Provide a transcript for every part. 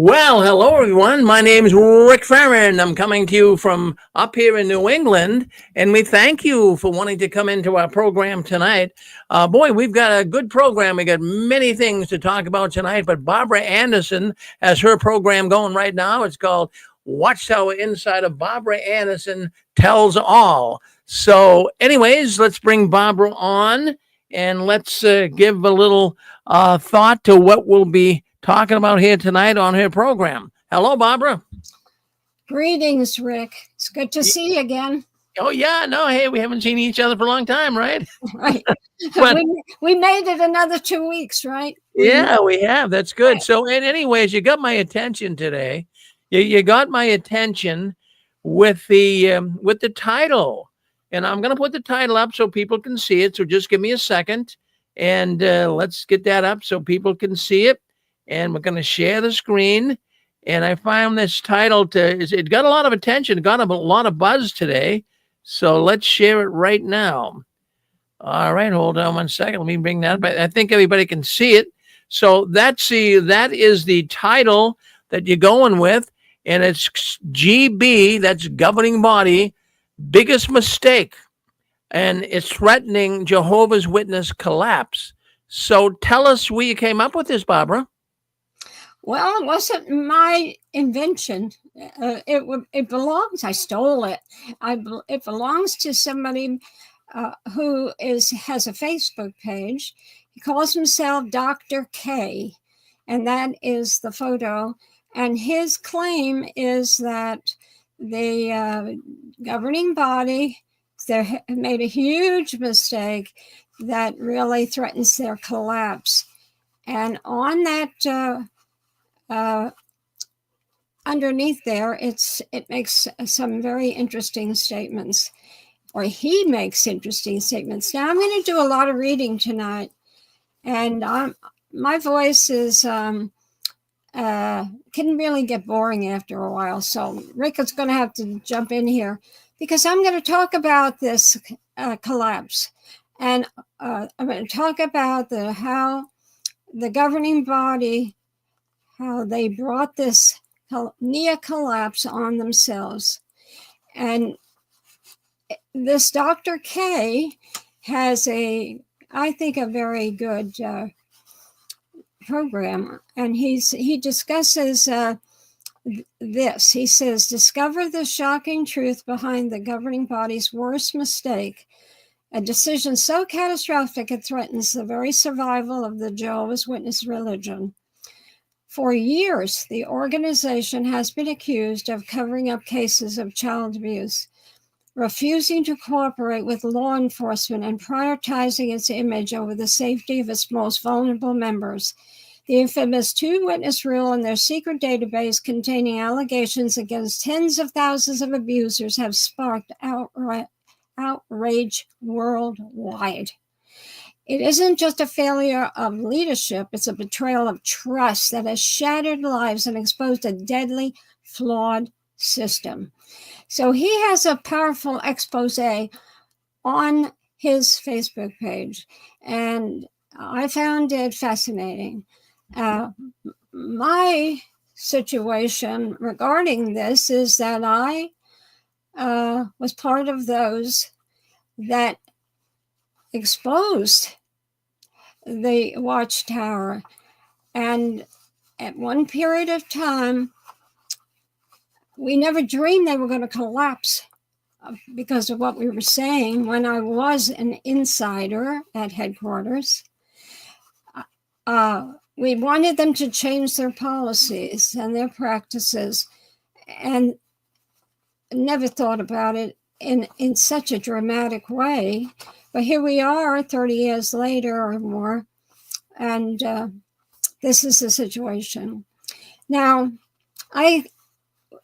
Well, hello everyone. My name is Rick Farron. I'm coming to you from up here in New England, and we thank you for wanting to come into our program tonight. Boy, we've got a good program. We got many things to talk about tonight, but Barbara Anderson has her program going right now. It's called Watchtower Insider. Barbara Anderson Tells All. So, anyways, let's bring Barbara on and let's give a little thought to what we'll be talking about here tonight on her program. Hello, Barbara. Greetings, Rick. It's good to see you again. Oh, yeah. No, hey, we haven't seen each other for a long time, right? Right. But we made it another 2 weeks, right? yeah, we have. That's good. Right. So, anyways, you got my attention today. You got my attention with the title, and I'm going to put the title up so people can see it. So just give me a second, and let's get that up so people can see it. And we're going to share the screen. And I found this title it got a lot of attention, got a lot of buzz today. So let's share it right now. All right, hold on one second. Let me bring that up. I think everybody can see it. So that is the title that you're going with, and it's GB, that's governing body, biggest mistake, and it's threatening Jehovah's Witness collapse. So tell us where you came up with this, Barbara. Well, it wasn't my invention. It belongs. I stole it. It belongs to somebody who has a Facebook page. He calls himself Dr. K, and that is the photo. And his claim is that the governing body made a huge mistake that really threatens their collapse. And on that underneath there, it makes some very interesting statements, or he makes interesting statements. Now, I'm going to do a lot of reading tonight, and my voice is can really get boring after a while. So Rick is going to have to jump in here because I'm going to talk about this collapse, and I'm going to talk about how the governing body, how they brought this near collapse on themselves. And this Dr. K has I think, a very good program. And he discusses this. He says, discover the shocking truth behind the governing body's worst mistake, a decision so catastrophic it threatens the very survival of the Jehovah's Witness religion. For years, the organization has been accused of covering up cases of child abuse, refusing to cooperate with law enforcement, and prioritizing its image over the safety of its most vulnerable members. The infamous two-witness rule and their secret database containing allegations against tens of thousands of abusers have sparked outrage worldwide. It isn't just a failure of leadership, it's a betrayal of trust that has shattered lives and exposed a deadly, flawed system. So he has a powerful expose on his Facebook page, and I found it fascinating. My situation regarding this is that I was part of those that exposed the Watchtower. And at one period of time, we never dreamed they were going to collapse because of what we were saying. When I was an insider at headquarters, we wanted them to change their policies and their practices, and never thought about it in such a dramatic way. But here we are 30 years later or more, and this is the situation. Now, I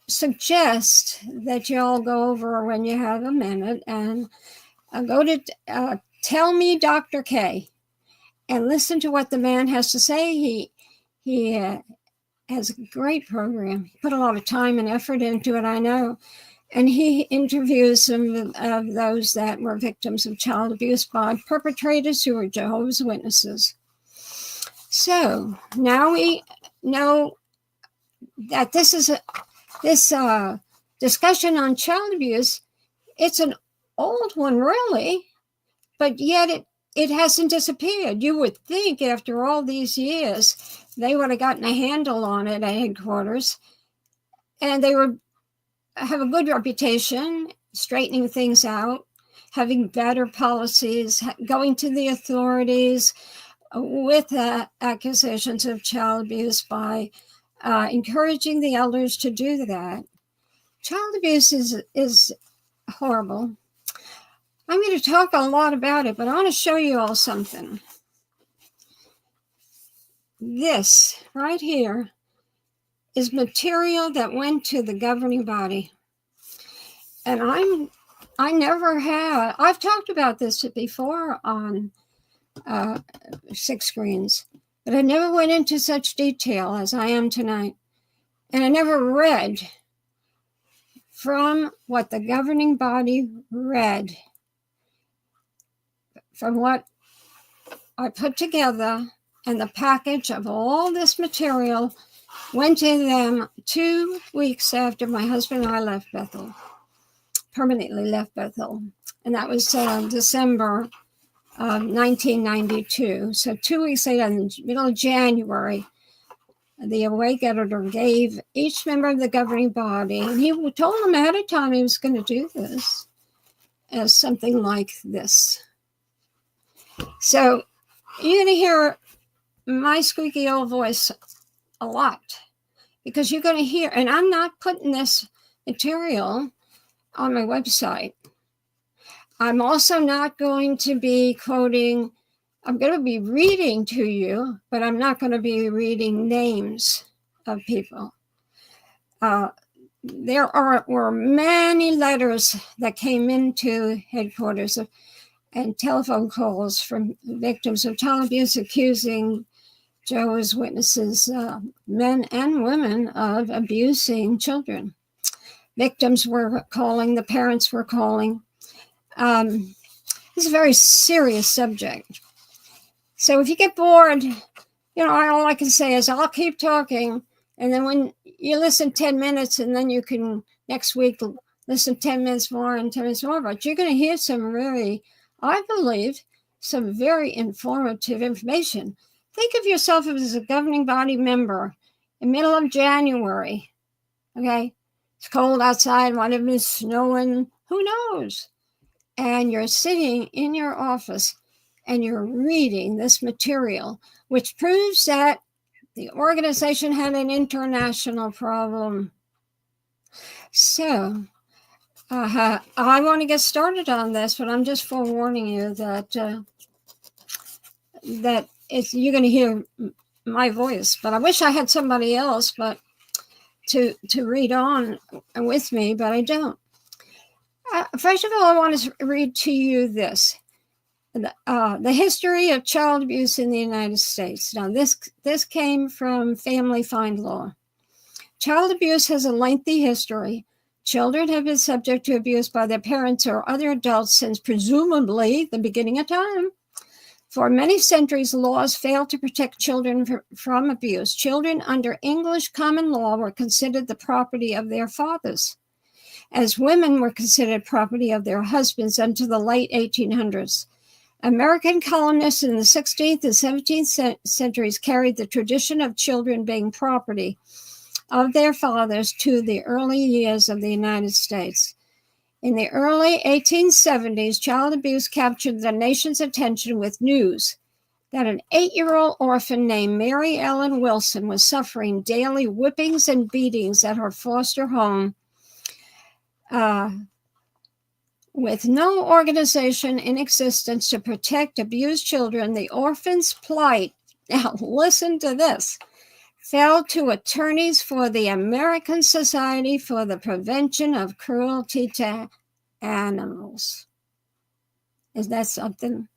suggest that you all go over when you have a minute and go to Tell Me Dr. K and listen to what the man has to say. He has a great program. He put a lot of time and effort into it, I know. And he interviews some of those that were victims of child abuse by perpetrators who were Jehovah's Witnesses. So now we know that this discussion on child abuse, it's an old one, really, but yet it hasn't disappeared. You would think after all these years, they would have gotten a handle on it at headquarters, and they would have a good reputation, straightening things out, having better policies, going to the authorities with accusations of child abuse by encouraging the elders to do that. Child abuse is horrible. I'm going to talk a lot about it, but I want to show you all something. This right here is material that went to the governing body. And I've talked about this before on 6 Screens, but I never went into such detail as I am tonight. And I never read from what the governing body read. From what I put together, and the package of all this material went to them 2 weeks after my husband and I left Bethel, permanently left Bethel. And that was December of 1992. So 2 weeks later, in the middle of January, the awake editor gave each member of the governing body, and he told them ahead of time he was going to do this, as something like this. So you're going to hear my squeaky old voice a lot, because you're going to hear, and I'm not putting this material on my website. I'm also not going to be quoting, I'm going to be reading to you, but I'm not going to be reading names of people. There were many letters that came into headquarters and telephone calls from victims of child abuse accusing Jehovah's Witnesses, men and women, of abusing children. Victims were calling, the parents were calling. It's a very serious subject. So if you get bored, all I can say is I'll keep talking. And then when you listen 10 minutes, and then you can next week listen 10 minutes more and 10 minutes more, but you're going to hear some really, I believe, some very informative information. Think of yourself as a governing body member in the middle of January, okay? It's cold outside, might have been snowing, who knows? And you're sitting in your office and you're reading this material, which proves that the organization had an international problem. So I want to get started on this, but I'm just forewarning you that you're going to hear my voice. But I wish I had somebody else to read on with me, but I don't. First of all, I want to read to you this. The history of child abuse in the United States. Now, this came from Family Find Law. Child abuse has a lengthy history. Children have been subject to abuse by their parents or other adults since presumably the beginning of time. For many centuries, laws failed to protect children from abuse. Children under English common law were considered the property of their fathers, as women were considered property of their husbands until the late 1800s. American colonists in the 16th and 17th centuries carried the tradition of children being property of their fathers to the early years of the United States. In the early 1870s, child abuse captured the nation's attention with news that an 8-year-old orphan named Mary Ellen Wilson was suffering daily whippings and beatings at her foster home, with no organization in existence to protect abused children. The orphan's plight, now listen to this, fell to attorneys for the American Society for the Prevention of Cruelty to Animals. Is that something?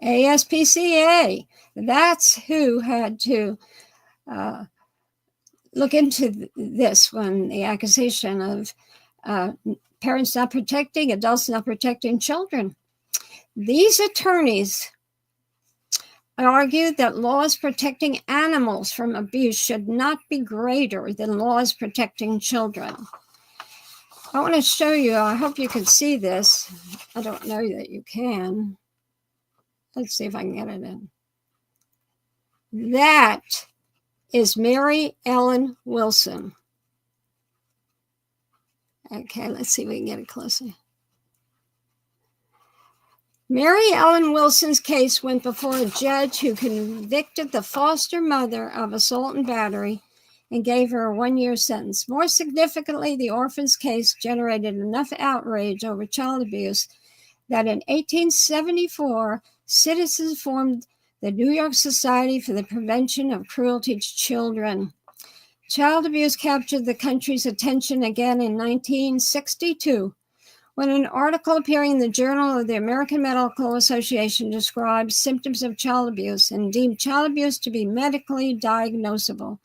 ASPCA. That's who had to look into this when the accusation of parents not protecting, adults not protecting children. These attorneys argued that laws protecting animals from abuse should not be greater than laws protecting children. I want to show you, I hope you can see this. I don't know that you can. Let's see if I can get it in. That is Mary Ellen Wilson. Okay, let's see if we can get it closer. Mary Ellen Wilson's case went before a judge who convicted the foster mother of assault and battery and gave her a 1-year sentence. More significantly, the orphan's case generated enough outrage over child abuse that in 1874, citizens formed the New York Society for the Prevention of Cruelty to Children. Child abuse captured the country's attention again in 1962, when an article appearing in the Journal of the American Medical Association described symptoms of child abuse and deemed child abuse to be medically diagnosable.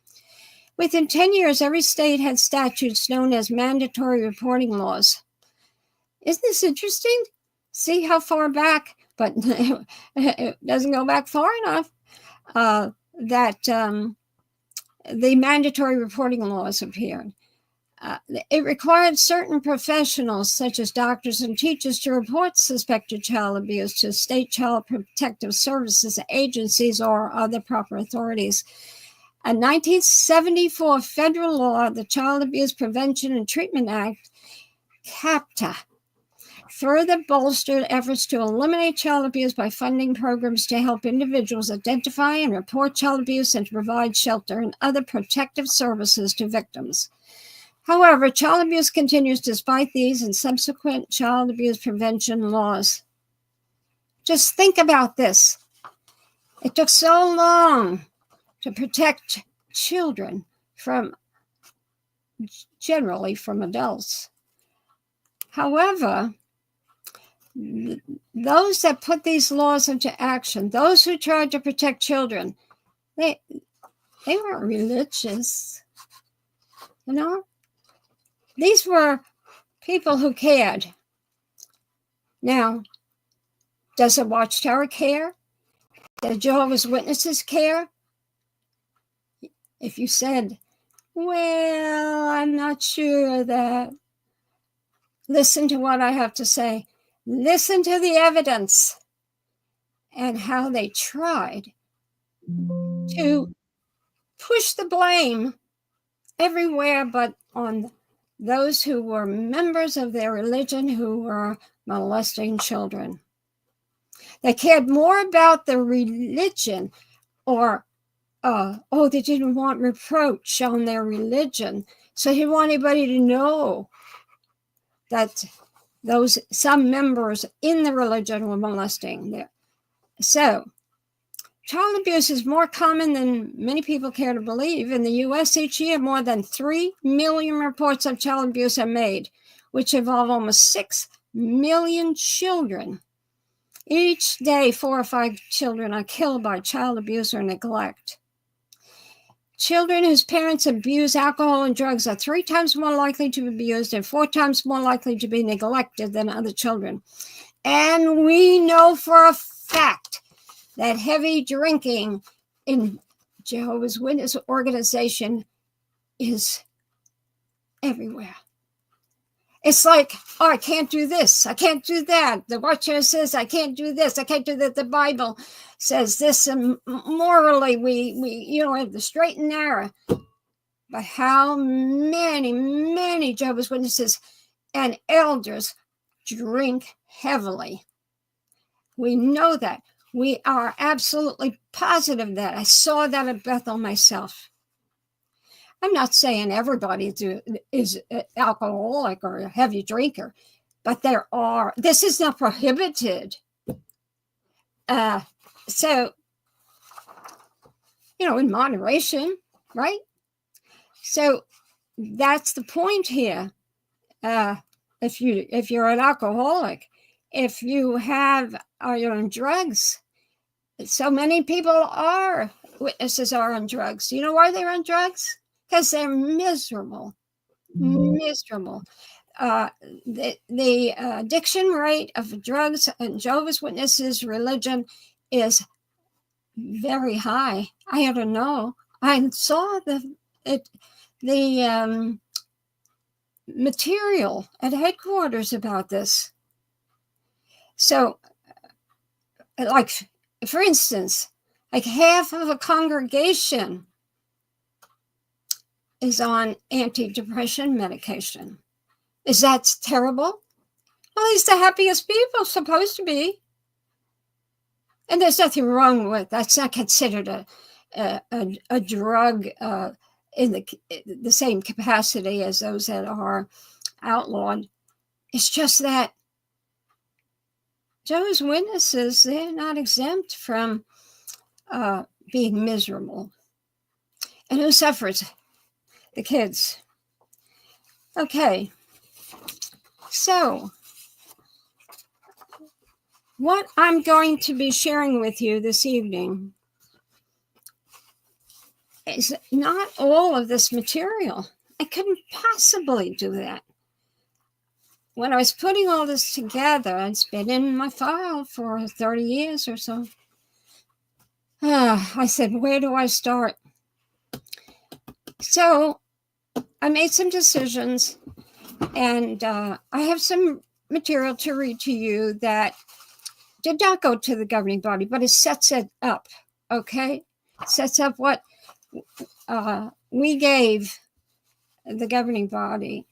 Within 10 years, every state had statutes known as mandatory reporting laws. Isn't this interesting? See how far back, but it doesn't go back far enough, that the mandatory reporting laws appeared. It required certain professionals, such as doctors and teachers, to report suspected child abuse to state child protective services agencies or other proper authorities. A 1974 federal law, the Child Abuse Prevention and Treatment Act, CAPTA, further bolstered efforts to eliminate child abuse by funding programs to help individuals identify and report child abuse and to provide shelter and other protective services to victims. However, child abuse continues despite these and subsequent child abuse prevention laws. Just think about this. It took so long to protect children generally from adults. However, those that put these laws into action, those who tried to protect children, they weren't religious, you know? These were people who cared. Now, does the Watchtower care? Does Jehovah's Witnesses care? If you said, well, I'm not sure that, listen to what I have to say. Listen to the evidence and how they tried to push the blame everywhere but on those who were members of their religion who were molesting children. They cared more about the religion or, they didn't want reproach on their religion. So he didn't want anybody to know that some members in the religion were molesting them. So child abuse is more common than many people care to believe. In the U.S. each year, more than 3 million reports of child abuse are made, which involve almost 6 million children. Each day, 4 or 5 children are killed by child abuse or neglect. Children whose parents abuse alcohol and drugs are 3 times more likely to be abused and 4 times more likely to be neglected than other children. And we know for a fact that heavy drinking in Jehovah's Witness organization is everywhere. It's like, I can't do this. I can't do that. The Watchtower says I can't do this. I can't do that. The Bible says this. And morally, we have the straight and narrow. But how many Jehovah's Witnesses and elders drink heavily? We know that. We are absolutely positive that. I saw that at Bethel myself. I'm not saying everybody is alcoholic or a heavy drinker, but this is not prohibited. So, in moderation, right? So that's the point here. If you're an alcoholic, if you are on drugs, so many witnesses are on drugs. You know why they're on drugs? Because they're miserable. The addiction rate of drugs in Jehovah's Witnesses religion is very high. I don't know. I saw the material at headquarters about this. So, like, for instance, like half of a congregation is on antidepressant medication. Is that terrible? Well, he's the happiest people, supposed to be. And there's nothing wrong with that's not considered a drug in the same capacity as those that are outlawed. It's just that Jehovah's Witnesses, they're not exempt from being miserable. And who suffers? The kids. Okay. So, what I'm going to be sharing with you this evening is not all of this material. I couldn't possibly do that. When I was putting all this together, it's been in my file for 30 years or so. I said, where do I start? So I made some decisions, and I have some material to read to you that did not go to the governing body, but it sets it up, okay? It sets up what we gave the governing body.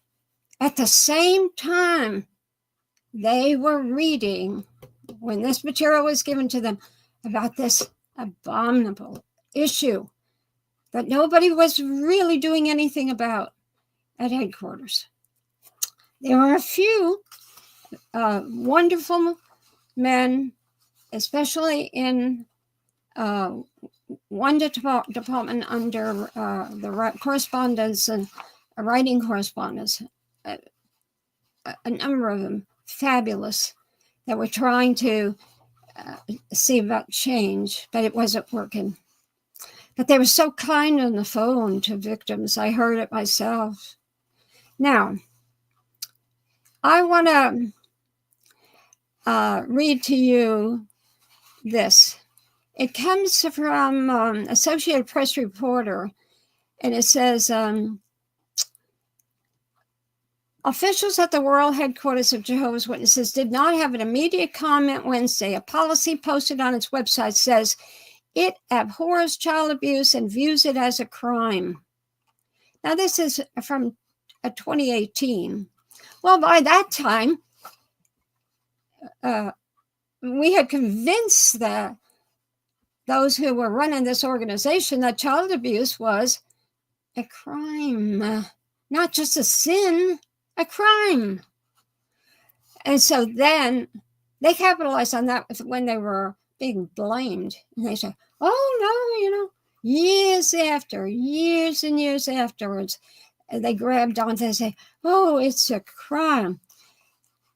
At the same time, they were reading, when this material was given to them, about this abominable issue that nobody was really doing anything about at headquarters. There were a few wonderful men, especially in one department under the correspondence and writing correspondence, a number of them, fabulous, that were trying to see about change, but it wasn't working. But they were so kind on the phone to victims. I heard it myself. Now, I want to read to you this. It comes from Associated Press reporter, and it says, officials at the world headquarters of Jehovah's Witnesses did not have an immediate comment Wednesday. A policy posted on its website says it abhors child abuse and views it as a crime. Now, this is from 2018. Well, by that time, we had convinced those who were running this organization that child abuse was a crime, not just a sin, a crime. And so then they capitalized on that when they were being blamed. And they said, oh, no, years and years afterwards, they grabbed onto it and say, oh, it's a crime.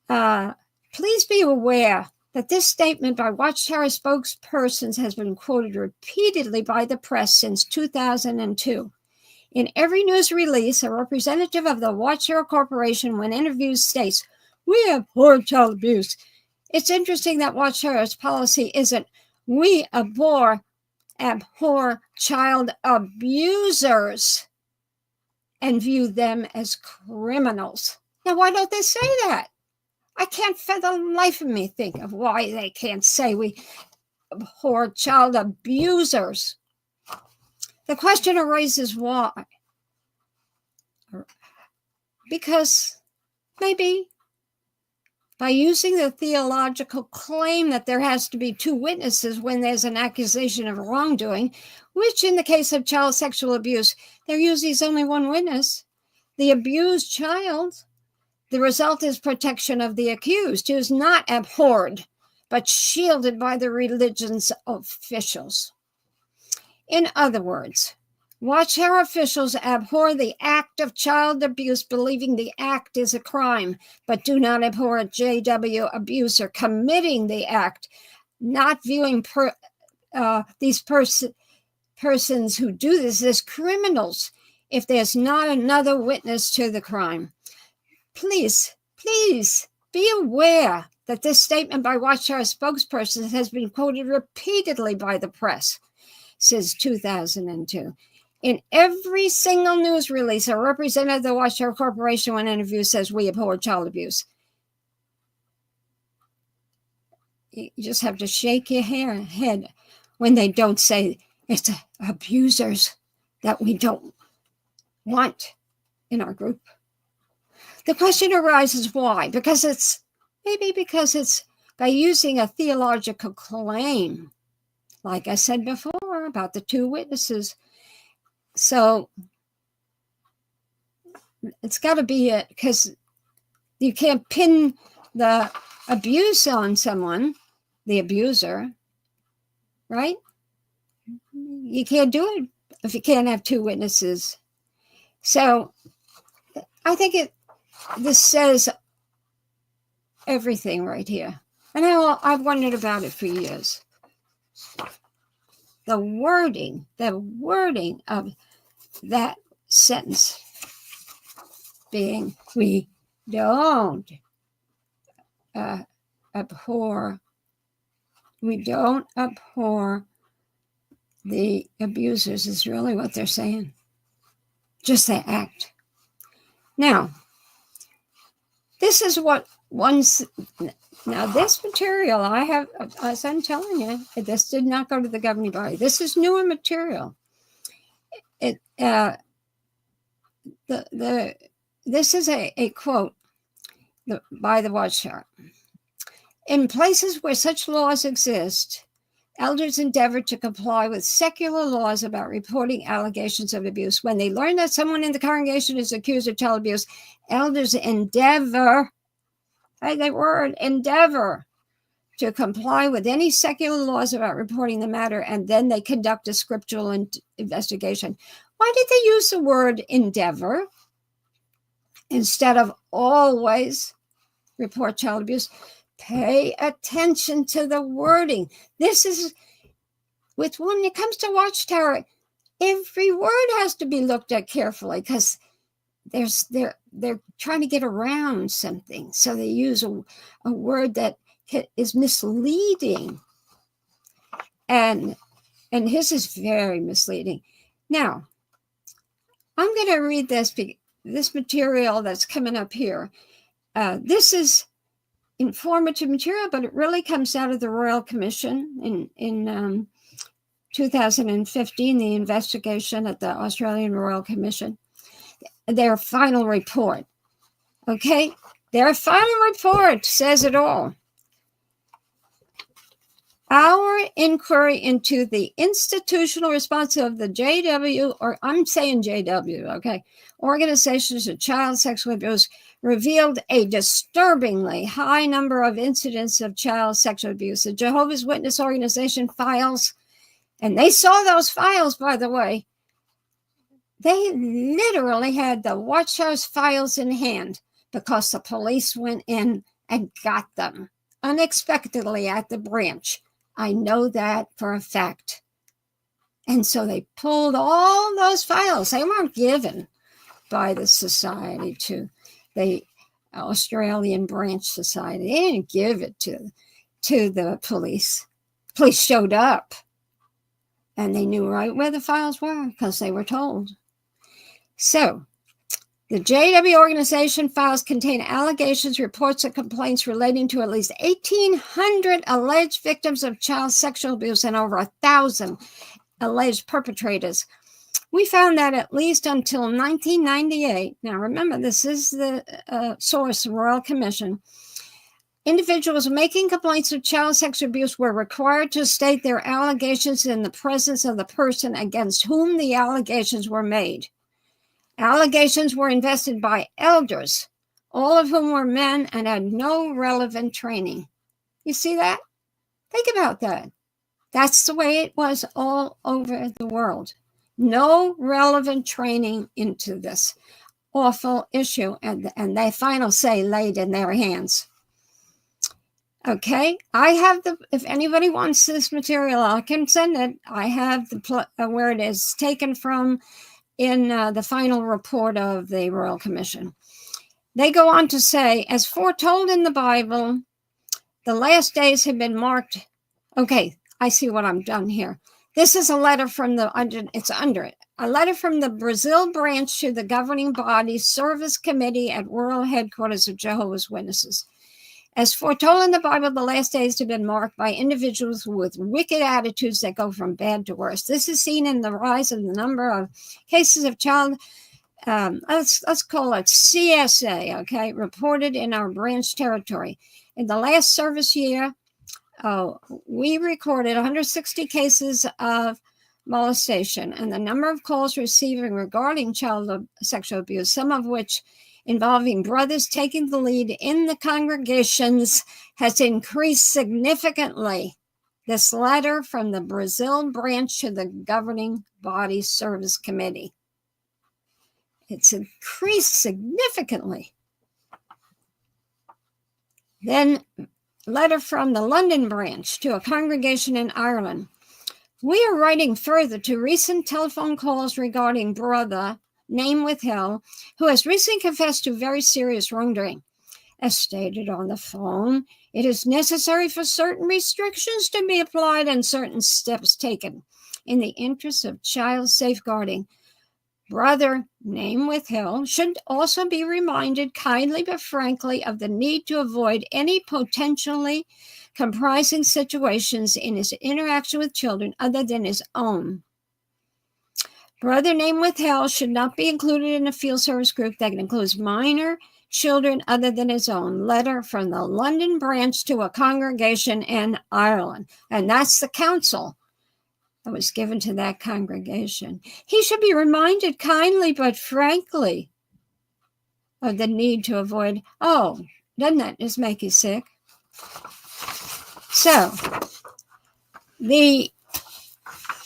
Please be aware that this statement by Watchtower spokespersons has been quoted repeatedly by the press since 2002. In every news release, a representative of the Watchtower Corporation, when interviewed, states, we abhor child abuse. It's interesting that Watchtower's policy isn't, we abhor child abusers and view them as criminals. Now, why don't they say that? I can't for the life of me think of why they can't say we abhor child abusers. The question arises why? Because maybe by using the theological claim that there has to be two witnesses when there's an accusation of wrongdoing, which in the case of child sexual abuse, there usually is only one witness, the abused child, the result is protection of the accused, who is not abhorred, but shielded by the religion's officials. In other words, Watchtower officials abhor the act of child abuse, believing the act is a crime, but do not abhor a JW abuser committing the act, not viewing these persons who do this as criminals if there's not another witness to the crime. Please be aware that this statement by Watchtower spokespersons has been quoted repeatedly by the press since 2002. In every single news release, a representative of the Watchtower Corporation, when interviewed, says, "We abhor child abuse." You just have to shake your head when they don't say it's abusers that we don't want in our group. The question arises, why? Because it's by using a theological claim, like I said before about the two witnesses. So it's got to be it, because you can't pin the abuse on someone, the abuser, right? You can't do it if you can't have two witnesses. So I think this says everything right here. And I've wondered about it for years. The wording of that sentence being, "We don't abhor the abusers," is really what they're saying. Just the act. Now, this is what now this material I have, as I'm telling you, this did not go to the governing body. This is newer material. This is a quote by the Watchtower. "In places where such laws exist, elders endeavor to comply with secular laws about reporting allegations of abuse. When they learn that someone in the congregation is accused of child abuse, elders endeavor," the word endeavor, "to comply with any secular laws about reporting the matter, and then they conduct a scriptural investigation." Why did they use the word endeavor instead of always report child abuse? Pay attention to the wording. This is, when it comes to Watchtower, every word has to be looked at carefully, because they're trying to get around something. So they use a word that is misleading. And his is very misleading. Now, I'm going to read this material that's coming up here. This is informative material, but it really comes out of the Royal Commission in 2015, the investigation at the Australian Royal Commission, their final report. Okay, their final report says it all. "Our inquiry into the institutional response of the JW, or I'm saying JW, okay, organizations of child sexual abuse, revealed a disturbingly high number of incidents of child sexual abuse. The Jehovah's Witness organization files," and they saw those files, by the way. They literally had the Watchtower's files in hand, because the police went in and got them unexpectedly at the branch. I know that for a fact. And so they pulled all those files. They weren't given by the society to the Australian Branch Society. They didn't give it to the police. Police showed up, and they knew right where the files were, because they were told. So the JW organization files contain allegations, reports, and complaints relating to at least 1,800 alleged victims of child sexual abuse and over 1,000 alleged perpetrators. We found that at least until 1998, now remember, this is the source, Royal Commission, individuals making complaints of child sexual abuse were required to state their allegations in the presence of the person against whom the allegations were made. Allegations were invested by elders, all of whom were men and had no relevant training. You see that? Think about that. That's the way it was all over the world. No relevant training into this awful issue, and they final say laid in their hands. Okay, I have if anybody wants this material, I can send it. I have where it is taken from in the final report of the Royal Commission. They go on to say, as foretold in the Bible, the last days have been marked. Okay, I see what I'm done here. This is a letter from it's under it. A letter from the Brazil branch to the governing body service committee at World Headquarters of Jehovah's Witnesses. As foretold in the Bible, the last days have been marked by individuals with wicked attitudes that go from bad to worse. This is seen in the rise of the number of cases of child, let's call it CSA, okay, reported in our branch territory. In the last service year, we recorded 160 cases of molestation, and the number of calls receiving regarding child sexual abuse, some of which involving brothers taking the lead in the congregations, has increased significantly. This letter from the Brazil branch to the governing body service committee. It's increased significantly. Then letter from the London branch to a congregation in Ireland. We are writing further to recent telephone calls regarding brother, name withheld, who has recently confessed to very serious wrongdoing. As stated on the phone, it is necessary for certain restrictions to be applied and certain steps taken in the interest of child safeguarding. Brother, name withheld, should also be reminded kindly but frankly of the need to avoid any potentially comprising situations in his interaction with children other than his own. Brother, name withheld, should not be included in a field service group that includes minor children other than his own. Letter from the London branch to a congregation in Ireland. And that's the counsel that was given to that congregation. He should be reminded kindly but frankly of the need to avoid, doesn't that just make you sick? So, the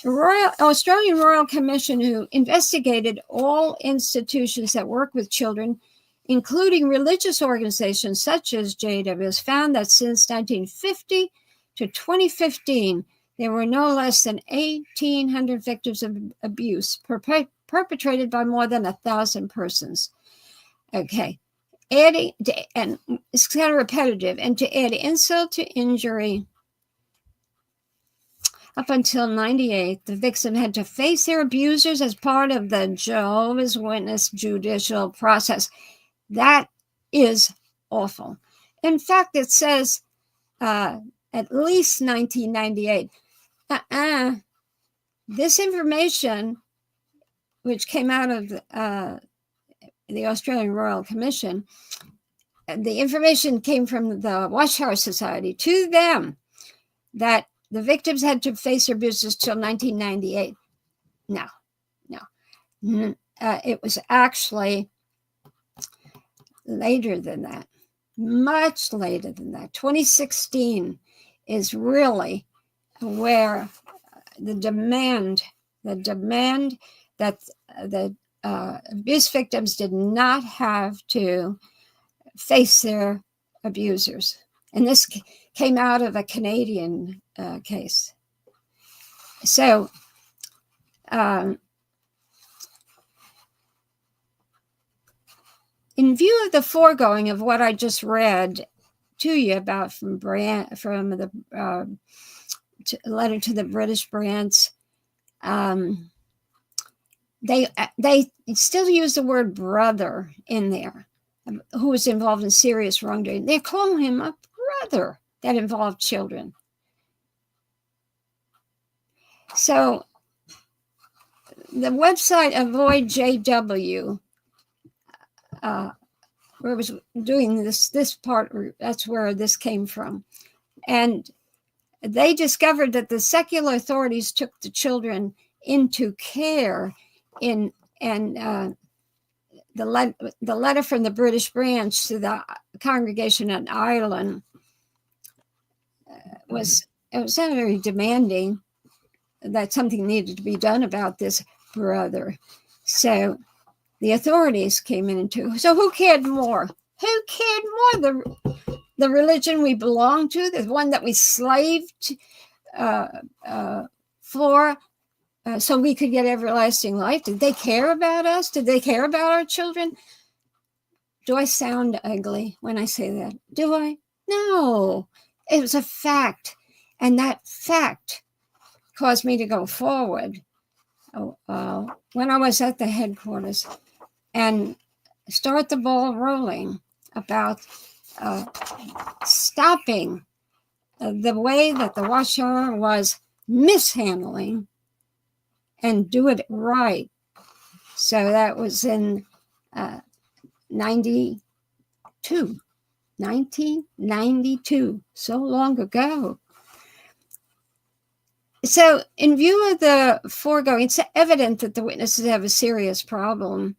Australian Royal Commission, who investigated all institutions that work with children, including religious organizations such as JWS, found that since 1950 to 2015, there were no less than 1,800 victims of abuse perpetrated by more than 1,000 persons. Okay, and it's kind of repetitive. And to add insult to injury, up until 1998, the victim had to face their abusers as part of the Jehovah's Witness judicial process. That is awful. In fact, it says at least 1998. This information, which came out of the Australian Royal Commission, the information came from the Watchtower Society to them that the victims had to face their abusers till 1998. No. It was actually later than that, much later than that. 2016 is really where the demand that the abuse victims did not have to face their abusers. And this came out of a Canadian case. So, in view of the foregoing of what I just read to you about from the letter to the British branch, they still use the word brother in there, who was involved in serious wrongdoing. They call him a brother that involved children. So the website Avoid JW, where it was doing this part, that's where this came from. And they discovered that the secular authorities took the children into care the letter from the British branch to the congregation in Ireland was very demanding that something needed to be done about this brother. So the authorities came in too. So who cared more? Who cared more? The religion we belong to, the one that we slaved for, so we could get everlasting life. Did they care about us? Did they care about our children? Do I sound ugly when I say that? Do I? No. It was a fact. And that fact caused me to go forward when I was at the headquarters and start the ball rolling about stopping the way that the Watchtower was mishandling and do it right. So that was in 1992, so long ago. So in view of the foregoing, it's evident that the witnesses have a serious problem.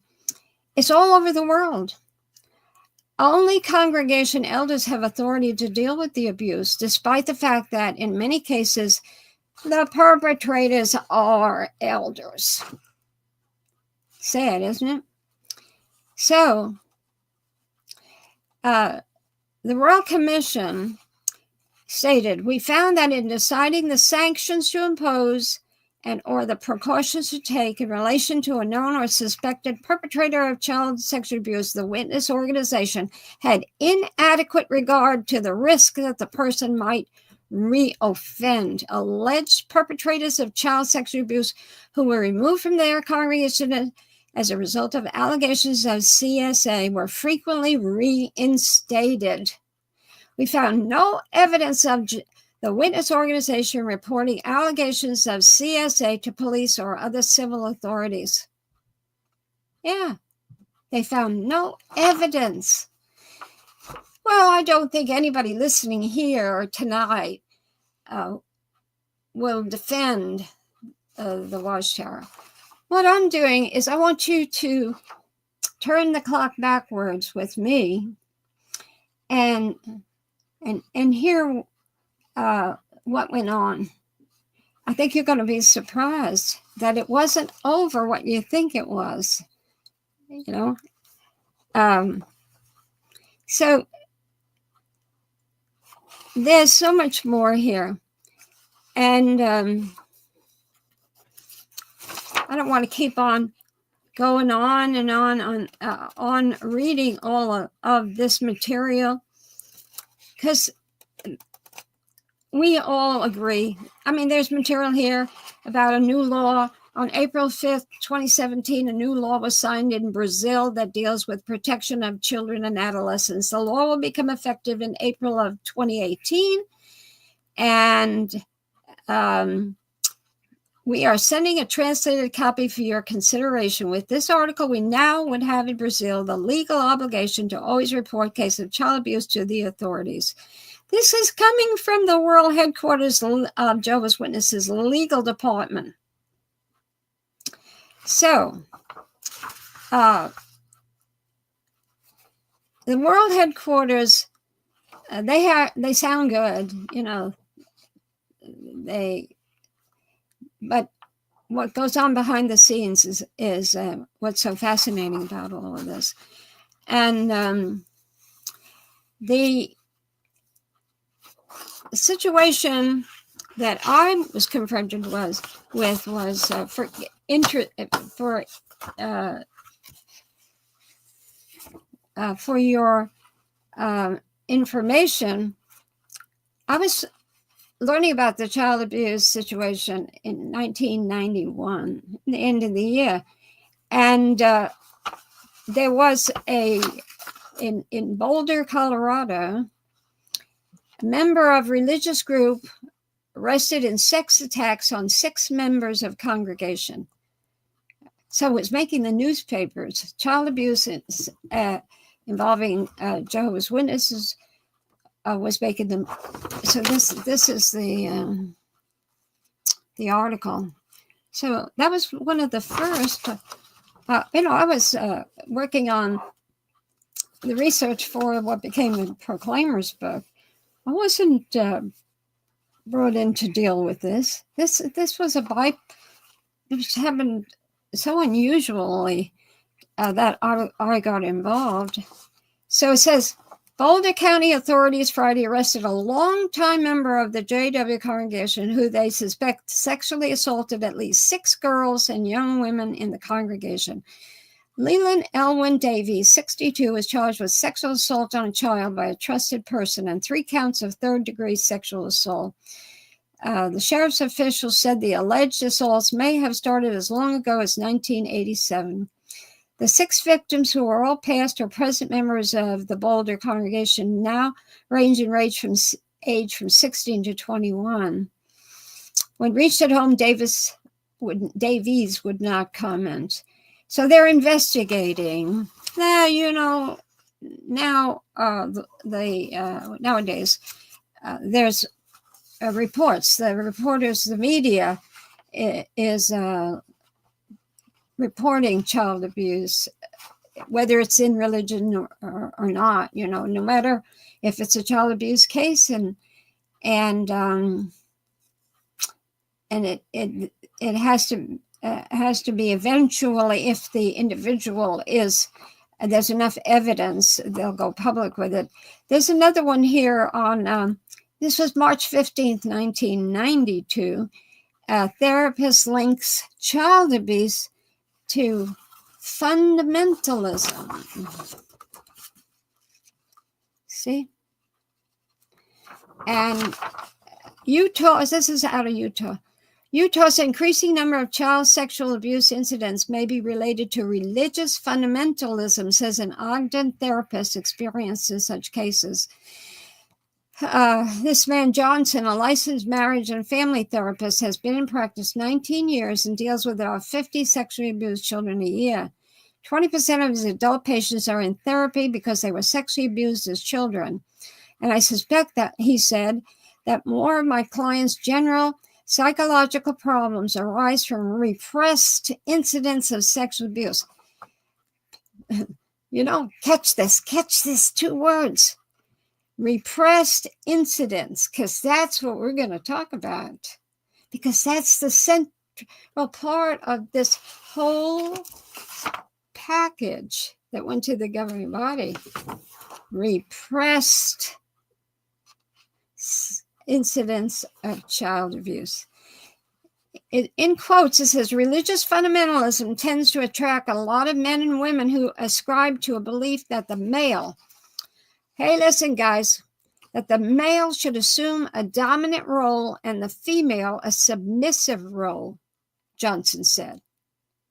It's all over the world. Only congregation elders have authority to deal with the abuse, despite the fact that in many cases, the perpetrators are elders. Sad, isn't it? So, the Royal Commission stated, we found that in deciding the sanctions to impose and or the precautions to take in relation to a known or suspected perpetrator of child sexual abuse, the witness organization had inadequate regard to the risk that the person might re-offend. Alleged perpetrators of child sexual abuse who were removed from their congregation as a result of allegations of CSA were frequently reinstated. We found no evidence of the witness organization reporting allegations of CSA to police or other civil authorities. Yeah, they found no evidence. Well, I don't think anybody listening here tonight will defend the Watchtower. What I'm doing is I want you to turn the clock backwards with me and hear what went on. I think you're going to be surprised that it wasn't over what you think it was. So there's so much more here, and I don't want to keep on going on and on reading all of this material, because we all agree. I mean, there's material here about a new law. On April 5th, 2017, a new law was signed in Brazil that deals with protection of children and adolescents. The law will become effective in April of 2018. And we are sending a translated copy for your consideration. With this article, we now would have in Brazil the legal obligation to always report cases of child abuse to the authorities. This is coming from the world headquarters of Jehovah's Witnesses legal department. So, the world headquarters, they sound good, but what goes on behind the scenes is what's so fascinating about all of this. And the situation that I was confronted was for your information. I was learning about the child abuse situation in 1991, the end of the year, and there was in Boulder, Colorado, a member of religious group arrested in sex attacks on 6 members of congregation. So it's making the newspapers. Child abuse involving Jehovah's Witnesses was making them. So this is the article. So that was one of the first. I was working on the research for what became the Proclaimer's book. I wasn't brought in to deal with this. This was it happened so unusually that I got involved. So it says, Boulder County authorities Friday arrested a longtime member of the JW congregation who they suspect sexually assaulted at least 6 girls and young women in the congregation. Leland Elwyn Davies, 62, was charged with sexual assault on a child by a trusted person and 3 counts of third-degree sexual assault. The sheriff's officials said the alleged assaults may have started as long ago as 1987. The 6 victims, who are all past or present members of the Boulder congregation, now range in age from 16 to 21. When reached at home, Davies would not comment. So they're investigating. Now, nowadays, there's reports. The media is reporting child abuse, whether it's in religion or not. No matter if it's a child abuse case, and it has to be eventually, if the individual there's enough evidence, they'll go public with it. There's another one here on this was March 15th, 1992. A therapist links child abuse to fundamentalism. See? And Utah, this is out of Utah. Utah's increasing number of child sexual abuse incidents may be related to religious fundamentalism, says an Ogden therapist experienced in such cases. This man, Johnson, a licensed marriage and family therapist, has been in practice 19 years and deals with about 50 sexually abused children a year. 20% of his adult patients are in therapy because they were sexually abused as children. And I suspect that, he said, that more of my clients' general psychological problems arise from repressed incidents of sexual abuse. Catch this 2 words. Repressed incidents, because that's what we're going to talk about, because that's the central part of this whole package that went to the governing body. Repressed incidents of child abuse. In quotes, it says, religious fundamentalism tends to attract a lot of men and women who ascribe to a belief that the male, hey, listen, guys, that the male should assume a dominant role and the female a submissive role, Johnson said.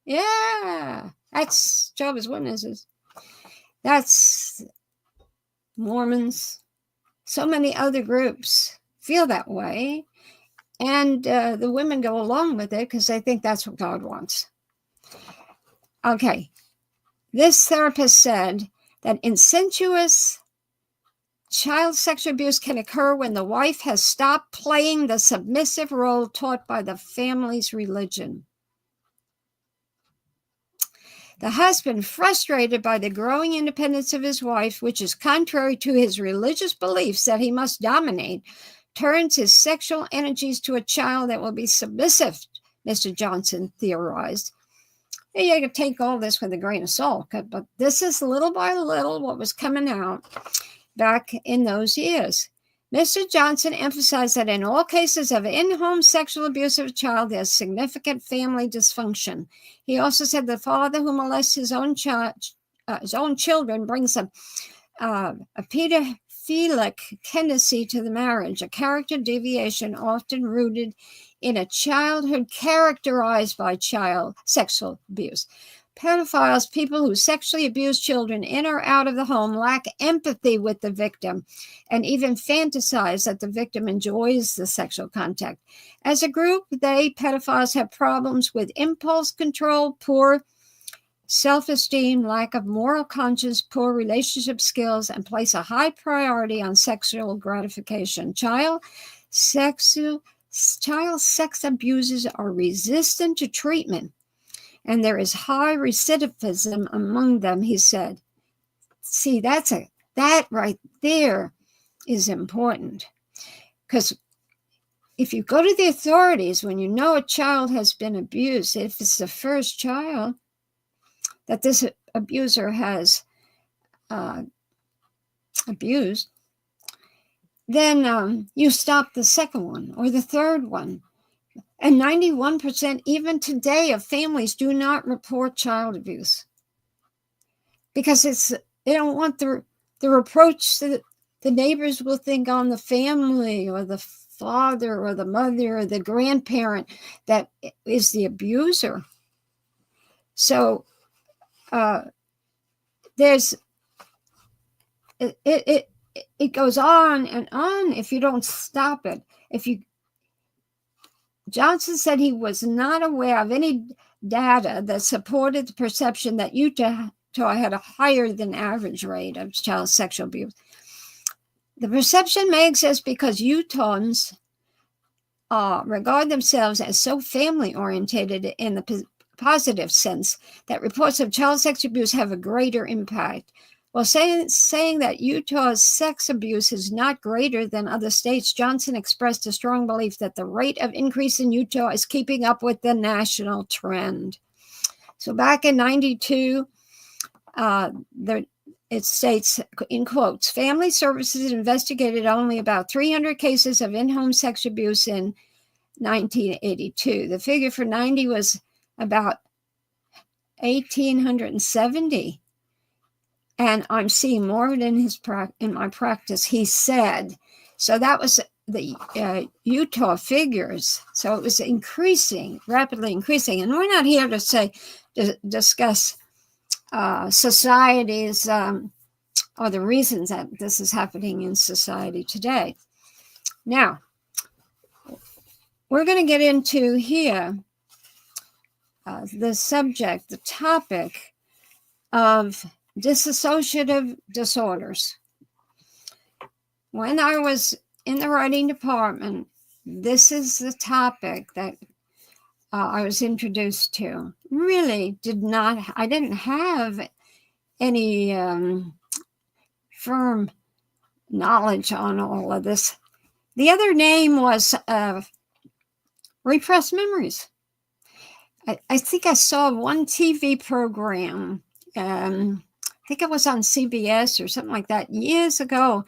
Yeah, that's Jehovah's Witnesses. That's Mormons. So many other groups feel that way. And the women go along with it because they think that's what God wants. Okay. This therapist said that incestuous child sexual abuse can occur when the wife has stopped playing the submissive role taught by the family's religion. The husband, frustrated by the growing independence of his wife, which is contrary to his religious beliefs that he must dominate, turns his sexual energies to a child that will be submissive, Mr. Johnson theorized. You can take all this with a grain of salt, but this is little by little what was coming out back in those years. Mr. Johnson emphasized that in all cases of in-home sexual abuse of a child, there's significant family dysfunction. He also said the father who molests his own children brings a pedophilic tendency to the marriage, a character deviation often rooted in a childhood characterized by child sexual abuse. Pedophiles, people who sexually abuse children in or out of the home, lack empathy with the victim and even fantasize that the victim enjoys the sexual contact. As a group, pedophiles have problems with impulse control, poor self-esteem, lack of moral conscience, poor relationship skills, and place a high priority on sexual gratification. Child sex abusers are resistant to treatment, and there is high recidivism among them, he said. See, that right there is important. Because if you go to the authorities when you know a child has been abused, if it's the first child that this abuser has abused, then you stop the second one or the third one. And 91% even today of families do not report child abuse. because they don't want the reproach that the neighbors will think on the family or the father or the mother or the grandparent that is the abuser. So there's it goes on and on if you don't stop it. Johnson said he was not aware of any data that supported the perception that Utah had a higher than average rate of child sexual abuse. The perception may exist because Utahns regard themselves as so family-oriented in the positive sense that reports of child sex abuse have a greater impact. While saying that Utah's sex abuse is not greater than other states, Johnson expressed a strong belief that the rate of increase in Utah is keeping up with the national trend. So back in 92, it states, in quotes, family services investigated only about 300 cases of in-home sex abuse in 1982. The figure for 90 was about 1,870. And I'm seeing more of it in my practice, he said. So that was the Utah figures. So it was increasing, rapidly increasing. And we're not here to discuss societies or the reasons that this is happening in society today. Now, we're going to get into here the topic of dissociative disorders. When I was in the writing department, this is the topic that I was introduced to. Really I didn't have any firm knowledge on all of this. The other name was repressed memories. I think I saw one TV program, I think it was on CBS or something like that years ago,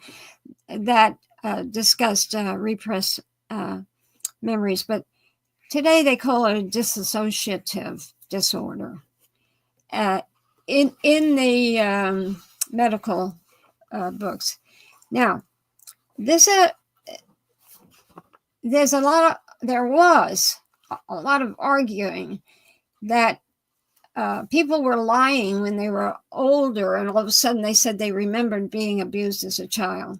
that discussed repressed memories, but today they call it a dissociative disorder. In the medical books. Now, there was a lot of arguing that people were lying when they were older, and all of a sudden they said they remembered being abused as a child.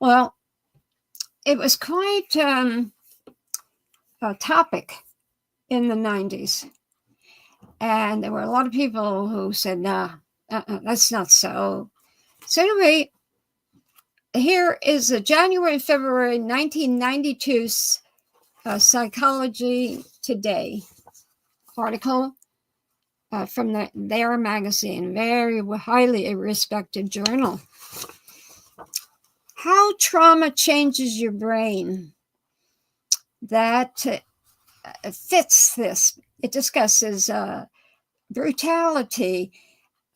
Well, it was quite a topic in the 90s. And there were a lot of people who said, nah, that's not so. So anyway, here is a January and February 1992 Psychology Today article from their magazine, very highly respected journal. How trauma changes your brain. That fits this. It discusses brutality,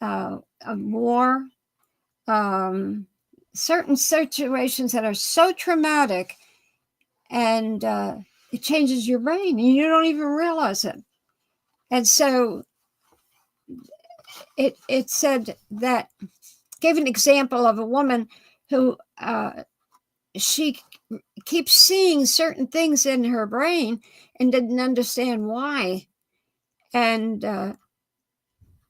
war, certain situations that are so traumatic, and it changes your brain, and you don't even realize it. And so it said that, gave an example of a woman who she keeps seeing certain things in her brain and didn't understand why. And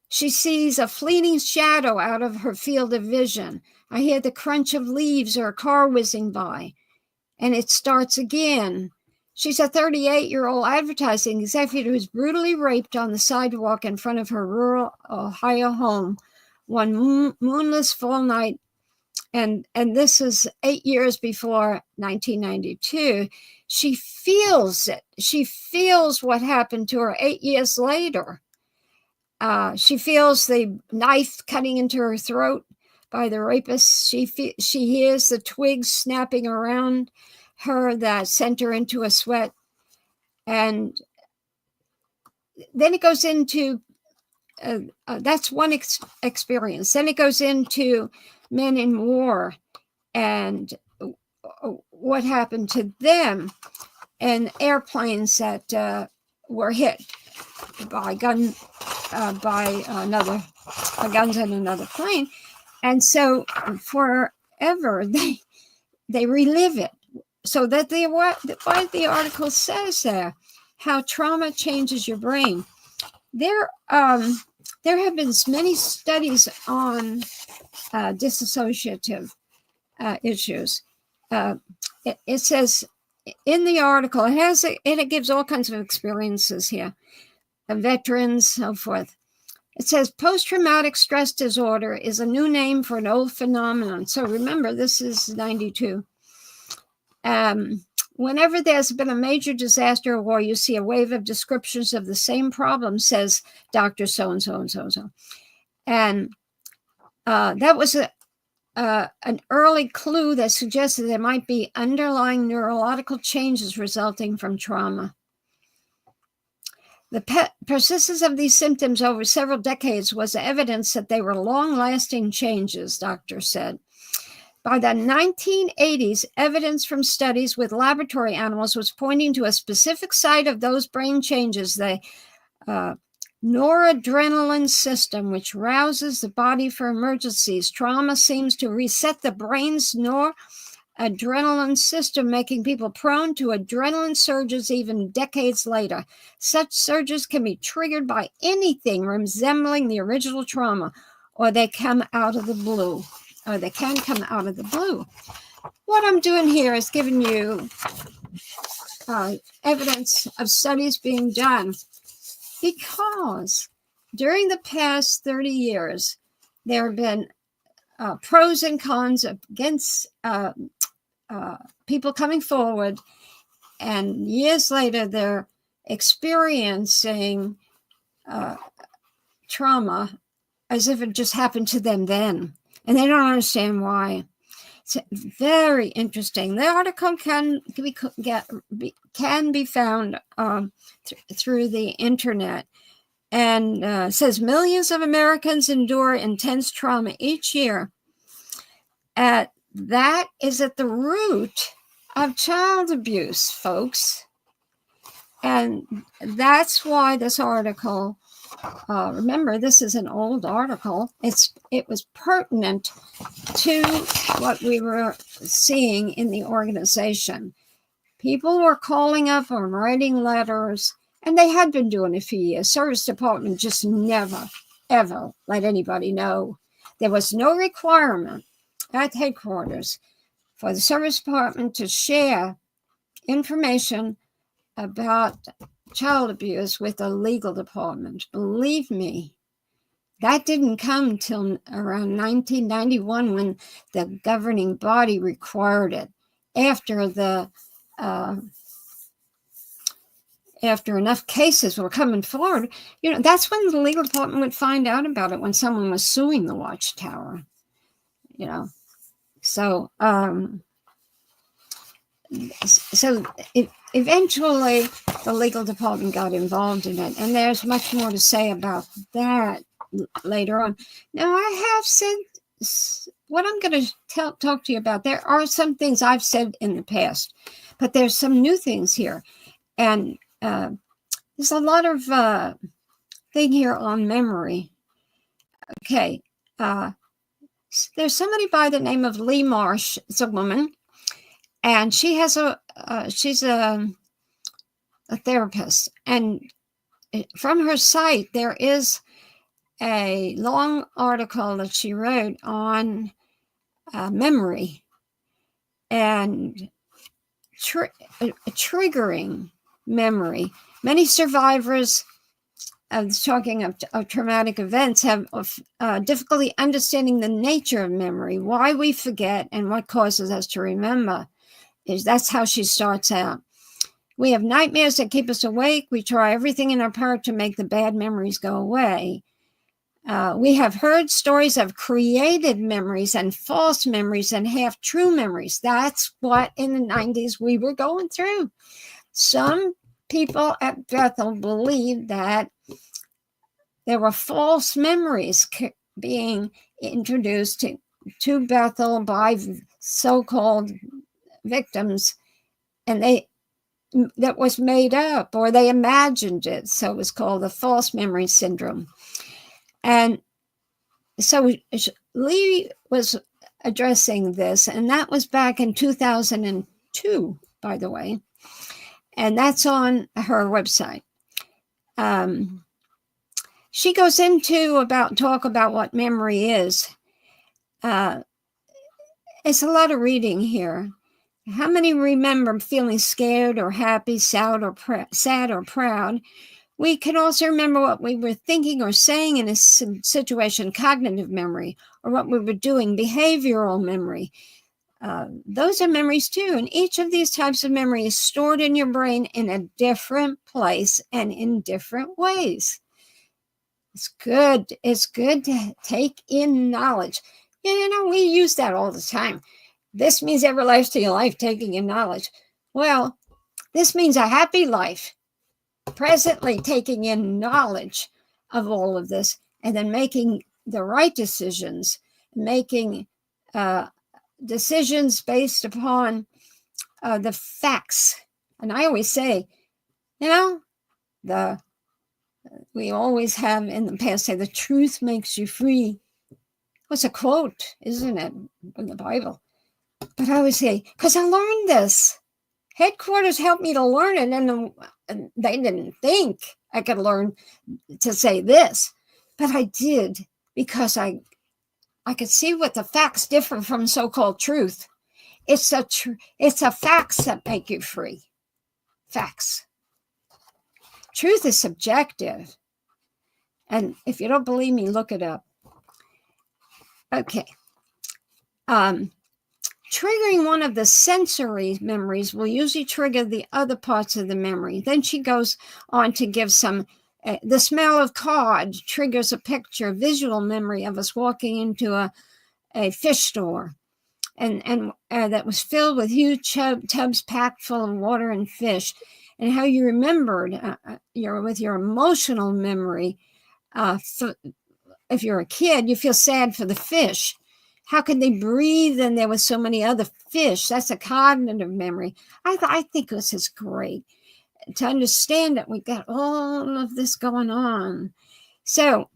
she sees a fleeting shadow out of her field of vision. I hear the crunch of leaves or a car whizzing by, and it starts again. She's a 38-year-old advertising executive who was brutally raped on the sidewalk in front of her rural Ohio home one moonless fall night. And this is 8 years before 1992. She feels it. She feels what happened to her 8 years later. She feels the knife cutting into her throat by the rapist. She hears the twigs snapping around her that sent her into a sweat. And then it goes into, that's one experience. Then it goes into men in war and what happened to them, and airplanes that were hit by another a gun's in another plane. And so forever they relive it. So that what the article says there, how trauma changes your brain. There have been many studies on dissociative issues. It says in the article, it gives all kinds of experiences here, veterans, so forth. It says post-traumatic stress disorder is a new name for an old phenomenon. So remember, this is 92. Whenever there's been a major disaster or war, you see a wave of descriptions of the same problem, says Dr. So-and-so and so-and-so. And that was an early clue that suggested there might be underlying neurological changes resulting from trauma. The persistence of these symptoms over several decades was evidence that they were long-lasting changes, doctors said. By the 1980s, evidence from studies with laboratory animals was pointing to a specific site of those brain changes, the noradrenaline system, which rouses the body for emergencies. Trauma seems to reset the brain's noradrenaline system, making people prone to adrenaline surges even decades later. Such surges can be triggered by anything resembling the original trauma, or they come out of the blue. They can come out of the blue. What I'm doing here is giving you evidence of studies being done, because during the past 30 years, there have been pros and cons against people coming forward, and years later, they're experiencing trauma as if it just happened to them then. And they don't understand why. It's very interesting. The article can be found through the internet, and says millions of Americans endure intense trauma each year. That is at the root of child abuse, folks. And that's why this article, remember, this is an old article. It was pertinent to what we were seeing in the organization. People were calling up or writing letters, and they had been doing it for years. Service department just never, ever let anybody know. There was no requirement at headquarters for the service department to share information about child abuse with the legal department. Believe me, that didn't come till around 1991 when the governing body required it. After enough cases were coming forward, that's when the legal department would find out about it, when someone was suing the Watchtower. So eventually the legal department got involved in it, and there's much more to say about that later on. Now, I have said what I'm going to talk to you about. There are some things I've said in the past, but there's some new things here, and there's a lot of thing here on memory. Okay, there's somebody by the name of Lee Marsh. It's a woman, and she has she's a therapist, and from her site there is a long article that she wrote on memory and triggering memory. Many survivors talking of traumatic events have difficulty understanding the nature of memory, why we forget, and what causes us to remember. That's how she starts out. We have nightmares that keep us awake. We try everything in our power to make the bad memories go away. We have heard stories of created memories and false memories and half-true memories. That's what in the 90s we were going through. Some people at Bethel believed that there were false memories being introduced to Bethel by so-called victims, and that was made up, or they imagined it. So it was called the false memory syndrome. And so Lee was addressing this, and that was back in 2002, by the way, and that's on her website. She goes into talk about what memory is. It's a lot of reading here. How many remember feeling scared or happy, sad or proud? We can also remember what we were thinking or saying in a situation, cognitive memory, or what we were doing, behavioral memory. Those are memories too. And each of these types of memory is stored in your brain in a different place and in different ways. It's good. It's good to take in knowledge. We use that all the time. This means everlasting life, taking in knowledge. Well, this means a happy life, presently taking in knowledge of all of this, and then making the right decisions, making decisions based upon the facts. And I always say, we always have in the past say, the truth makes you free. It's a quote, isn't it, in the Bible? But I always say, because I learned this. Headquarters helped me to learn it, and they didn't think I could learn to say this. But I did, because I could see what the facts differ from so-called truth. It's a facts that make you free. Facts. Truth is subjective. And if you don't believe me, look it up. Okay. Triggering one of the sensory memories will usually trigger the other parts of the memory. Then she goes on to give some, the smell of cod triggers a picture, visual memory of us walking into a fish store and that was filled with huge tubs packed full of water and fish, and how you remembered with your emotional memory. If you're a kid, you feel sad for the fish. How could they breathe? And there was so many other fish. That's a cognitive memory. I think this is great to understand that we got all of this going on. So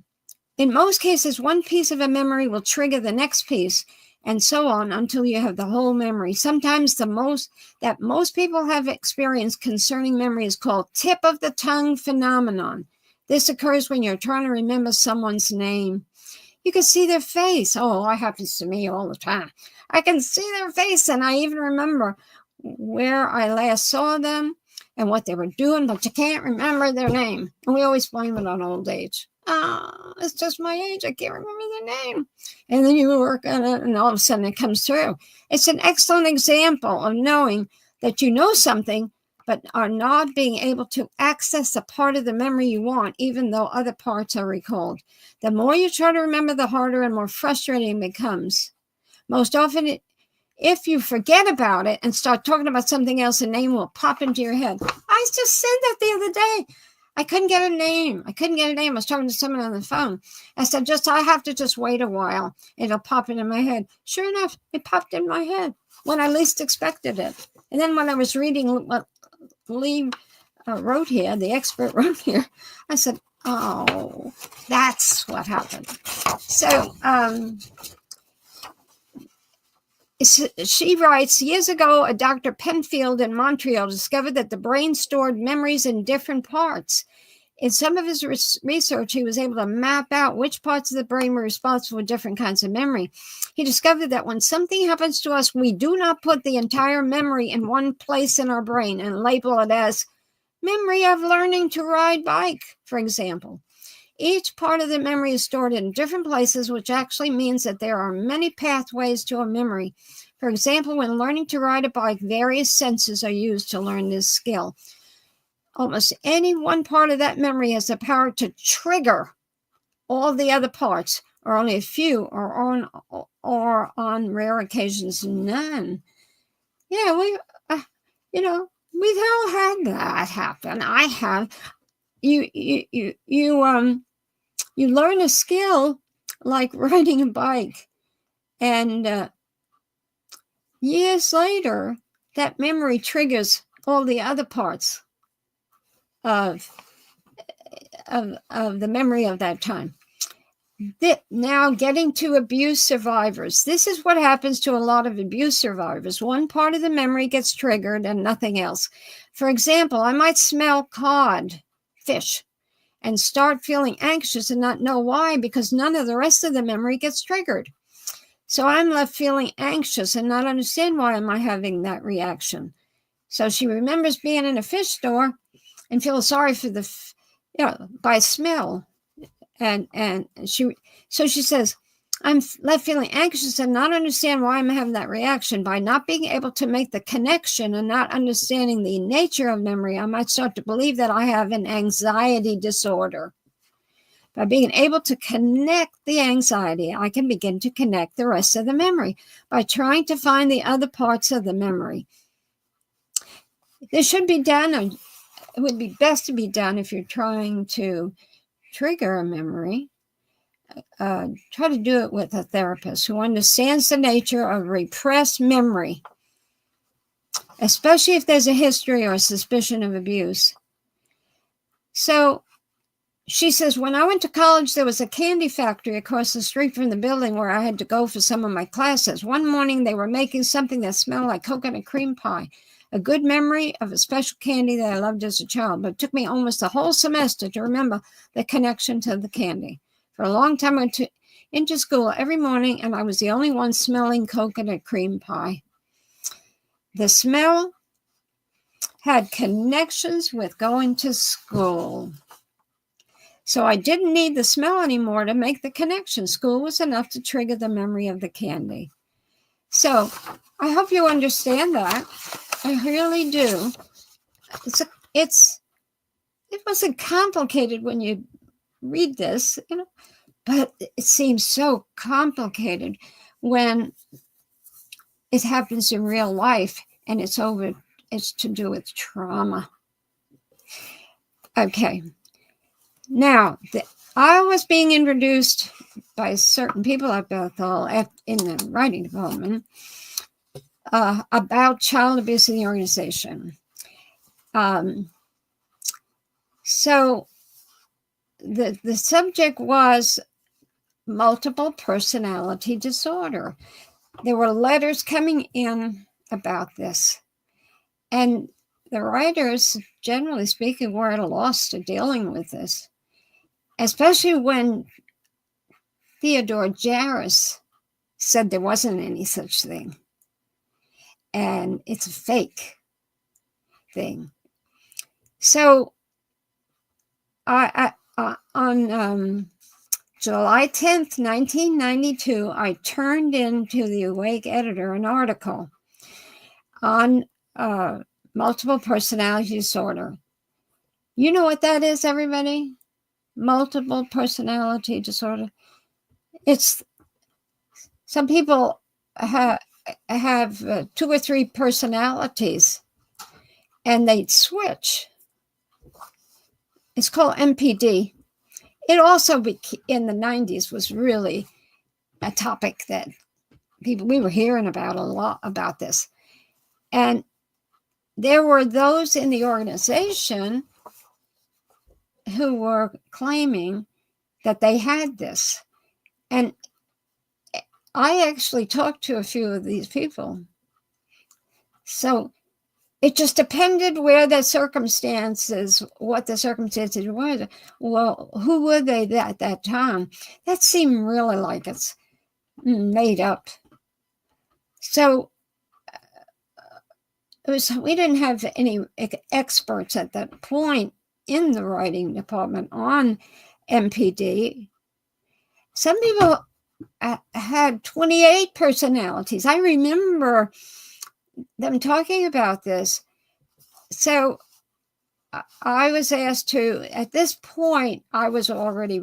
in most cases, one piece of a memory will trigger the next piece, and so on until you have the whole memory. Sometimes the most people have experienced concerning memory is called tip of the tongue phenomenon. This occurs when you're trying to remember someone's name. You can see their face. Oh, that happens to me all the time. I can see their face, and I even remember where I last saw them and what they were doing, but you can't remember their name. And we always blame it on old age. It's just my age. I can't remember their name. And then you work on it, and all of a sudden it comes through. It's an excellent example of knowing that you know something, but are not being able to access the part of the memory you want, even though other parts are recalled. The more you try to remember, the harder and more frustrating it becomes. Most often, if you forget about it and start talking about something else, a name will pop into your head. I just said that the other day. I couldn't get a name. I was talking to someone on the phone. I said, I have to just wait a while. It'll pop into my head. Sure enough, it popped in my head when I least expected it. And then when I was reading what Lee wrote here, the expert wrote here, I said, oh, that's what happened. So she writes, years ago, a Dr. Penfield in Montreal discovered that the brain stored memories in different parts. In some of his research, he was able to map out which parts of the brain were responsible for different kinds of memory. He discovered that when something happens to us, we do not put the entire memory in one place in our brain and label it as memory of learning to ride bike, for example. Each part of the memory is stored in different places, which actually means that there are many pathways to a memory. For example, when learning to ride a bike, various senses are used to learn this skill. Almost any one part of that memory has the power to trigger all the other parts, or only a few, or on rare occasions, none. Yeah, we've all had that happen. I have. You learn a skill like riding a bike, and years later, that memory triggers all the other parts of the memory of that time. Now getting to abuse survivors. This is what happens to a lot of abuse survivors. One part of the memory gets triggered and nothing else. For example, I might smell cod fish and start feeling anxious and not know why, because none of the rest of the memory gets triggered. So I'm left feeling anxious and not understand why am I having that reaction. So she remembers being in a fish store and feels sorry for by smell. And she says, I'm left feeling anxious and not understand why I'm having that reaction. By not being able to make the connection and not understanding the nature of memory, I might start to believe that I have an anxiety disorder. By being able to connect the anxiety, I can begin to connect the rest of the memory by trying to find the other parts of the memory. This should be done, or it would be best to be done if you're trying to trigger a memory. Try to do it with a therapist who understands the nature of repressed memory, especially if there's a history or a suspicion of abuse. So she says, when I went to college, there was a candy factory across the street from the building where I had to go for some of my classes. One morning, they were making something that smelled like coconut cream pie, a good memory of a special candy that I loved as a child, but it took me almost a whole semester to remember the connection to the candy. For a long time, I went into school every morning, and I was the only one smelling coconut cream pie. The smell had connections with going to school. So I didn't need the smell anymore to make the connection. School was enough to trigger the memory of the candy. So I hope you understand that. I really do. It wasn't complicated when you read this, but it seems so complicated when it happens in real life and it's to do with trauma. Okay. Now, I was being introduced by certain people at Bethel in the writing department about child abuse in the organization. So the subject was multiple personality disorder. There were letters coming in about this. And the writers, generally speaking, were at a loss to dealing with this, especially when Theodore Jarris said there wasn't any such thing. And it's a fake thing. So on July 10th, 1992, I turned into the Awake editor an article on multiple personality disorder. You know what that is, everybody? Multiple personality disorder. It's some people have 2 or 3 personalities and they switch. It's called MPD. It also in the 90s was really a topic that we were hearing about a lot about this. And there were those in the organization who were claiming that they had this. And I actually talked to a few of these people. So it just depended what the circumstances were. Well, who were they at that time? That seemed really like it's made up. So we didn't have any experts at that point in the writing department on MPD. Some people had 28 personalities. I remember them talking about this. So I was asked to, at this point, I was already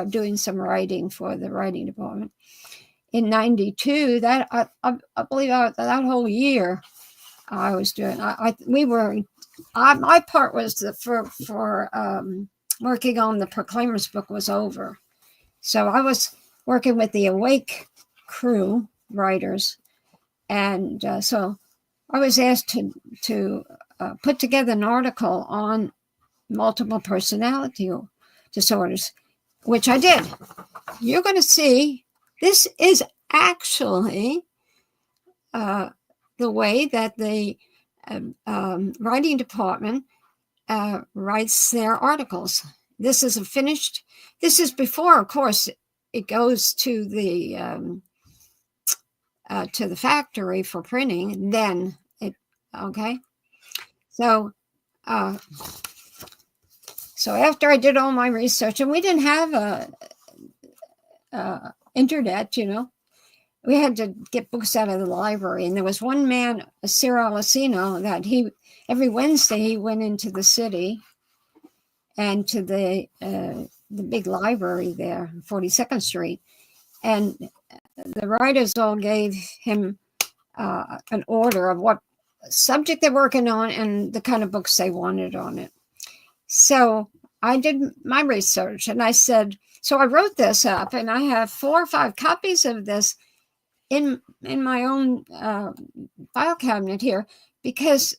doing some writing for the writing department. In 92, that I believe that whole year I was doing, my part was for working on the Proclaimers book was over. So I was working with the Awake crew writers. And so I was asked to put together an article on multiple personality disorders, which I did. you're going to see this is actually the way that the writing department writes their articles. This is this is before, of course, it goes to the factory for printing. Then okay. So after I did all my research, and we didn't have internet, we had to get books out of the library. And there was one man, Cyril Alcino, that every Wednesday he went into the city and to the big library there, 42nd Street. And the writers all gave him an order of what subject they're working on and the kind of books they wanted on it. So I did my research, and I said, so I wrote this up, and I have 4 or 5 copies of this in my own file cabinet here, because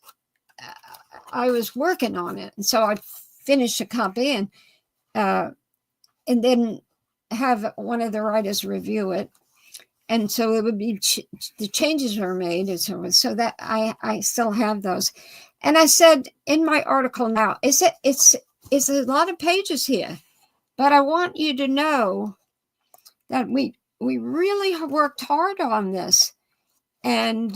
I was working on it. And so I finished a copy and then have one of the writers review it. And so it would be the changes were made and so on. So that I still have those. And I said in my article now, it's a lot of pages here, but I want you to know that we really have worked hard on this, and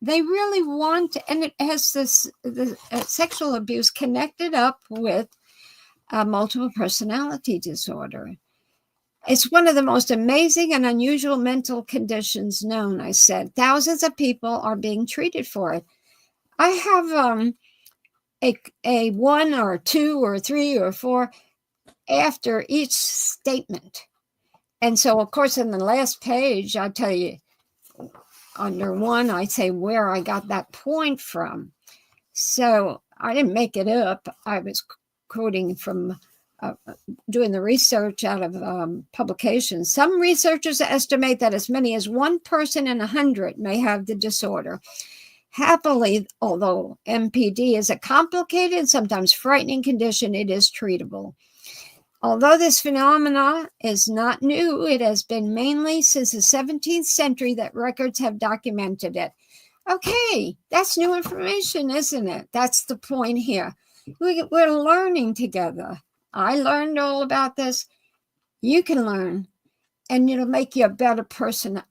they really want, and it has the sexual abuse connected up with multiple personality disorder. It's one of the most amazing and unusual mental conditions known, I said. Thousands of people are being treated for it. I have a 1 or 2 or 3 or 4 after each statement. And so, of course, in the last page, I tell you, under 1, I say where I got that point from. So I didn't make it up. I was quoting from doing the research out of publications. Some researchers estimate that as many as 1 person in 100 may have the disorder. Happily, although MPD is a complicated and sometimes frightening condition, it is treatable. Although this phenomenon is not new, it has been mainly since the 17th century that records have documented it. Okay, that's new information, isn't it? That's the point here. We're learning together. I learned all about this. You can learn, and it'll make you a better person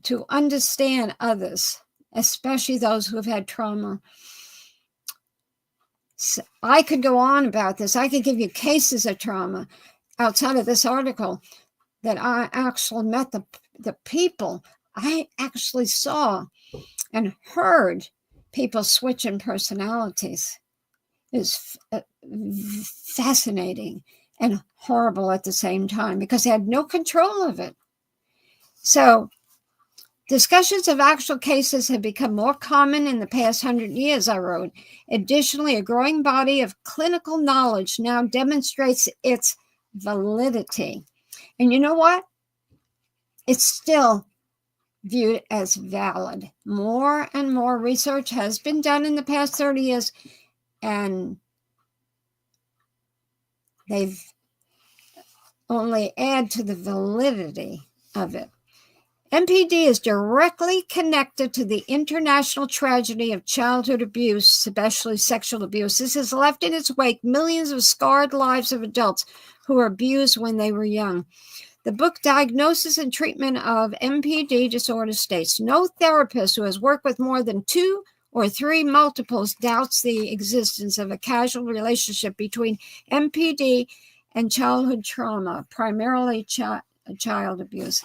to understand others, especially those who have had trauma. So I could go on about this. I could give you cases of trauma outside of this article that I actually met the people. I actually saw and heard people switching personalities. It was fascinating and horrible at the same time because they had no control of it. So discussions of actual cases have become more common in the past 100 years, I wrote. Additionally, a growing body of clinical knowledge now demonstrates its validity. And you know what? It's still viewed as valid. More and more research has been done in the past 30 years, and they've only add to the validity of it. MPD is directly connected to the international tragedy of childhood abuse, especially sexual abuse. This has left in its wake millions of scarred lives of adults who were abused when they were young. The book Diagnosis and Treatment of MPD Disorder states, no therapist who has worked with more than 2 or 3 multiples doubts the existence of a causal relationship between MPD and childhood trauma, primarily child abuse.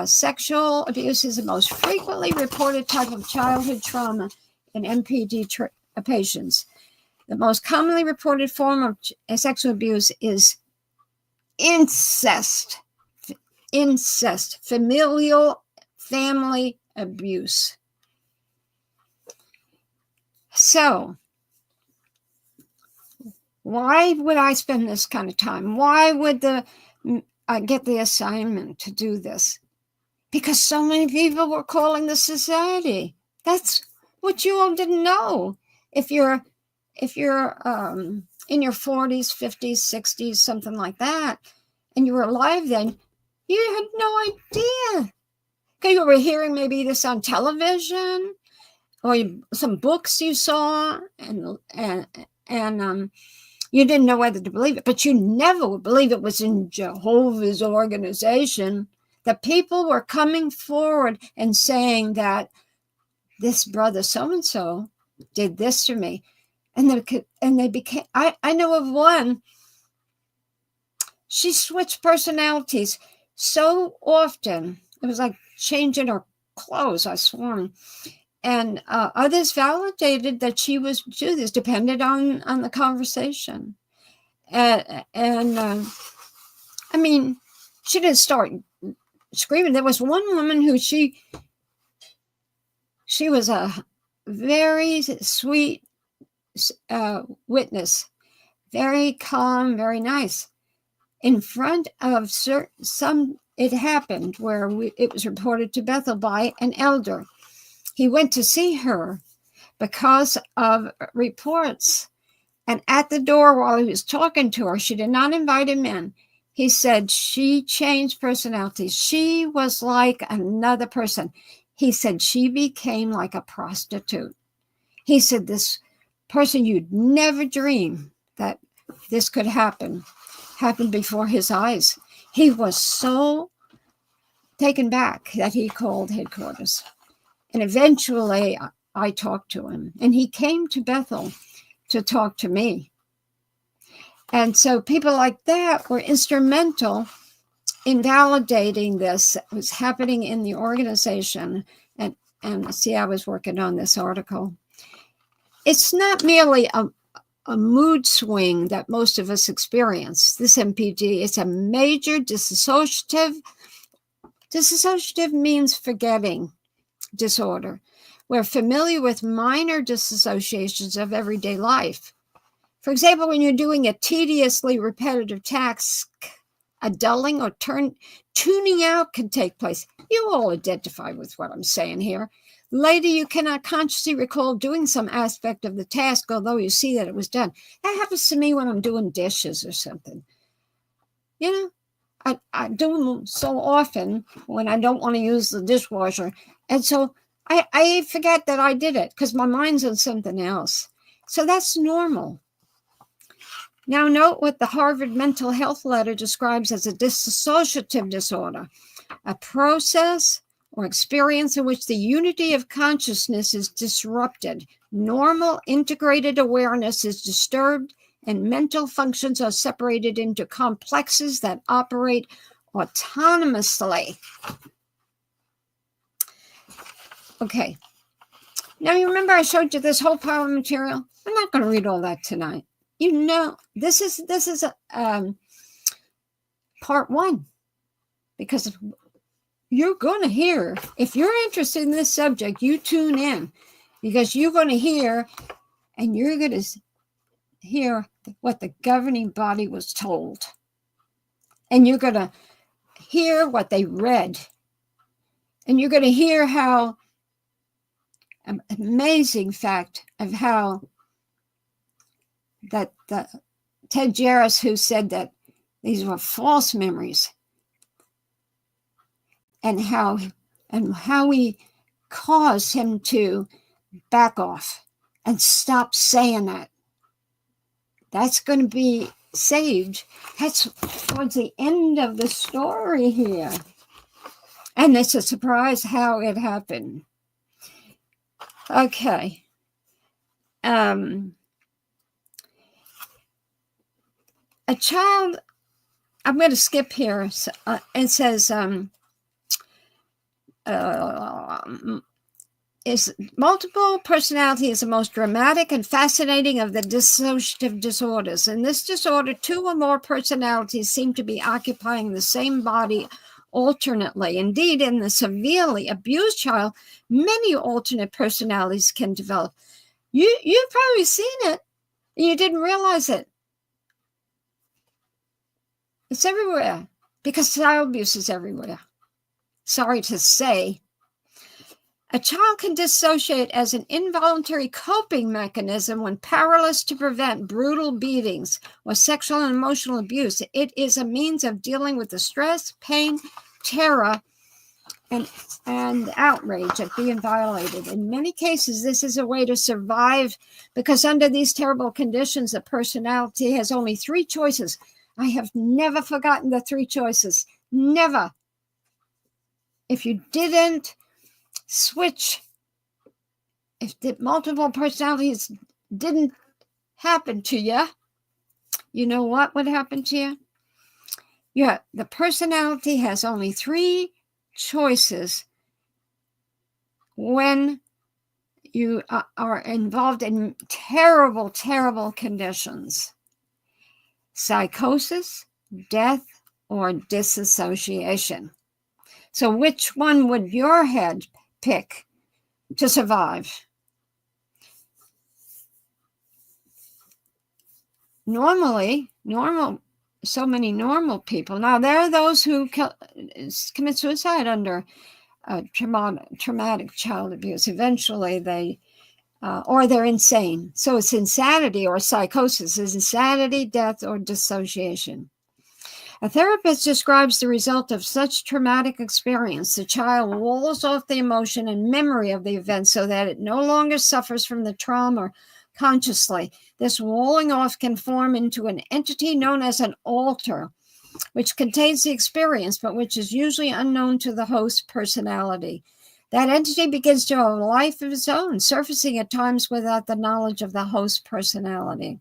Sexual abuse is the most frequently reported type of childhood trauma in MPD patients. The most commonly reported form of sexual abuse is incest, familial family abuse. So, why would I spend this kind of time? Why would I get the assignment to do this? Because so many people were calling the society. That's what you all didn't know. If you're in your 40s, 50s, 60s, something like that, and you were alive then, you had no idea. Okay, you were hearing maybe this on television or some books you saw, and you didn't know whether to believe it, but you never would believe it was in Jehovah's organization that people were coming forward and saying that this brother so-and-so did this to me. And they became, I know of one, she switched personalities so often. It was like changing her clothes, I sworn. And others validated that she was do this, depended on the conversation. I mean, she didn't start screaming. There was one woman who she was a very sweet witness, very calm, very nice. In front of it happened where it was reported to Bethel by an elder. He went to see her because of reports. And at the door while he was talking to her, she did not invite him in. He said she changed personalities. She was like another person. He said she became like a prostitute. He said this person you'd never dream that this could happen happened before his eyes. He was so taken back that he called headquarters. And eventually I talked to him, and he came to Bethel to talk to me. And so people like that were instrumental in validating this. It was happening in the organization. And see, I was working on this article. It's not merely a mood swing that most of us experience, this MPD. It's a major dissociative. Dissociative means forgetting disorder. We're familiar with minor disassociations of everyday life. For example, when you're doing a tediously repetitive task, a dulling or tuning out can take place. You all identify with what I'm saying here. Later, you cannot consciously recall doing some aspect of the task, although you see that it was done. That happens to me when I'm doing dishes or something. You know, I do them so often when I don't want to use the dishwasher. And so I forget that I did it because my mind's on something else. So that's normal. Now note what the Harvard Mental Health Letter describes as a dissociative disorder, a process or experience in which the unity of consciousness is disrupted, normal integrated awareness is disturbed, and mental functions are separated into complexes that operate autonomously. Okay. Now you remember I showed you this whole pile of material? I'm not going to read all that tonight. You know, this is part one, because you're going to hear, if you're interested in this subject, you tune in, because you're going to hear, and you're going to hear what the governing body was told. And you're going to hear what they read. And you're going to hear how, an amazing fact of how that Ted Jarris, who said that these were false memories, and how we caused him to back off and stop saying that. That's going to be saved. That's towards the end of the story here. And it's a surprise how it happened. Okay. A child, I'm going to skip here. It says, is multiple personality is the most dramatic and fascinating of the dissociative disorders. In this disorder, two or more personalities seem to be occupying the same body alternately. Indeed, in the severely abused child, many alternate personalities can develop. You've probably seen it, and you didn't realize it. It's everywhere, because child abuse is everywhere. Sorry to say. A child can dissociate as an involuntary coping mechanism when powerless to prevent brutal beatings or sexual and emotional abuse. It is a means of dealing with the stress, pain, terror, and outrage at being violated. In many cases, this is a way to survive, because under these terrible conditions, the personality has only 3 choices. I have never forgotten the 3 choices. Never. If you didn't switch, if the multiple personalities didn't happen to you, you know what would happen to you? Yeah, the personality has only 3 choices when you are involved in terrible, terrible conditions: psychosis, death, or disassociation. So which one would your head pick to survive? So many normal people. Now, there are those who commit suicide under traumatic child abuse. Eventually, or they're insane. So it's insanity or psychosis. It's insanity, death, or dissociation. A therapist describes the result of such traumatic experience. The child walls off the emotion and memory of the event so that it no longer suffers from the trauma consciously. This walling off can form into an entity known as an alter, which contains the experience, but which is usually unknown to the host personality. That entity begins to have a life of its own, surfacing at times without the knowledge of the host personality.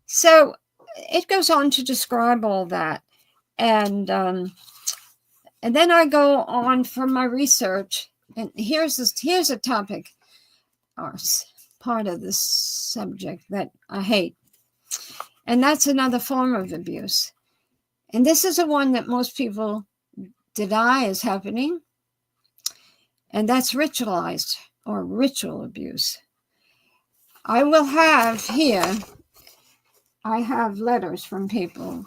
So it goes on to describe all that. And then I go on from my research, and here's a topic, or part of this subject, that I hate. And that's another form of abuse. And this is the one that most people deny is happening. And that's ritualized or ritual abuse. I will have here, I have letters from people,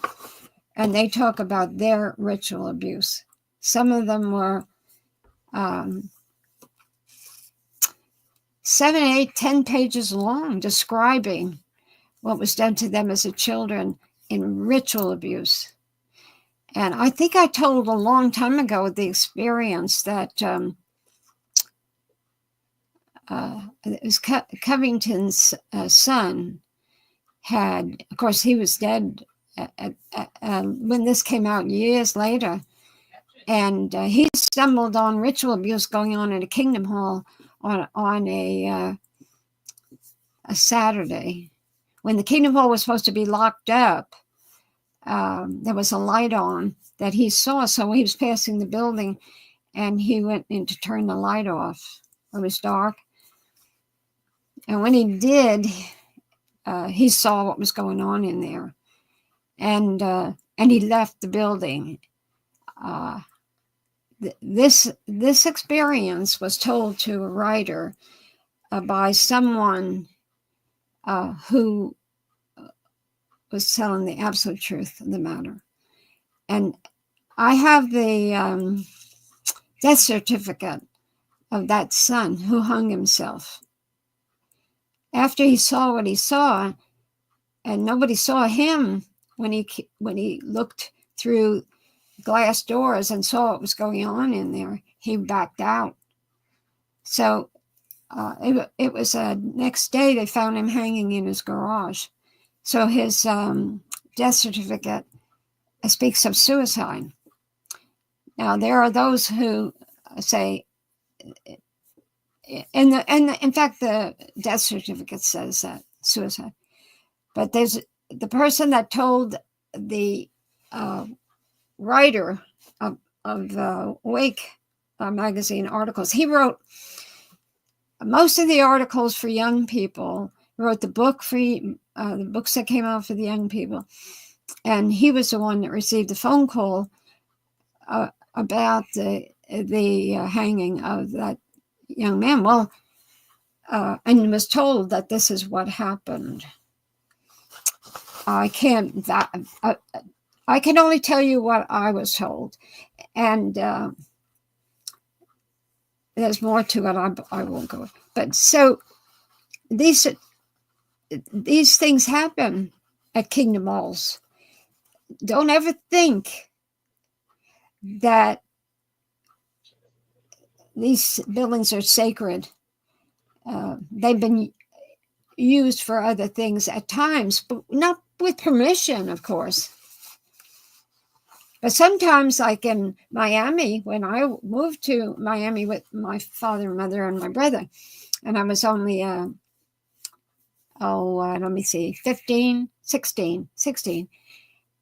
and they talk about their ritual abuse. Some of them were 7, 8, 10 pages long, describing what was done to them as a children in ritual abuse. And I think I told a long time ago the experience that it was Covington's son had, of course, he was dead when this came out years later. And he stumbled on ritual abuse going on at a Kingdom Hall on a Saturday. When the Kingdom Hall was supposed to be locked up, there was a light on that he saw. So when he was passing the building, and he went in to turn the light off. It was dark. And when he did, he saw what was going on in there. And he left the building. This experience was told to a writer by someone who was telling the absolute truth of the matter. And I have the death certificate of that son who hung himself. After he saw what he saw, and nobody saw him when he looked through glass doors and saw what was going on in there, he backed out. So it was next day they found him hanging in his garage. So his death certificate speaks of suicide. Now, there are those who say, in fact, the death certificate says that suicide. But there's the person that told the writer of Wake magazine articles. He wrote most of the articles for young people. He wrote the book for the books that came out for the young people, and he was the one that received the phone call about the hanging of that young man. Well, and was told that this is what happened. I can only tell you what I was told, and there's more to it. I won't go. But so these things happen at Kingdom Halls. Don't ever think that these buildings are sacred. They've been used for other things at times, but not with permission, of course. But sometimes, like in Miami, when I moved to Miami with my father and mother and my brother, and I was only, let me see, 16.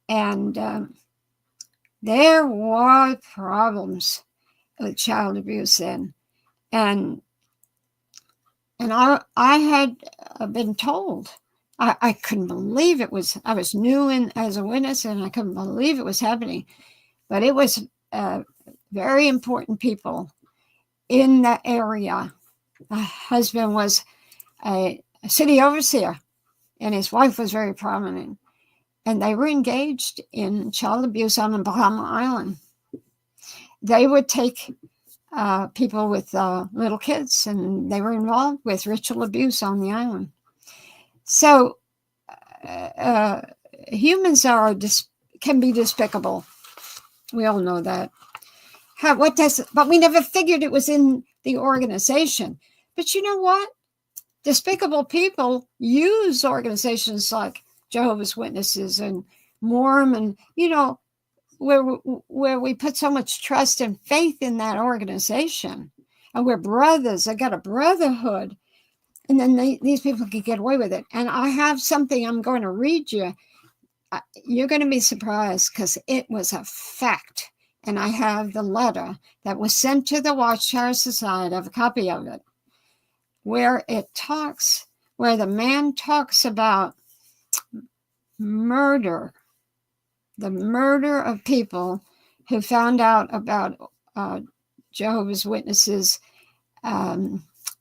And there were problems with child abuse then. And I had been told, I couldn't believe it was, I was new as a witness, and I couldn't believe it was happening. But it was very important people in that area. My husband was a city overseer, and his wife was very prominent. And they were engaged in child abuse on the Bahama Island. They would take people with little kids, and they were involved with ritual abuse on the island. So humans can be despicable. We all know that. But we never figured it was in the organization. But you know what? Despicable people use organizations like Jehovah's Witnesses and Mormon, where we put so much trust and faith in that organization. And we're brothers. I got a brotherhood. And then these people can get away with it. And I have something I'm going to read you. You're going to be surprised because it was a fact. And I have the letter that was sent to the Watchtower Society. I have a copy of it, where the man talks about murder, the murder of people who found out about Jehovah's Witnesses,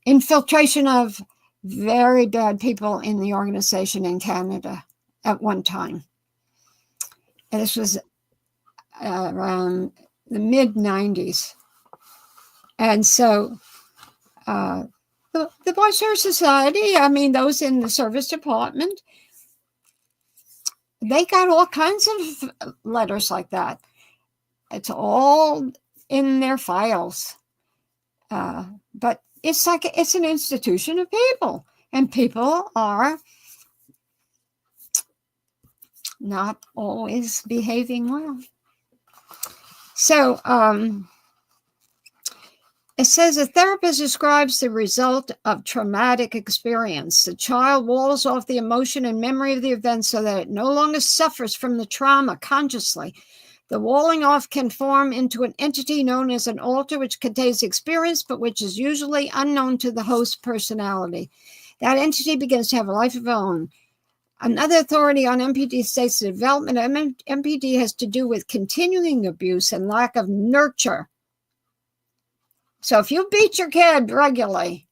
infiltration of very bad people in the organization in Canada at one time. And this was around the mid-90s. And so the Watchtower Society, those in the service department, they got all kinds of letters like that. It's all in their files. But it's an institution of people, and people are not always behaving well. So it says a therapist describes the result of traumatic experience. The child walls off the emotion and memory of the event so that it no longer suffers from the trauma consciously. The walling off can form into an entity known as an alter, which contains experience, but which is usually unknown to the host personality. That entity begins to have a life of its own. Another authority on MPD states the development of MPD has to do with continuing abuse and lack of nurture. So if you beat your kid regularly,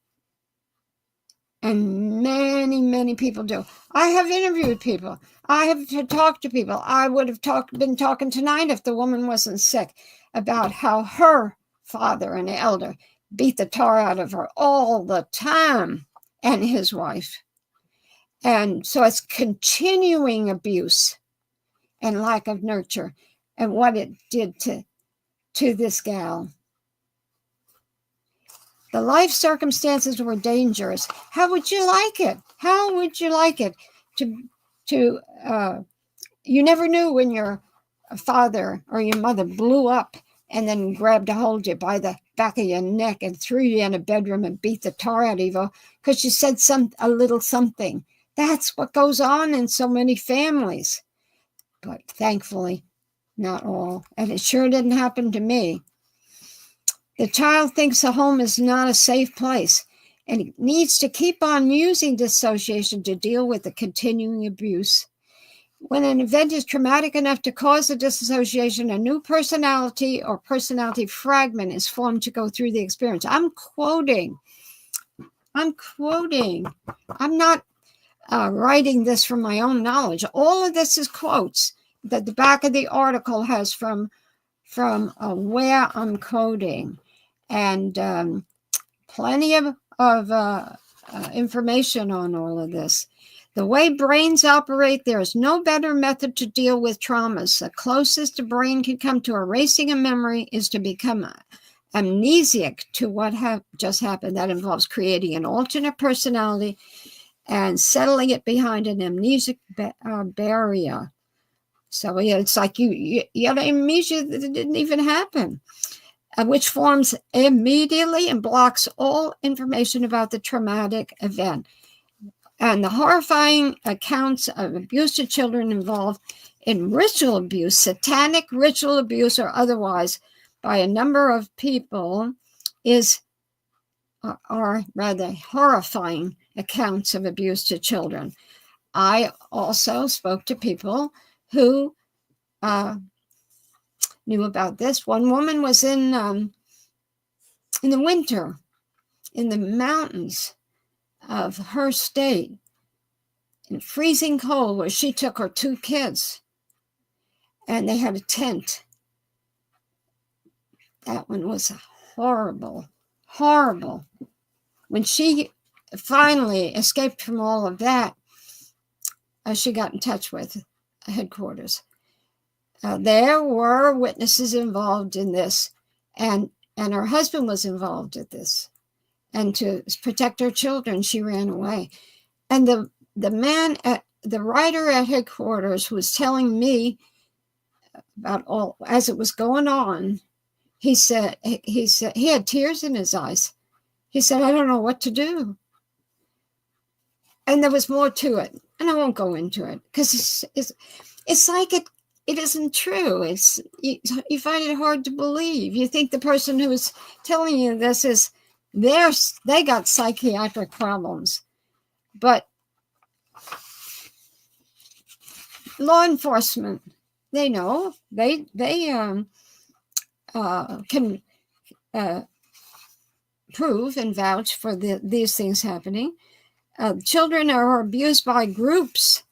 and many, many people do. I have interviewed people. I have talked to people. I would have been talking tonight if the woman wasn't sick about how her father, an elder, beat the tar out of her all the time, and his wife. And so it's continuing abuse and lack of nurture, and what it did to this gal. The life circumstances were dangerous. How would you like it? How would you like it to you never knew when your father or your mother blew up and then grabbed a hold of you by the back of your neck and threw you in a bedroom and beat the tar out of you because you said a little something. That's what goes on in so many families. But thankfully, not all. And it sure didn't happen to me. The child thinks the home is not a safe place, and it needs to keep on using dissociation to deal with the continuing abuse. When an event is traumatic enough to cause a dissociation, a new personality or personality fragment is formed to go through the experience. I'm quoting. I'm not writing this from my own knowledge. All of this is quotes that the back of the article has from where I'm quoting. And plenty of information on all of this. The way brains operate, there is no better method to deal with traumas. The closest the brain can come to erasing a memory is to become amnesiac to what just happened. That involves creating an alternate personality and settling it behind an amnesic barrier. So yeah, it's like you have amnesia that didn't even happen, which forms immediately and blocks all information about the traumatic event. And the horrifying accounts of abuse to children involved in ritual abuse, satanic ritual abuse or otherwise, by a number of people are rather horrifying accounts of abuse to children. I also spoke to people who knew about this. One woman was in the winter in the mountains of her state, in freezing cold, where she took her 2 kids, and they had a tent. That one was horrible, horrible. When she finally escaped from all of that, she got in touch with headquarters. There were witnesses involved in this, and her husband was involved in this. And to protect her children, she ran away. And the writer at headquarters who was telling me about all as it was going on, he said he had tears in his eyes. He said, "I don't know what to do." And there was more to it, and I won't go into it because it's like it isn't true. It's you find it hard to believe. You think the person who is telling you this is they got psychiatric problems, but law enforcement, they know they can prove and vouch for these things happening. Children who are abused by groups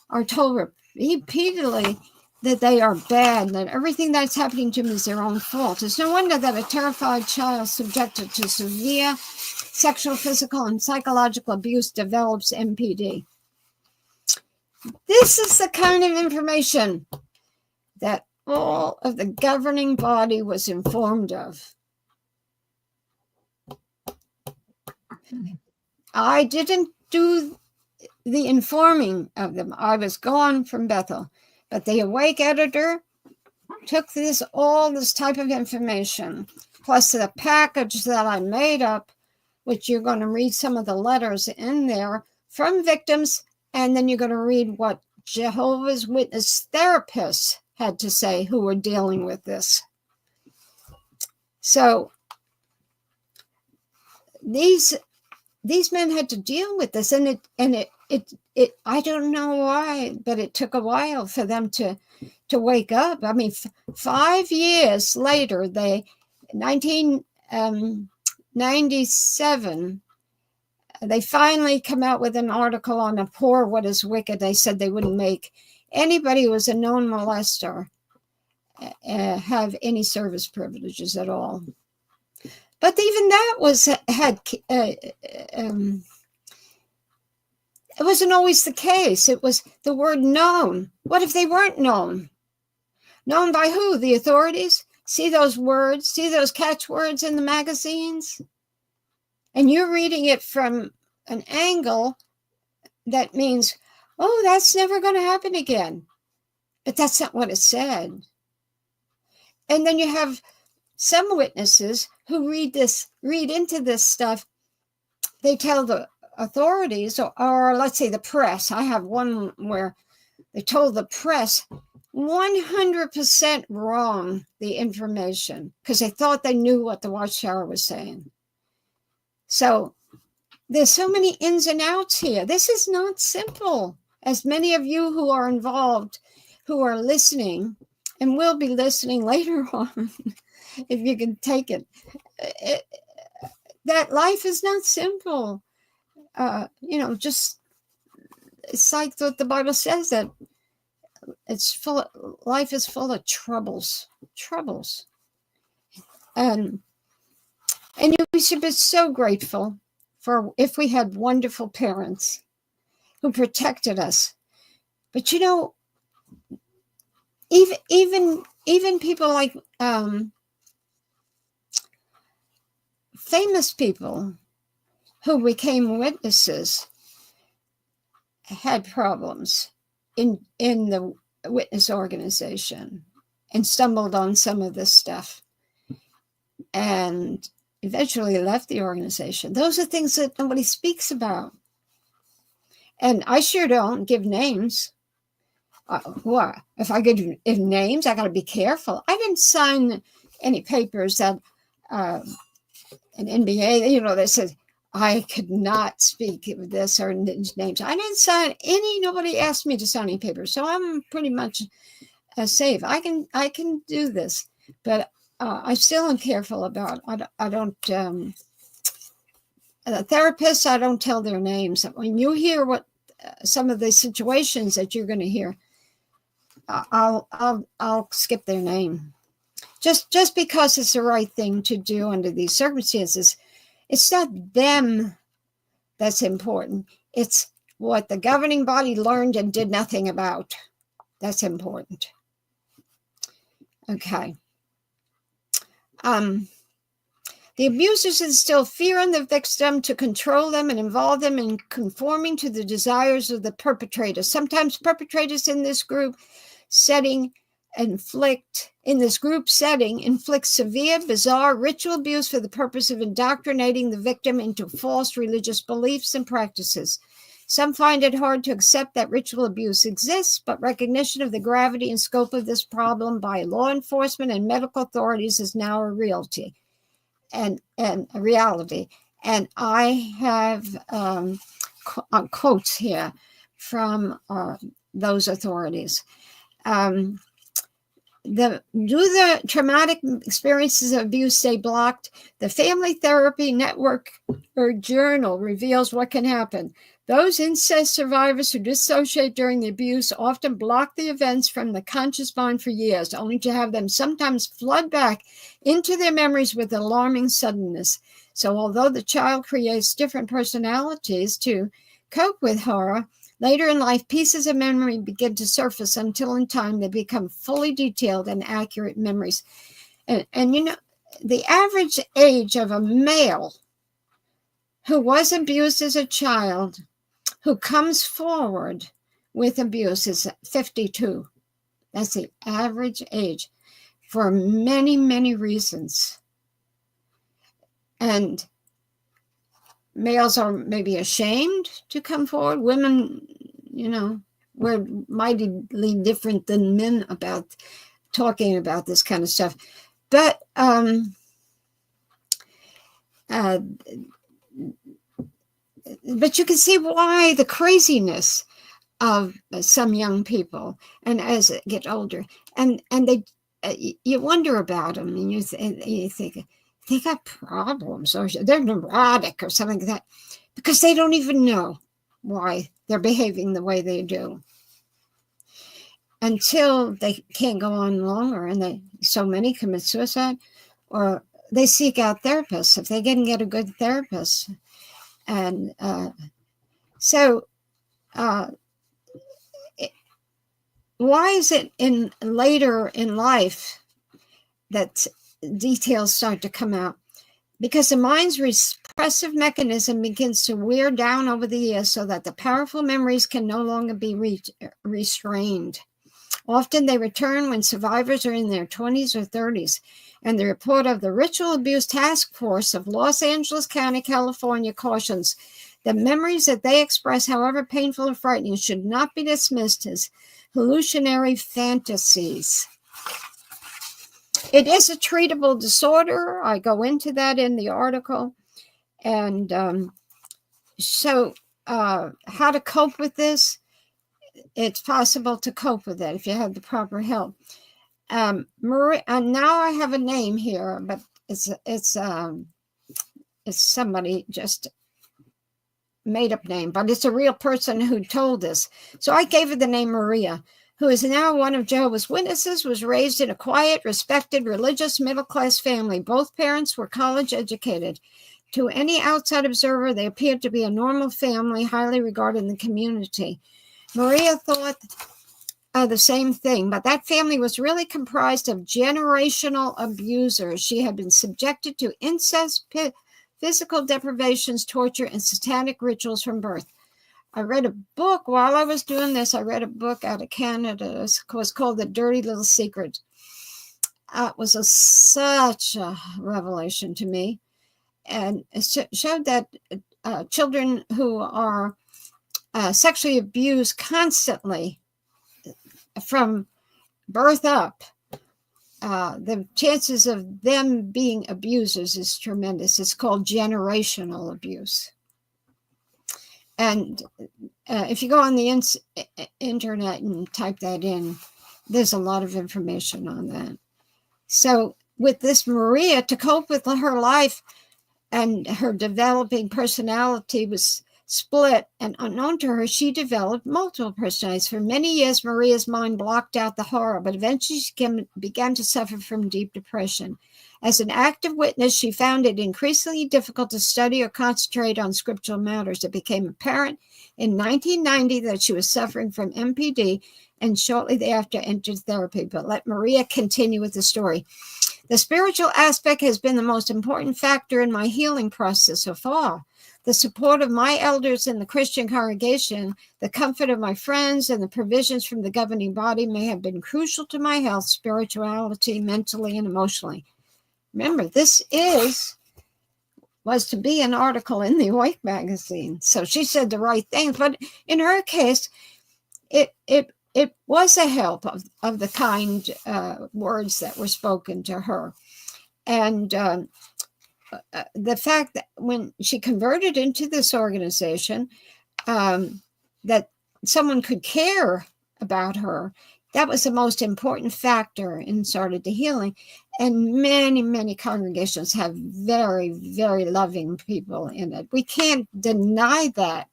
are told repeatedly that they are bad, that everything that's happening to them is their own fault. It's no wonder that a terrified child subjected to severe sexual, physical, and psychological abuse develops MPD. This is the kind of information that all of the governing body was informed of. I didn't do the informing of them. I was gone from Bethel. But the Awake editor took all this type of information, plus the package that I made up, which you're going to read some of the letters in there from victims, and then you're going to read what Jehovah's Witness therapists had to say who were dealing with this. So these men had to deal with this, and it I don't know why, but it took a while for them to wake up. I mean, 5 years later, 1997, they finally come out with an article on Abhor What is Wicked. They said they wouldn't make anybody who was a known molester have any service privileges at all. But even that it wasn't always the case. It was the word known. What if they weren't known? Known by who? The authorities? See those words? See those catchwords in the magazines? And you're reading it from an angle that means, oh, that's never going to happen again. But that's not what it said. And then you have some witnesses who read into this stuff. They tell the authorities, or let's say the press. I have one where they told the press 100% wrong the information because they thought they knew what the Watchtower was saying. So there's so many ins and outs here. This is not simple. As many of you who are involved, who are listening and will be listening later on, if you can take it, that life is not simple. Just it's like what the Bible says, that life is full of troubles. And And we should be so grateful for if we had wonderful parents who protected us. But even people like famous people who became witnesses had problems in the witness organization and stumbled on some of this stuff and eventually left the organization. Those are things that nobody speaks about. And I sure don't give names. What? If I give names, I got to be careful. I didn't sign any papers that an NBA, that says I could not speak of this or names. I didn't sign any. Nobody asked me to sign any papers, so I'm pretty much safe. I can do this, but I still am careful about. I don't. Therapists, I don't tell their names. When you hear what some of the situations that you're going to hear, I'll skip their name. Just because it's the right thing to do under these circumstances. It's not them that's important. It's what the governing body learned and did nothing about. That's important. Okay. The abusers instill fear in the victim to control them and involve them in conforming to the desires of the perpetrator. Sometimes perpetrators in this group setting inflict severe, bizarre ritual abuse for the purpose of indoctrinating the victim into false religious beliefs and practices. Some find it hard to accept that ritual abuse exists, but recognition of the gravity and scope of this problem by law enforcement and medical authorities is now a reality. And a reality. And I have quotes here from those authorities. Do the traumatic experiences of abuse stay blocked? The Family Therapy Network or Journal reveals what can happen. Those incest survivors who dissociate during the abuse often block the events from the conscious mind for years, only to have them sometimes flood back into their memories with alarming suddenness. So although the child creates different personalities to cope with horror, later in life, pieces of memory begin to surface until in time they become fully detailed and accurate memories. And the average age of a male who was abused as a child who comes forward with abuse is 52. That's the average age for many, many reasons. And males are maybe ashamed to come forward. Women, we're mightily different than men about talking about this kind of stuff. But you can see why the craziness of some young people, and as they get older, and they, you wonder about them, and you think they got problems, or they're neurotic, or something like that, because they don't even know why they're behaving the way they do, until they can't go on longer, and so many commit suicide, or they seek out therapists if they can get a good therapist. And why is it later in life that details start to come out? Because the mind's repressive mechanism begins to wear down over the years so that the powerful memories can no longer be restrained. Often they return when survivors are in their 20s or 30s, and the report of the Ritual Abuse Task Force of Los Angeles County, California cautions that memories that they express, however painful or frightening, should not be dismissed as hallucinatory fantasies. It is a treatable disorder. I go into that in the article. And how to cope with this? It's possible to cope with it if you have the proper help. Maria, and now I have a name here, but it's somebody just made up name, but it's a real person who told this. So I gave her the name Maria, who is now one of Jehovah's Witnesses, was raised in a quiet, respected, religious, middle-class family. Both parents were college educated. To any outside observer, they appeared to be a normal family, highly regarded in the community. Maria thought the same thing, but that family was really comprised of generational abusers. She had been subjected to incest, physical deprivations, torture, and satanic rituals from birth. I read a book while I was doing this. I read a book out of Canada. It was called The Dirty Little Secret. It was such a revelation to me. And it showed that children who are sexually abused constantly from birth up, the chances of them being abusers is tremendous. It's called generational abuse. And if you go on the internet and type that in, there's a lot of information on that. So with this Maria, to cope with her life and her developing personality was split, and unknown to her, she developed multiple personalities. For many years, Maria's mind blocked out the horror, but eventually she began to suffer from deep depression. As an active witness, she found it increasingly difficult to study or concentrate on scriptural matters. It became apparent in 1990 that she was suffering from MPD, and shortly thereafter entered therapy. But let Maria continue with the story. The spiritual aspect has been the most important factor in my healing process so far. The support of my elders in the Christian congregation, the comfort of my friends, and the provisions from the governing body may have been crucial to my health, spirituality, mentally, and emotionally. Remember, this was to be an article in the Awake magazine. So she said the right things, but in her case, it was a help of the kind words that were spoken to her. And the fact that when she converted into this organization, that someone could care about her, that was the most important factor in started the healing. And many, many congregations have very, very loving people in it. We can't deny that.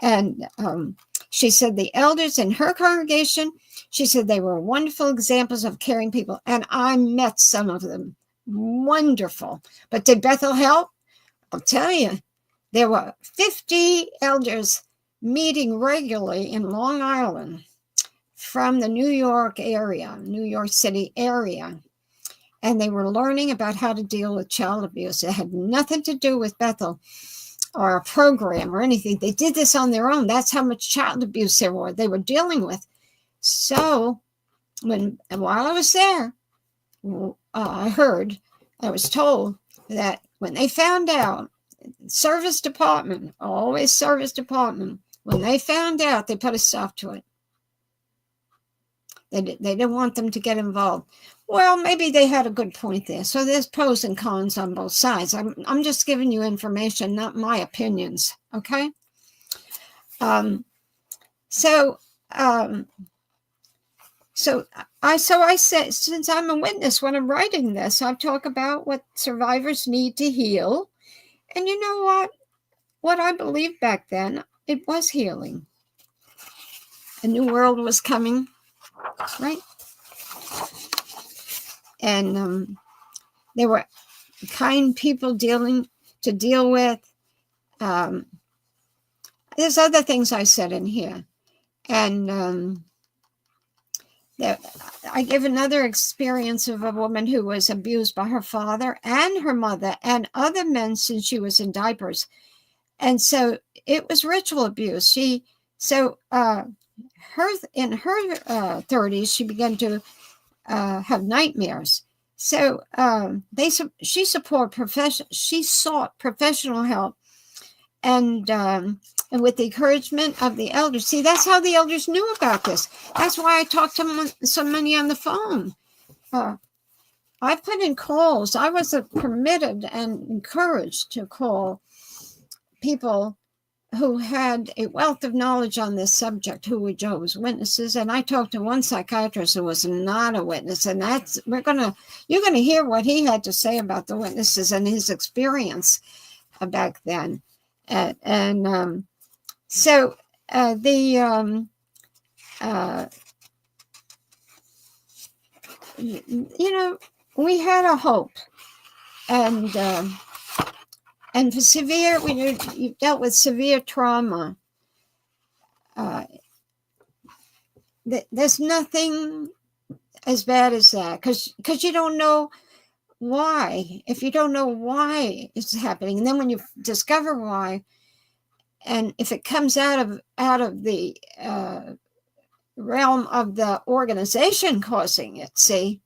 And she said the elders in her congregation, she said they were wonderful examples of caring people. And I met some of them. Wonderful. But did Bethel help? I'll tell you, there were 50 elders meeting regularly in Long Island from the New York City area. And they were learning about how to deal with child abuse. It had nothing to do with Bethel or a program or anything. They did this on their own. That's how much child abuse they were dealing with. So while I was there, I was told that when they found out, service department, when they found out, they put a stop to it. They didn't want them to get involved. Well, maybe they had a good point there. So there's pros and cons on both sides. I'm just giving you information, not my opinions. Okay. So I said, since I'm a witness, when I'm writing this, I talk about what survivors need to heal. And you know what? What I believed back then, it was healing. A new world was coming, right? And there were kind people to deal with. There's other things I said in here. And I give another experience of a woman who was abused by her father and her mother and other men since she was in diapers. And so it was ritual abuse. In her 30s, she began to have nightmares. So she sought professional help, and with the encouragement of the elders. See, that's how the elders knew about this. That's why I talked to so many on the phone. I put in calls. I was permitted and encouraged to call people who had a wealth of knowledge on this subject, who were Jehovah's Witnesses. And I talked to one psychiatrist who was not a witness. And you're going to hear what he had to say about the witnesses and his experience back then. So since we had a hope, and for severe, when you dealt with severe trauma, there's nothing as bad as that, because you don't know why. If you don't know why it's happening, and then when you discover why, and if it comes out of the realm of the organization causing it, see,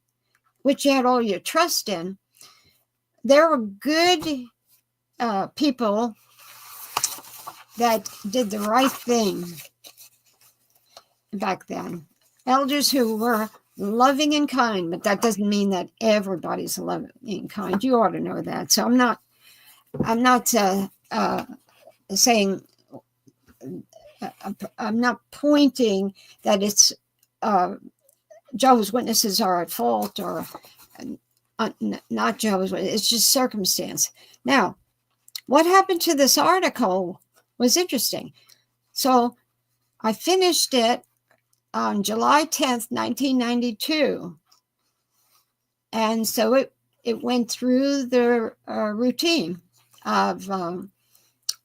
which you had all your trust in, there were good people that did the right thing back then. Elders who were loving and kind, but that doesn't mean that everybody's loving and kind. You ought to know that. So I'm not saying, I'm not pointing that it's Jehovah's Witnesses are at fault, or not Jehovah's Witnesses. It's just circumstance. Now, what happened to this article was interesting. So I finished it on July 10th, 1992. And so it went through the routine of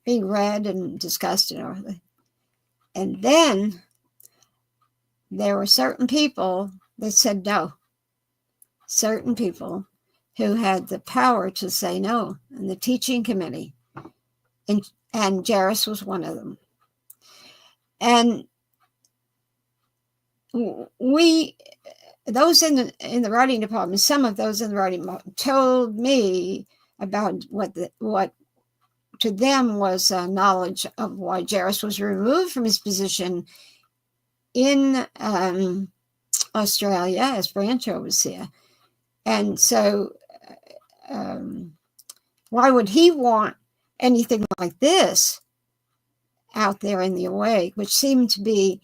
being read and discussed and everything. And then there were certain people that said no. Certain people who had the power to say no, and the teaching committee. And Jairus was one of them. And those in the writing department, some of those in the writing department told me about what to them was knowledge of why Jairus was removed from his position in Australia as branch overseer. And so why would he want anything like this out there in the awake, which seemed to be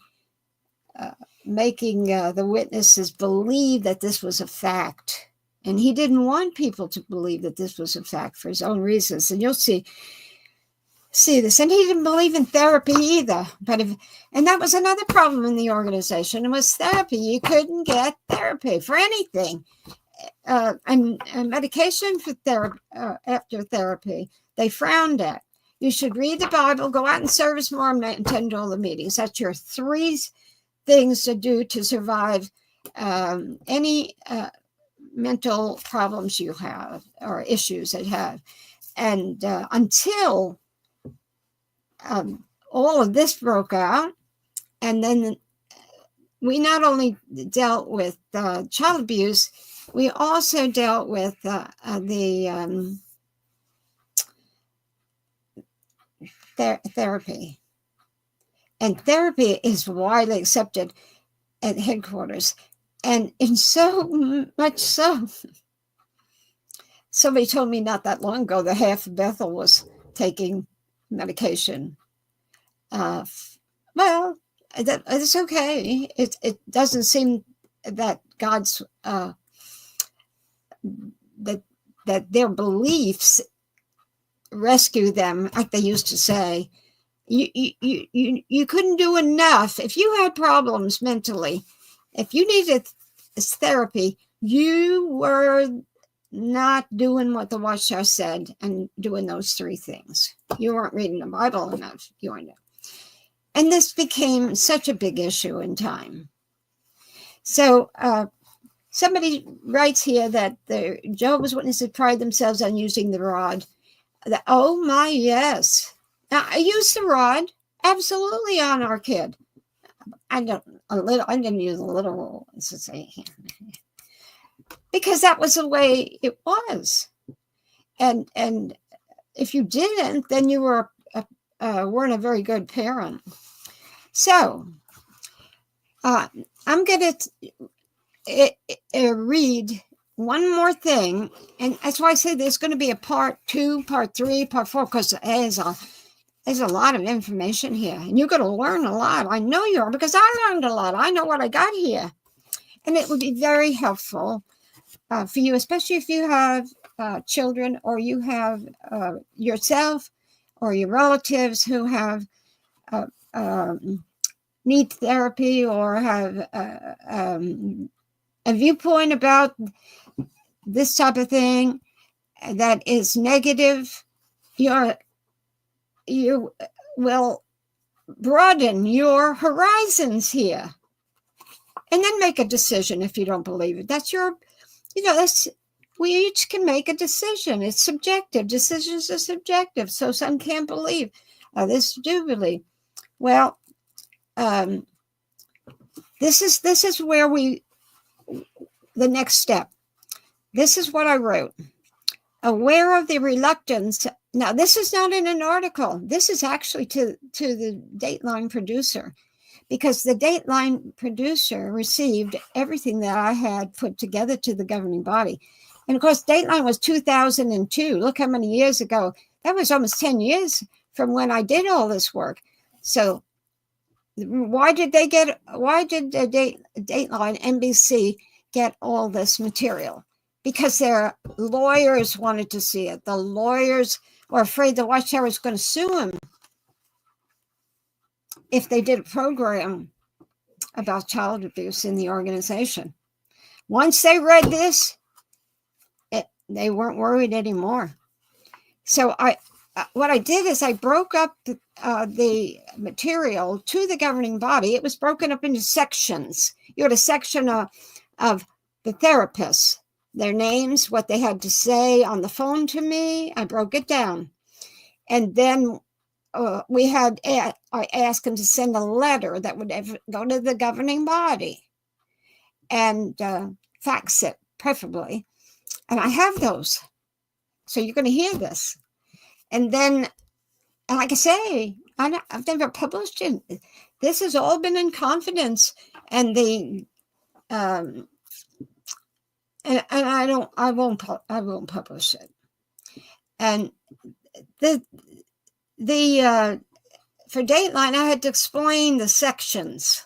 making the witnesses believe that this was a fact. And he didn't want people to believe that this was a fact for his own reasons. And you'll see this. And he didn't believe in therapy either. And that was another problem in the organization. It was therapy. You couldn't get therapy for anything. And medication for therapy, after therapy, they frowned at. You should read the Bible, go out and service more, and attend all the meetings. That's your 3 things to do to survive any mental problems you have or issues that you have. And until all of this broke out, and then we not only dealt with child abuse, we also dealt with the therapy. And therapy is widely accepted at headquarters. And in so much so, somebody told me not that long ago that half of Bethel was taking medication. Well, it's okay. It doesn't seem that God's that their beliefs rescue them, like they used to say. You couldn't do enough. If you had problems mentally, if you needed therapy, you were not doing what the Watchtower said and doing those 3 things. You weren't reading the Bible enough. You weren't. And this became such a big issue in time. So somebody writes here that the Jehovah's Witnesses pride themselves on using the rod. Oh my, yes. Now, I used the rod absolutely on our kid. I didn't use a little, because that was the way it was. And if you didn't, then you weren't a very good parent. So I'm going to read one more thing, and that's why I say there's going to be a part 2, part 3, part 4, because there's a lot of information here, and you're going to learn a lot. I know you are, because I learned a lot. I know what I got here, and it would be very helpful for you, especially if you have children, or you have yourself or your relatives who have need therapy or have a viewpoint about this type of thing that is negative, you will broaden your horizons here, and then make a decision if you don't believe it. That's your, we each can make a decision. It's subjective. Decisions are subjective. So some can't believe, others do believe. Well, this is where the next step. This is what I wrote. Aware of the reluctance. Now, this is not in an article. This is actually to the Dateline producer, because the Dateline producer received everything that I had put together to the governing body. And of course, Dateline was 2002. Look how many years ago. That was almost 10 years from when I did all this work. So why did the Dateline NBC get all this material? Because their lawyers wanted to see it. The lawyers were afraid the Watchtower was going to sue them if they did a program about child abuse in the organization. Once they read this, they weren't worried anymore. So what I did is I broke up the material to the governing body. It was broken up into sections. You had a section of the therapists, their names, what they had to say on the phone to me. I broke it down. And then I asked them to send a letter that would go to the governing body and fax it, preferably. And I have those. So you're going to hear this. And then, like I say, I've never published it. This has all been in confidence, and and I won't publish it. And for Dateline, I had to explain the sections.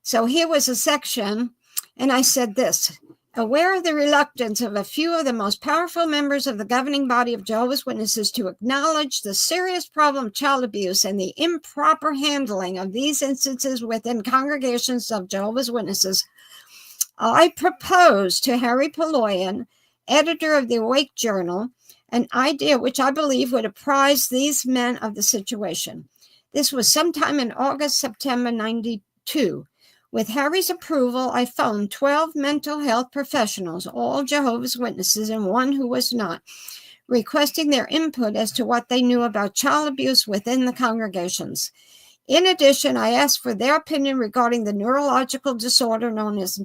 So here was a section, and I said this: aware of the reluctance of a few of the most powerful members of the governing body of Jehovah's Witnesses to acknowledge the serious problem of child abuse and the improper handling of these instances within congregations of Jehovah's Witnesses, I proposed to Harry Poloyan, editor of the Awake Journal, an idea which I believe would apprise these men of the situation. This was sometime in August, September 92. With Harry's approval, I phoned 12 mental health professionals, all Jehovah's Witnesses and one who was not, requesting their input as to what they knew about child abuse within the congregations. In addition, I asked for their opinion regarding the neurological disorder known as,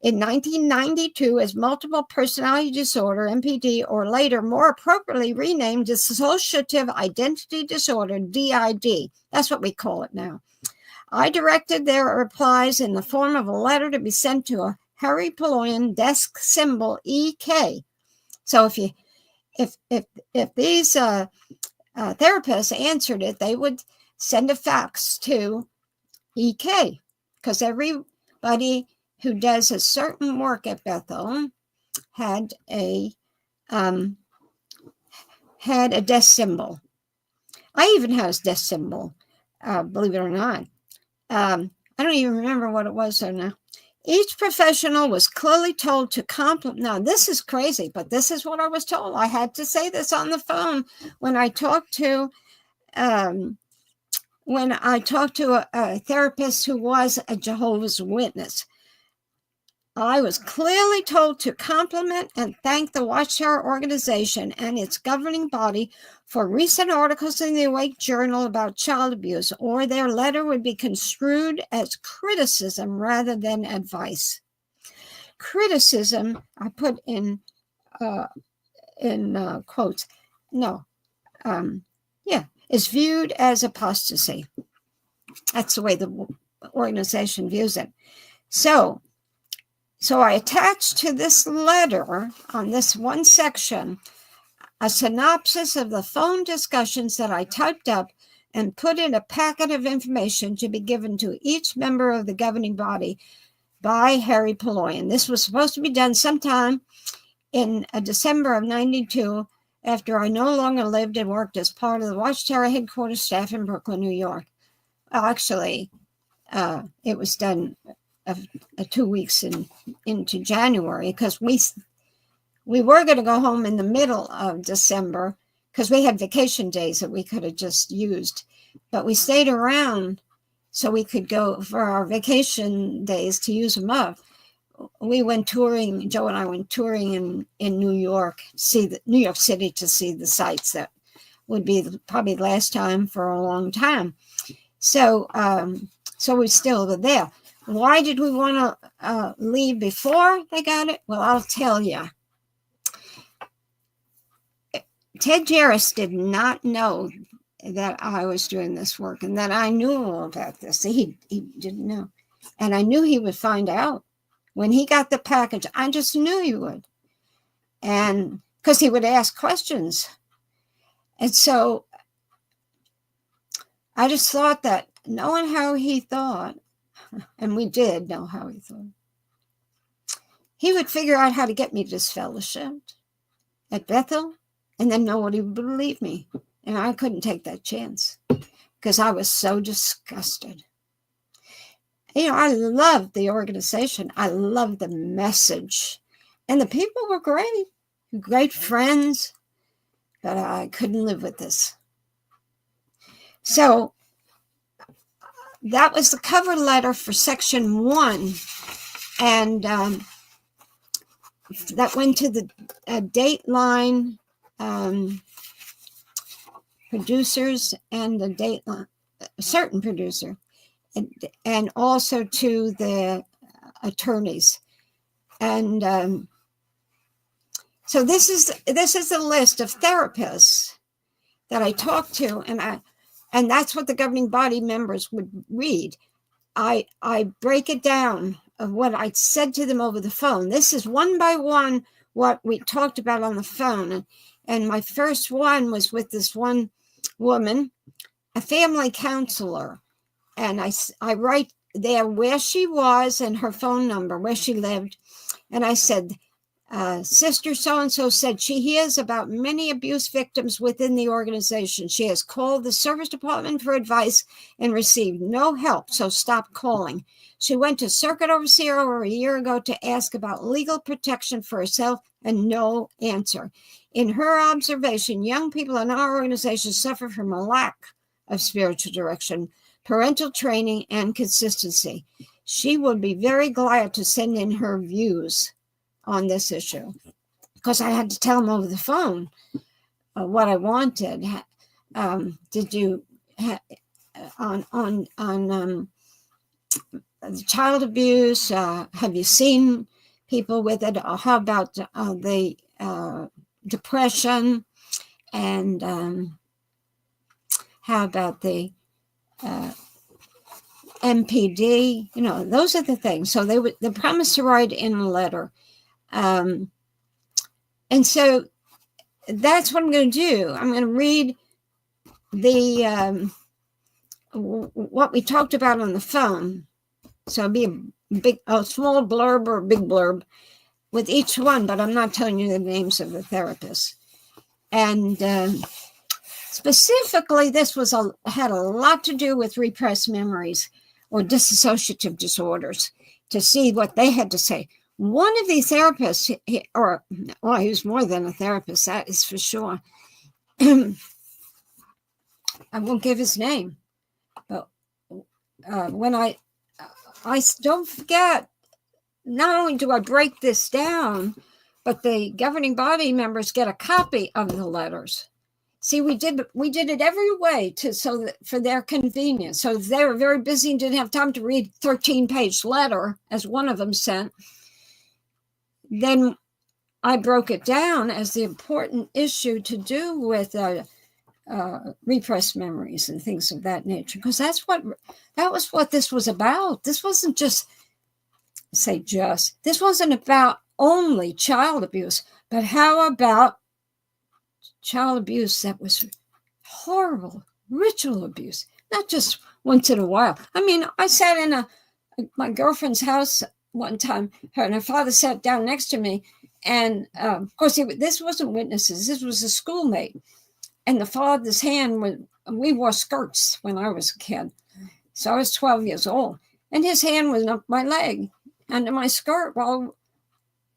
in 1992, as multiple personality disorder, MPD, or later more appropriately renamed dissociative identity disorder, DID. That's what we call it now. I directed their replies in the form of a letter to be sent to a Harry Poloyan desk symbol EK. So if these therapists answered it, they would send a fax to EK, because everybody who does a certain work at Bethel had a desk symbol. I even had a desk symbol, believe it or not. I don't even remember what it was now. Each professional was clearly told to compliment. Now, this is crazy, but this is what I was told. I had to say this on the phone when I talked to a therapist who was a Jehovah's Witness. I was clearly told to compliment and thank the Watchtower organization and its governing body for recent articles in the Awake Journal about child abuse, or their letter would be construed as criticism rather than advice. Criticism, I put in quotes. No, is viewed as apostasy. That's the way the organization views it. So I attached to this letter, on this one section, a synopsis of the phone discussions that I typed up and put in a packet of information to be given to each member of the governing body by Harry Poloyan. This was supposed to be done sometime in December of 92, after I no longer lived and worked as part of the Watchtower headquarters staff in Brooklyn, New York. Actually, it was done 2 weeks into January, because we were going to go home in the middle of December because we had vacation days that we could have just used, but we stayed around so we could go for our vacation days to use them up. We went touring. Joe and I went touring in New York, New York City, to see the sites. That would be probably the last time for a long time. So, so we still were there. Why did we want to leave before they got it? Well, I'll tell you. Ted Jarris did not know that I was doing this work and that I knew all about this. He didn't know. And I knew he would find out. When he got the package, I just knew he would. And because he would ask questions. And so I just thought that, knowing how he thought, and we did know how he thought, he would figure out how to get me disfellowshipped at Bethel, and then nobody would believe me. And I couldn't take that chance because I was so disgusted. You know, I loved the organization. I loved the message. And the people were great friends, but I couldn't live with this. So that was the cover letter for section 1. And that went to the Dateline producers and the Dateline, a certain producer. And also to the attorneys. And so this is a list of therapists that I talked to, and that's what the governing body members would read. I break it down of what I said to them over the phone. This is one by one what we talked about on the phone. And my first one was with this one woman, a family counselor. And I write there where she was and her phone number, where she lived. And I said, Sister so-and-so said she hears about many abuse victims within the organization. She has called the service department for advice and received no help, so stop calling. She went to Circuit Overseer over a year ago to ask about legal protection for herself, and no answer. In her observation, young people in our organization suffer from a lack of spiritual direction, parental training, and consistency. She would be very glad to send in her views on this issue, because I had to tell them over the phone what I wanted. Did you on child abuse? Have you seen people with it? Or how about the depression? And how about the MPD? You know, those are the things. So they promised to write in a letter. And so that's what I'm going to do. I'm going to read the what we talked about on the phone. So it'll be a small blurb or a big blurb with each one, but I'm not telling you the names of the therapists. And specifically, this had a lot to do with repressed memories or dissociative disorders, to see what they had to say. One of these therapists, he was more than a therapist, that is for sure. I won't give his name, but when I don't forget, not only do I break this down, but the governing body members get a copy of the letters. See, we did it every way for their convenience. So if they were very busy and didn't have time to read 13-page letter, as one of them sent, then I broke it down as the important issue to do with repressed memories and things of that nature, because that was what this was about. This wasn't this wasn't about only child abuse, but how about child abuse that was horrible, ritual abuse, not just once in a while. I mean, I sat in my girlfriend's house one time, her and her father sat down next to me, and of course this wasn't witnesses, this was a schoolmate, and the father's hand we wore skirts when I was a kid, So I was 12 years old, and his hand was up my leg, under my skirt while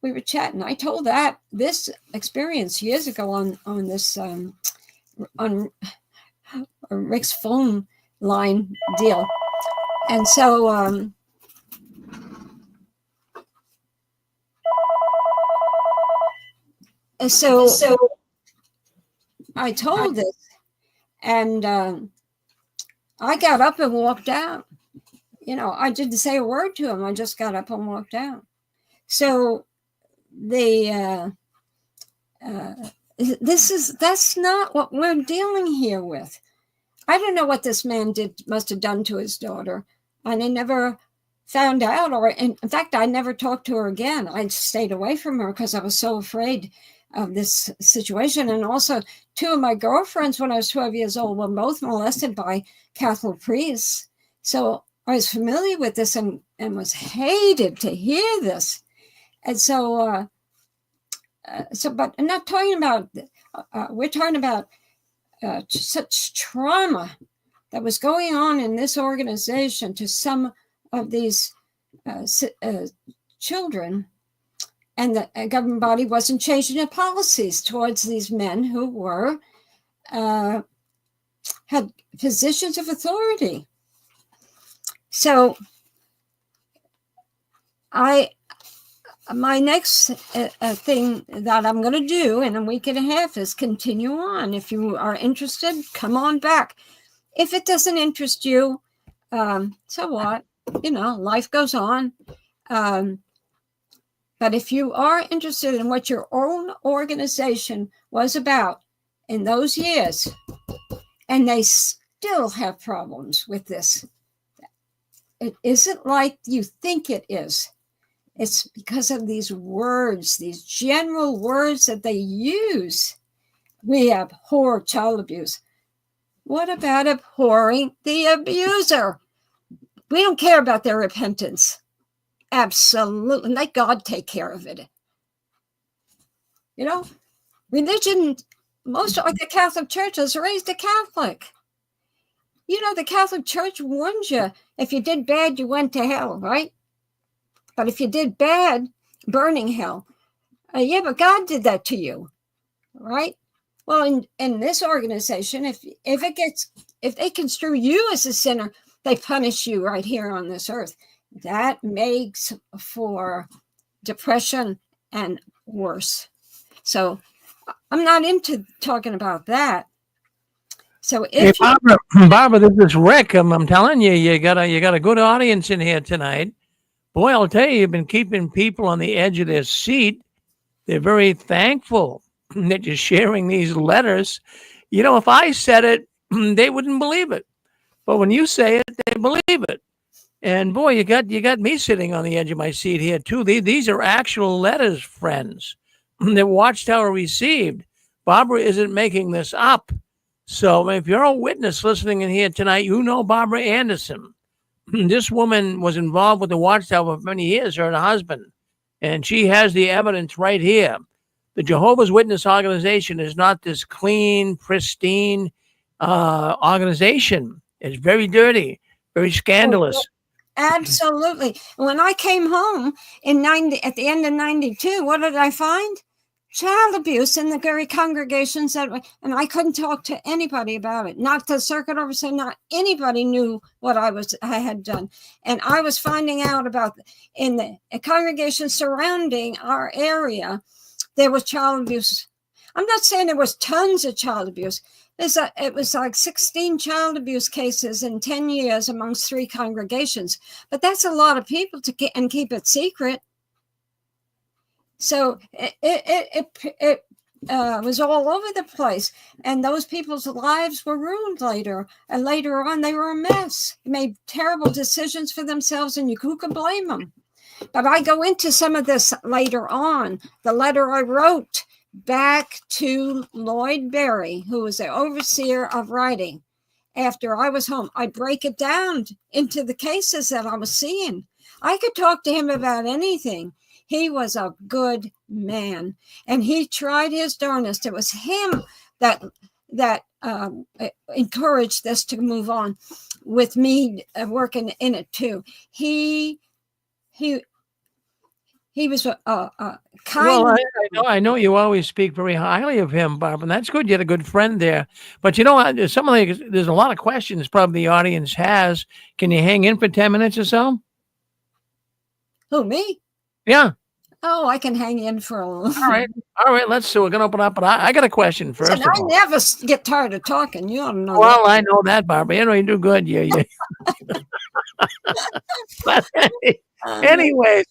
we were chatting. I told this experience years ago on this on Rick's phone line deal, and so I told this, and I got up and walked out. I didn't say a word to him. I just got up and walked out. So that's not what we're dealing here with. I don't know what this man must have done to his daughter, and I never found out, or in fact, I never talked to her again. I stayed away from her because I was so afraid of this situation. And also, two of my girlfriends when I was 12 years old were both molested by Catholic priests. So I was familiar with this and was hated to hear this. And so, but I'm not talking about, we're talking about such trauma that was going on in this organization to some of these children, and the government body wasn't changing their policies towards these men who were had positions of authority. So my next thing that I'm going to do in a week and a half is continue on. If you are interested, come on back. If it doesn't interest you, so what? Life goes on. But if you are interested in what your own organization was about in those years, and they still have problems with this, it isn't like you think it is. It's because of these words, these general words that they use. We abhor child abuse. What about abhorring the abuser? We don't care about their repentance. Absolutely. Let God take care of it. Religion, most like the Catholic Church is raised a Catholic. The Catholic Church warns you, if you did bad, you went to hell, right? But if you did bad, burning hell. Yeah, but God did that to you, right? Well, in this organization, if they construe you as a sinner, they punish you right here on this earth. That makes for depression and worse. So I'm not into talking about that. So if Barbara, this is Rick. I'm telling you, you got a good audience in here tonight. Boy, I'll tell you, you've been keeping people on the edge of their seat. They're very thankful that you're sharing these letters. If I said it, they wouldn't believe it. But when you say it, they believe it. And boy, you got me sitting on the edge of my seat here too. These are actual letters, friends, that Watchtower received. Barbara isn't making this up. So if you're a witness listening in here tonight, you know Barbara Anderson. This woman was involved with the Watchtower for many years, her and her husband. And she has the evidence right here. The Jehovah's Witness organization is not this clean, pristine organization. It's very dirty, very scandalous. Absolutely. When I came home at the end of 92, what did I find? Child abuse in the very congregations and I couldn't talk to anybody about it. Not the circuit officer, not anybody knew what I had done. And I was finding out about in the congregation surrounding our area, there was child abuse. I'm not saying there was tons of child abuse. It was like 16 child abuse cases in 10 years amongst 3 congregations. But that's a lot of people to keep it secret. So it was all over the place. And those people's lives were ruined later. And later on, they were a mess. They made terrible decisions for themselves, and who could blame them? But I go into some of this later on. The letter I wrote back to Lloyd Berry, who was the overseer of writing. After I was home, I break it down into the cases that I was seeing. I could talk to him about anything. He was a good man, and he tried his darnest. It was him that that encouraged this to move on, with me working in it too. He was a kind. Well, I know you always speak very highly of him, Bob, and that's good. You had a good friend there. But you know what? There's a lot of questions probably the audience has. Can you hang in for 10 minutes or so? Who, me? Yeah. Oh, I can hang in for a little. All right. All right. We're going to open up. But I got a question first Listen, of I all. never get tired of talking. You ought to know Well, that. I know that, Barbara. You know, you do good. But anyways,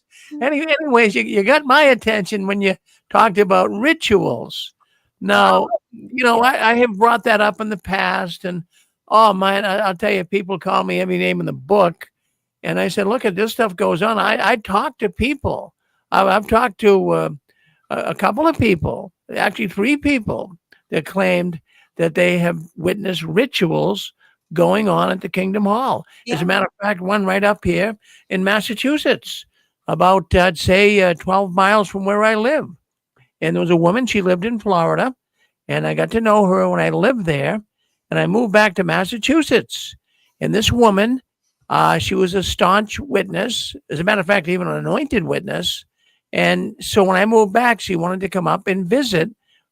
you got my attention when you talked about rituals. Now, you know, I have brought that up in the past, and oh man, I'll tell you, people call me every name in the book, and I said, look, at this stuff goes on. I talk to people. I've talked to a couple of people, actually 3 people, that claimed that they have witnessed rituals going on at the Kingdom Hall. As a matter of fact, one right up here in Massachusetts, about I'd say 12 miles from where I live. And there was a woman, she lived in Florida, and I got to know her when I lived there, and I moved back to Massachusetts. And this woman, she was a staunch witness, as a matter of fact, even an anointed witness. And so when I moved back, she wanted to come up and visit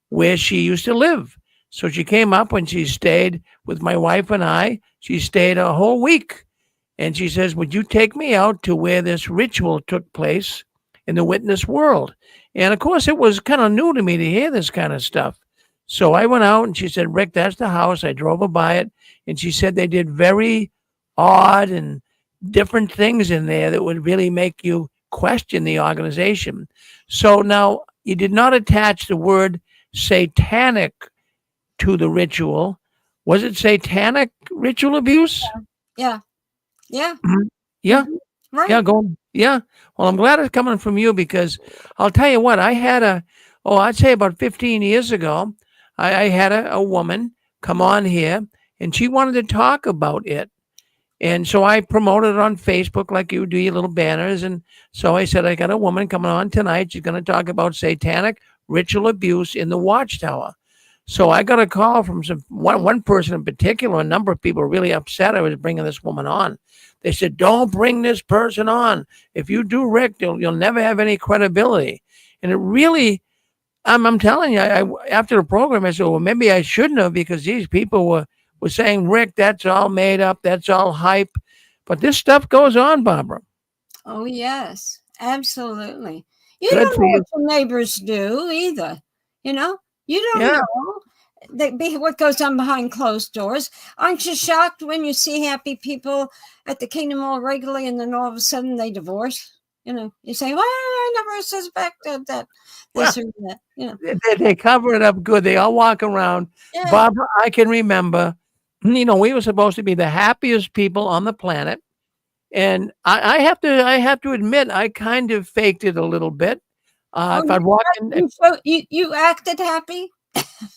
where she used to live. So she came up and she stayed with my wife and I. She stayed a whole week. And she says, would you take me out to where this ritual took place in the witness world? And of course, it was kind of new to me to hear this kind of stuff. So I went out and she said, Rick, that's the house. I drove her by it. And she said they did very odd and different things in there that would really make you question the organization. So now you did not attach the word satanic to the ritual. Was it satanic ritual abuse? Yeah. Yeah. Right. Yeah. Yeah. Well, I'm glad it's coming from you, because I'll tell you what, I'd say about 15 years ago, I had a woman come on here and she wanted to talk about it. And so I promoted it on Facebook like you do your little banners. And so I said, I got a woman coming on tonight. She's going to talk about satanic ritual abuse in the Watchtower. So I got a call from one person in particular. A number of people were really upset I was bringing this woman on. They said, don't bring this person on. If you do, Rick, you'll never have any credibility. And it really, I'm telling you, after the program, I said, well, maybe I shouldn't have, because these people were saying, Rick, that's all made up. That's all hype. But this stuff goes on, Barbara. Oh, yes, absolutely. You Good don't for know you. what your neighbors do either. You know, you don't Yeah. know what goes on behind closed doors. Aren't you shocked when you see happy people at the Kingdom Hall regularly, and then all of a sudden they divorce? You know, you say, well, I never suspected that Well, this or that. You know, they cover it up good. They all walk around. yeah. Barbara, I can remember, we were supposed to be the happiest people on the planet. And I have to admit, I kind of faked it a little bit. Oh, If I'd walk in, you acted happy?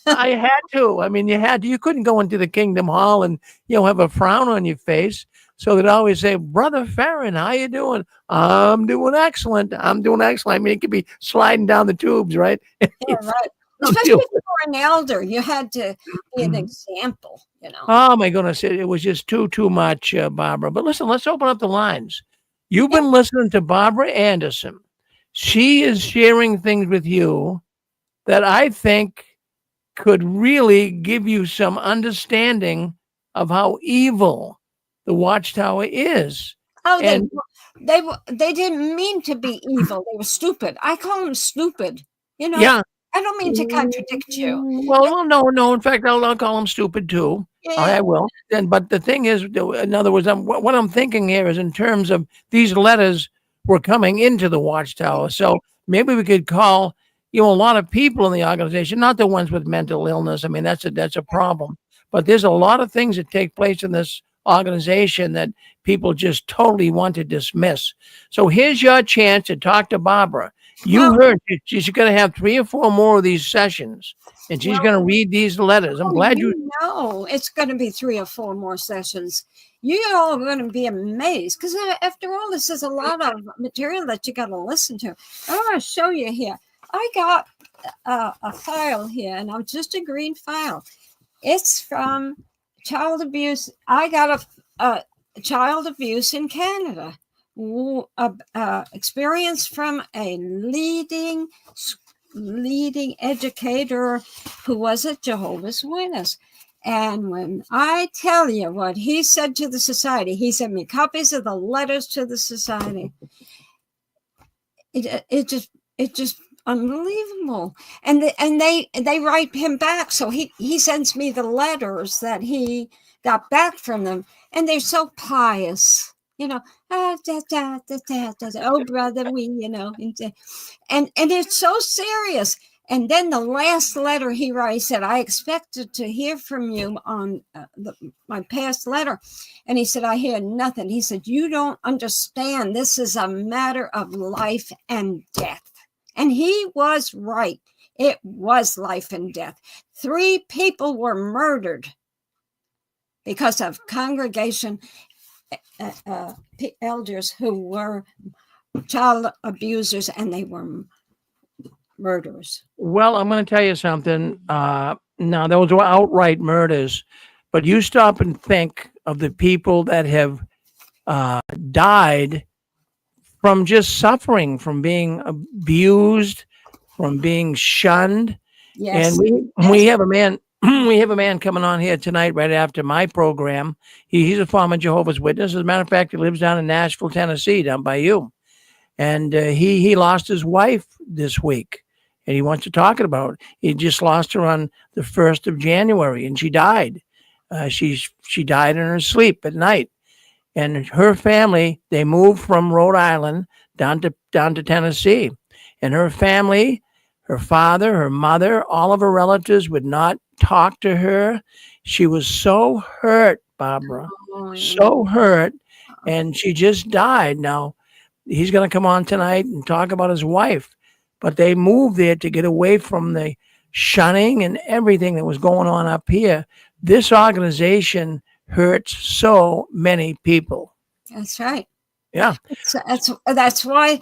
I had to. I mean, you couldn't go into the Kingdom Hall and, have a frown on your face. So they'd always say, Brother Farron, how you doing? I'm doing excellent. I'm doing excellent. I mean, it could be sliding down the tubes, right? Yeah, right. Especially if you were an elder, you had to be an example, Oh my goodness, it was just too much, Barbara. But listen, let's open up the lines. You've been listening to Barbara Anderson. She is sharing things with you that I think could really give you some understanding of how evil the Watchtower is. Oh, And they didn't mean to be evil. They were stupid. I call them stupid. yeah. I don't mean to contradict you. Well, no. In fact, I'll call them stupid too. Yeah. I will. But the thing is, in other words, what I'm thinking here is in terms of these letters were coming into the Watchtower. So maybe we could call, a lot of people in the organization, not the ones with mental illness. I mean, that's a problem. But there's a lot of things that take place in this organization that people just totally want to dismiss. So here's your chance to talk to Barbara. You heard she's going to have 3 or 4 more of these sessions, and she's going to read these letters. I'm glad you know it's going to be 3 or 4 more sessions. You're all going to be amazed, because after all, this is a lot of material that you got to listen to. I want to show you here. I got a file here, and I'm just a green file. It's from child abuse. I got a child abuse in Canada. Experience from a leading educator who was a Jehovah's Witness. And when I tell you what he said to the society, he sent me copies of the letters to the society. It just unbelievable. And they write him back. So he sends me the letters that he got back from them, and they're so pious. Oh brother, and it's so serious. And then the last letter he writes said, I expected to hear from you on my past letter. And he said, I hear nothing. He said, you don't understand. This is a matter of life and death. And he was right. It was life and death. 3 people were murdered because of congregation elders who were child abusers, and they were murderers. Well, I'm going to tell you something. Now, those were outright murders, but you stop and think of the people that have died from just suffering, from being abused, from being shunned. Yes. And we have a man. We have a man coming on here tonight right after my program. He's a former Jehovah's Witness. As a matter of fact, he lives down in Nashville, Tennessee, down by you. And he lost his wife this week, and he wants to talk about it. He just lost her on the 1st of January, and she died. She died in her sleep at night. And her family, they moved from Rhode Island down to Tennessee. And her family, her father, her mother, all of her relatives would not talk to her. She was so hurt, Barbara, so hurt, and she just died. Now, he's going to come on tonight and talk about his wife, but they moved there to get away from the shunning and everything that was going on up here. This organization hurts so many people. That's right. Yeah. That's why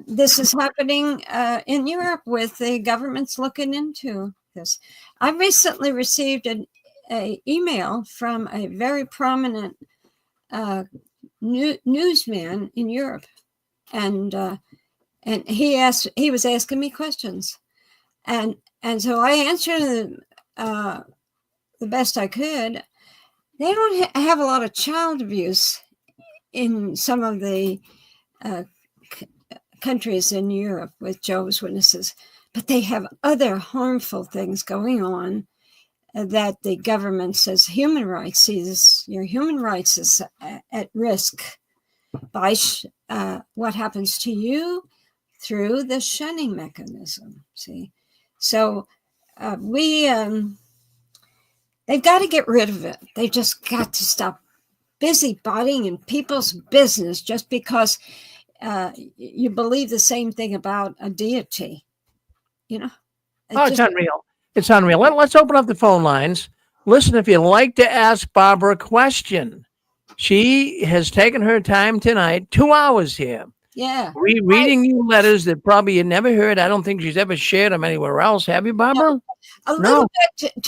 this is happening in Europe, with the governments looking into this. I recently received an email from a very prominent newsman in Europe, and he was asking me questions, and so I answered them the best I could. They don't have a lot of child abuse in some of the countries in Europe with Jehovah's Witnesses, but they have other harmful things going on that the government says human rights sees your human rights is at risk by what happens to you through the shunning mechanism. See, so they've got to get rid of it. They've just got to stop busybodying in people's business just because you believe the same thing about a deity. It's unreal. It's unreal. Let's open up the phone lines. Listen, if you'd like to ask Barbara a question, she has taken her time tonight, 2 hours here. Yeah. Reading you letters that probably you never heard. I don't think she's ever shared them anywhere else. Have you, Barbara? A little bit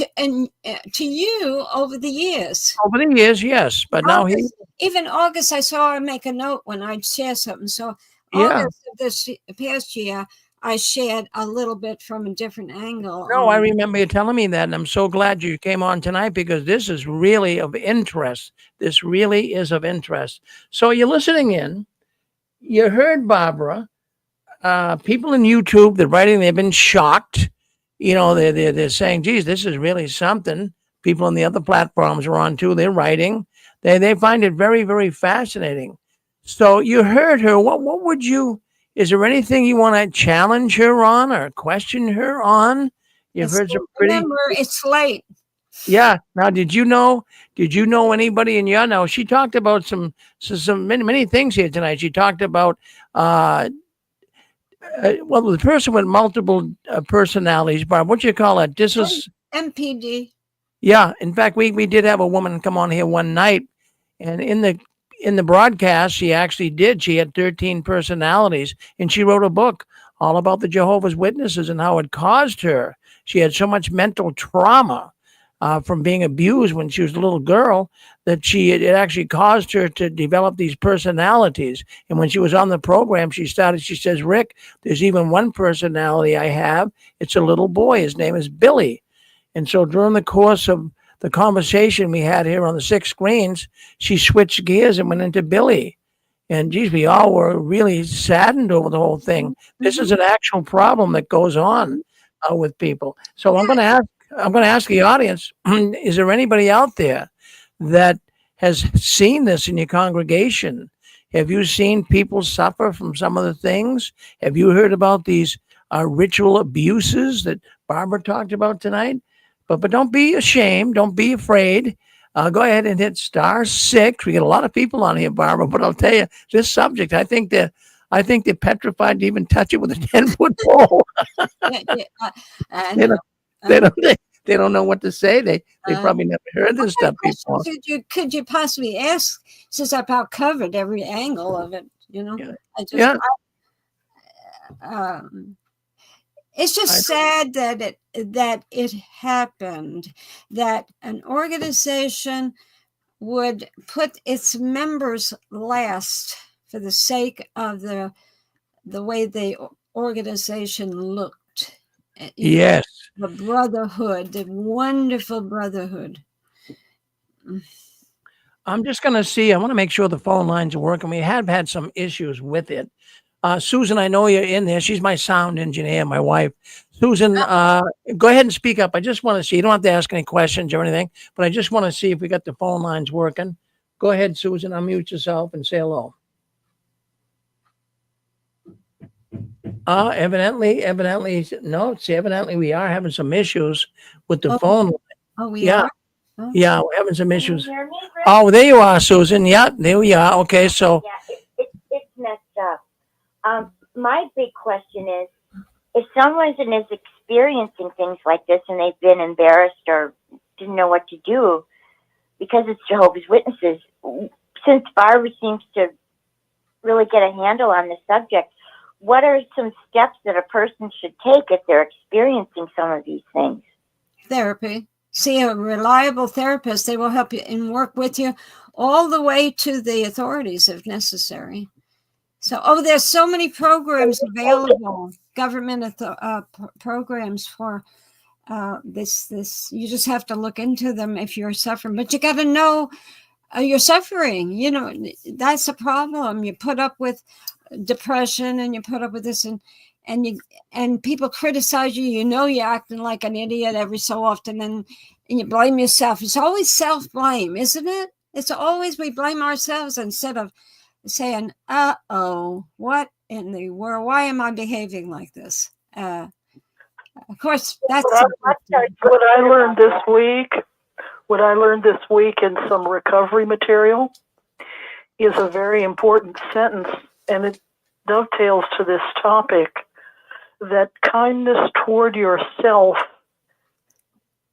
to you over the years. Over the years, yes. But August, even August, I saw her make a note when I'd share something. So August of this past year, I shared a little bit from a different angle. No, I remember you telling me that, and I'm so glad you came on tonight because this is really of interest. This really is of interest. So you're listening in. You heard Barbara. People in YouTube, they're writing, they've been shocked. They're saying, geez, this is really something. People on the other platforms are on too. They're writing. They find it very, very fascinating. So you heard her. What would you, is there anything you want to challenge her on or question her on? You've heard some pretty. Remember, it's late. Yeah. Now, did you know anybody in your, now she talked about some many things here tonight. She talked about, the person with multiple personalities, Barb, what you call it? This is MPD. Yeah. In fact, we did have a woman come on here one night, and in the broadcast, she actually did. She had 13 personalities, and she wrote a book all about the Jehovah's Witnesses and how it caused her. She had so much mental trauma from being abused when she was a little girl, that it actually caused her to develop these personalities. And when she was on the program, she says, Rick, there's even one personality I have. It's a little boy. His name is Billy. And so during the course of the conversation we had here on the 6 screens, she switched gears and went into Billy. And geez, we all were really saddened over the whole thing. This is an actual problem that goes on with people. So I'm going to ask the audience: is there anybody out there that has seen this in your congregation? Have you seen people suffer from some of the things? Have you heard about these ritual abuses that Barbara talked about tonight? But don't be ashamed. Don't be afraid. Go ahead and hit *6. We get a lot of people on here, Barbara. But I'll tell you, this subject, I think they're petrified to even touch it with a 10-foot pole. They don't know what to say. They probably never heard this stuff before. Could you possibly ask, since I've about covered every angle of it, Yeah. It's just sad that it happened, that an organization would put its members last for the sake of the way the organization looked. Yes. The brotherhood, the wonderful brotherhood. I'm just going to see. I want to make sure the phone lines are working. We have had some issues with it. Susan, I know you're in there. She's my sound engineer, my wife. Susan, go ahead and speak up. I just want to see. You don't have to ask any questions or anything, but I just want to see if we got the phone lines working. Go ahead, Susan. Unmute yourself and say hello. Evidently, no. See, evidently we are having some issues with the phone. Oh, we are? Oh. Yeah, we're having some issues. Oh, there you are, Susan. Yeah, there we are. Okay, so. Yeah, it's messed up. My big question is, if someone is experiencing things like this and they've been embarrassed or didn't know what to do because it's Jehovah's Witnesses, since Barbara seems to really get a handle on the subject, what are some steps that a person should take if they're experiencing some of these things? Therapy. See a reliable therapist. They will help you and work with you all the way to the authorities if necessary. So, there's so many programs available, government programs for this. You just have to look into them if you're suffering. But you got to know you're suffering. That's a problem. You put up with depression and you put up with this and people criticize you. You're acting like an idiot every so often and you blame yourself. It's always self-blame, isn't it? It's always we blame ourselves instead of saying, what in the world? Why am I behaving like this? Of course, that's what I learned this week in some recovery material is a very important sentence, and it dovetails to this topic, that kindness toward yourself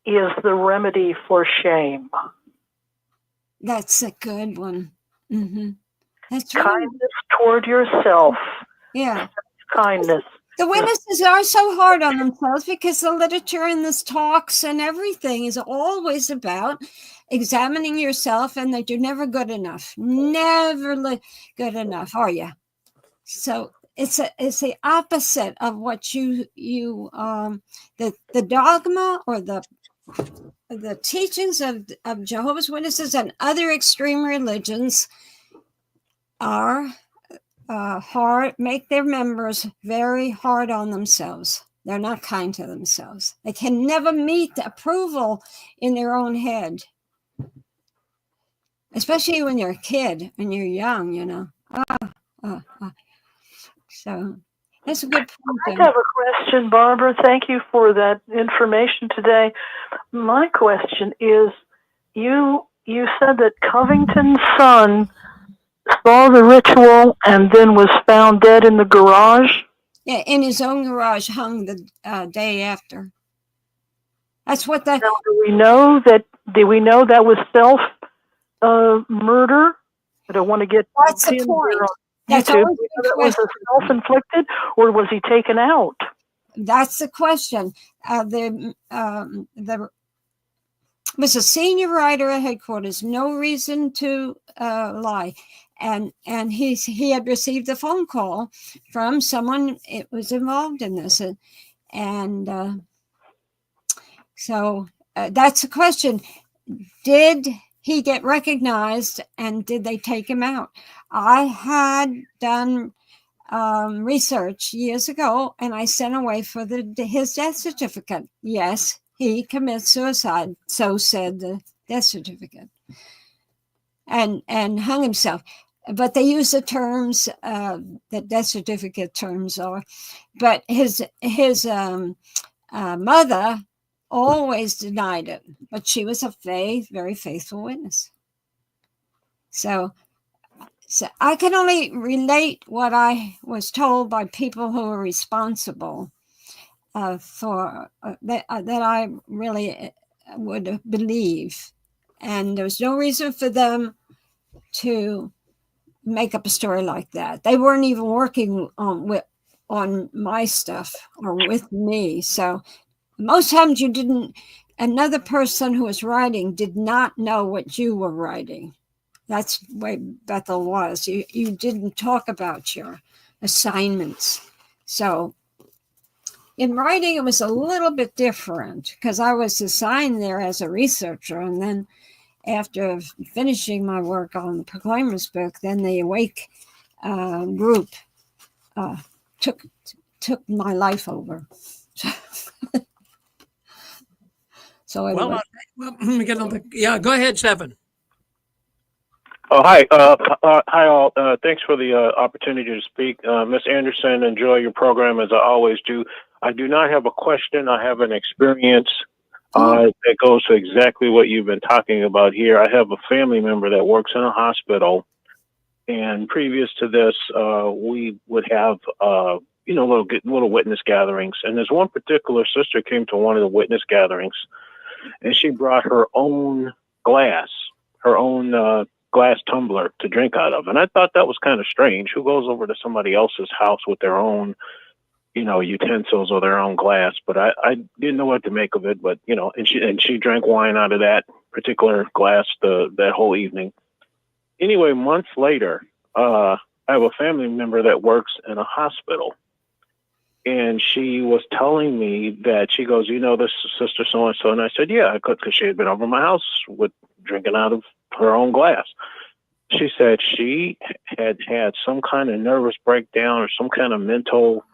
is the remedy for shame. That's a good one. Mm-hmm. That's kindness toward yourself. Yeah. Kindness. The witnesses are so hard on themselves because the literature and this talks and everything is always about examining yourself and that you're never good enough. Never good enough, are you? So it's the opposite of what the dogma or the teachings of Jehovah's Witnesses and other extreme religions are hard, make their members very hard on themselves. They're not kind to themselves. They can never meet approval in their own head, especially when you're a kid, when you're young, So that's a good point. I have a question, Barbara. Thank you for that information today. My question is, you said that Covington's son saw the ritual and then was found dead in the garage? Yeah, in his own garage, hung the day after. That's what that. Now, do we know that was self murder? I don't want to get that's the point. That's always the question. Was it self-inflicted or was he taken out? That's the question. was a senior writer at headquarters. No reason to lie. And he had received a phone call from someone it was involved in this. And so that's the question. Did he get recognized, and did they take him out? I had done research years ago, and I sent away for his death certificate. Yes, he committed suicide, so said the death certificate, and hung himself. But they use the terms that death certificate terms are. But his mother always denied it, but she was a very faithful witness. So I can only relate what I was told by people who are responsible for that I really would believe. And there's no reason for them to make up a story like that. They weren't even working on my stuff or with me. So most times another person who was writing did not know what you were writing. That's the way Bethel was. You didn't talk about your assignments. So in writing, it was a little bit different because I was assigned there as a researcher. And then after finishing my work on the Proclaimers book, then the Awake group took my life over. So anyway. Well, yeah, go ahead, Stephen. Oh, hi. Hi, all. Thanks for the opportunity to speak. Ms. Anderson, enjoy your program as I always do. I do not have a question. I have an experience that goes to exactly what you've been talking about here. I have a family member that works in a hospital. And previous to this, we would have, little witness gatherings. And there's one particular sister came to one of the witness gatherings, and she brought her own glass tumbler to drink out of. And I thought that was kind of strange. Who goes over to somebody else's house with their own, utensils or their own glass? But I didn't know what to make of it. But, and she drank wine out of that particular glass that whole evening. Anyway, months later, I have a family member that works in a hospital. And she was telling me that she goes, this is Sister so-and-so. And I said, yeah, I could, because she had been over my house with drinking out of her own glass. She said she had some kind of nervous breakdown or some kind of mental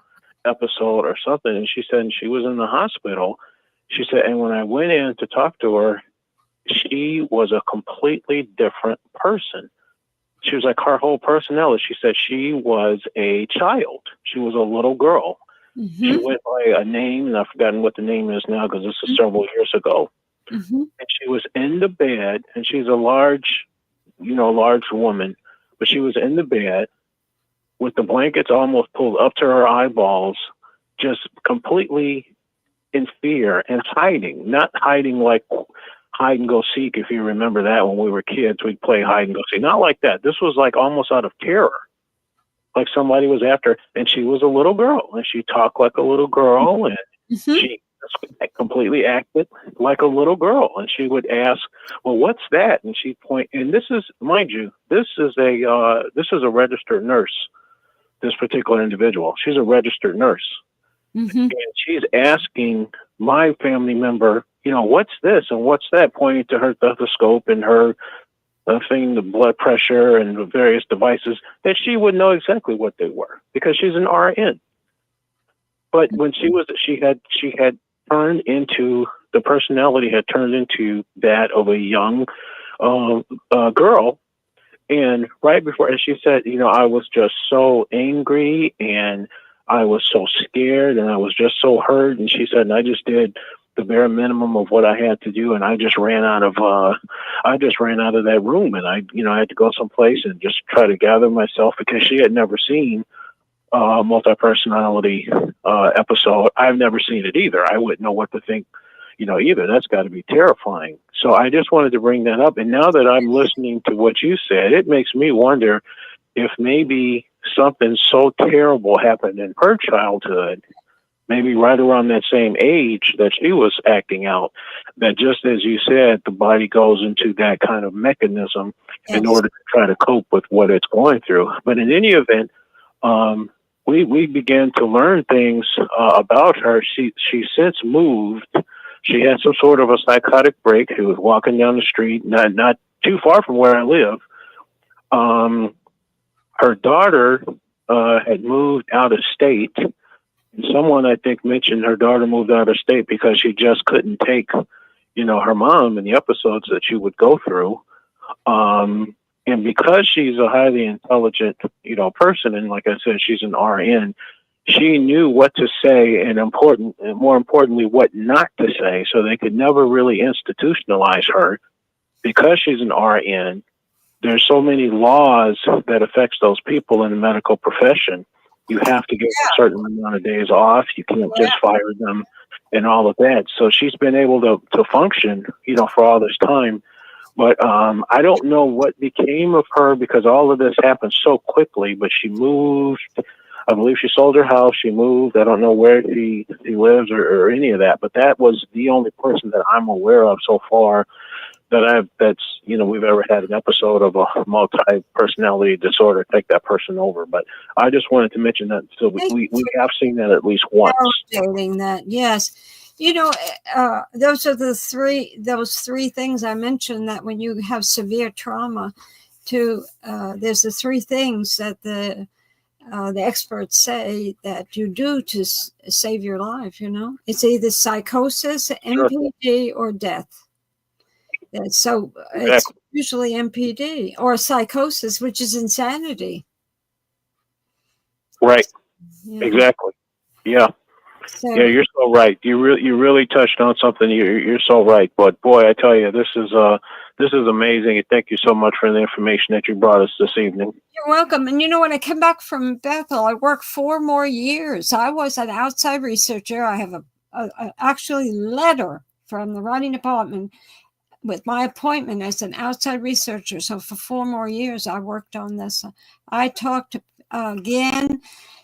episode or something. And she said she was in the hospital. She said, and when I went in to talk to her, she was a completely different person. She was like her whole personality. She said she was a child. She was a little girl. Mm-hmm. She went by a name, and I've forgotten what the name is now because this is several years ago. Mm-hmm. And she was in the bed, and she's a large woman, but she was in the bed with the blankets almost pulled up to her eyeballs, just completely in fear and hiding, not hiding like hide and go seek. If you remember that when we were kids, we'd play hide and go seek. Not like that. This was like almost out of terror. Like somebody was after her, and she was a little girl, and she talked like a little girl, and she completely acted like a little girl. And she would ask, well, what's that? And she'd point, and this is, mind you, this is a registered nurse, this particular individual. She's a registered nurse. Mm-hmm. And she's asking my family member, what's this and what's that, pointing to her stethoscope and her thing, the blood pressure and the various devices, that she would know exactly what they were because she's an RN. But when she had turned into, the personality had turned into that of a young girl. And right before, and she said, I was just so angry and I was so scared and I was just so hurt. And she said, and I just did the bare minimum of what I had to do. And I just ran out of that room. And I had to go someplace and just try to gather myself because she had never seen a multi-personality episode. I've never seen it either. I wouldn't know what to think, either. That's got to be terrifying. So I just wanted to bring that up. And now that I'm listening to what you said, it makes me wonder if maybe something so terrible happened in her childhood maybe right around that same age that she was acting out, that just as you said, the body goes into that kind of mechanism in Yes. order to try to cope with what it's going through. But in any event, we began to learn things about her. She since moved. She had some sort of a psychotic break. She was walking down the street, not too far from where I live. Her daughter had moved out of state. Someone, I think, mentioned her daughter moved out of state because she just couldn't take, her mom and the episodes that she would go through. And because she's a highly intelligent, person, and like I said, she's an RN, she knew what to say and more importantly, what not to say. So they could never really institutionalize her because she's an RN. There's so many laws that affects those people in the medical profession. You have to give a certain amount of days off. You can't just fire them and all of that. So she's been able to function, for all this time. But I don't know what became of her because all of this happened so quickly. But she moved. I believe she sold her house. She moved. I don't know where she lives or any of that. But that was the only person that I'm aware of so far we've ever had an episode of a multi-personality disorder take that person over. But I just wanted to mention that. So we have seen that at least once. Validating that, yes. Those are those three things I mentioned, that when you have severe trauma, there's the three things that the experts say that you do to save your life. It's either psychosis, MPD, or death. So it's usually MPD or psychosis, which is insanity. Right. Yeah. Exactly. Yeah. So, yeah, you're so right. You really touched on something. You're so right. But boy, I tell you, this is amazing. And thank you so much for the information that you brought us this evening. You're welcome. And when I come back from Bethel, I worked 4 more years. I was an outside researcher. I have a actually letter from the writing department with my appointment as an outside researcher. So for 4 more years, I worked on this. I talked again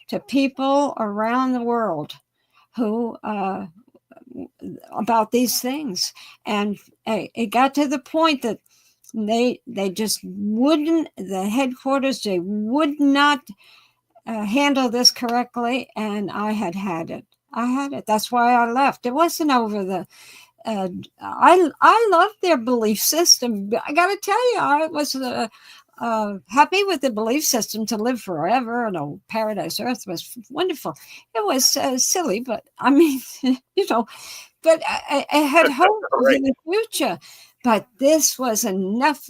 to people around the world who about these things. And it got to the point that they just wouldn't, the headquarters, they would not handle this correctly. And I had it. That's why I left. It wasn't over the I loved their belief system. I got to tell you, I was happy with the belief system to live forever. And Paradise Earth was wonderful. It was silly, but I mean, but I had hope in the future. But this was enough.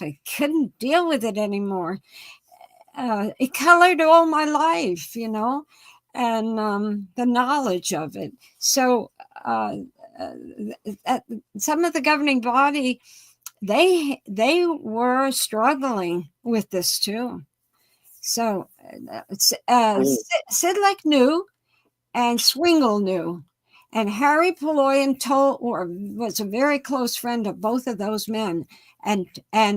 I couldn't deal with it anymore. It colored all my life, and the knowledge of it. So some of the governing body, they were struggling with this too. So Sidlek knew, and Swingle knew, and Harry Poloyan was a very close friend of both of those men, and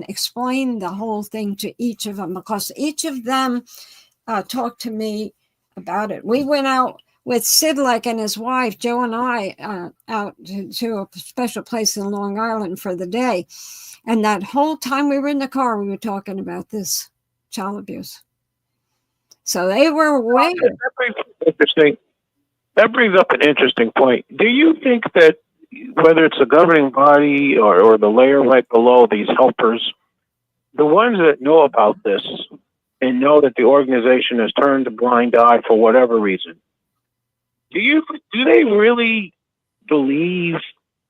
explained the whole thing to each of them, because each of them talked to me about it. We went out with Sidlek and his wife, Joe, and I out to a special place in Long Island for the day. And that whole time we were in the car, we were talking about this child abuse. So they were aware. That brings up an interesting point. Do you think that whether it's a governing body or the layer right below, these helpers, the ones that know about this and know that the organization has turned a blind eye for whatever reason, do they really believe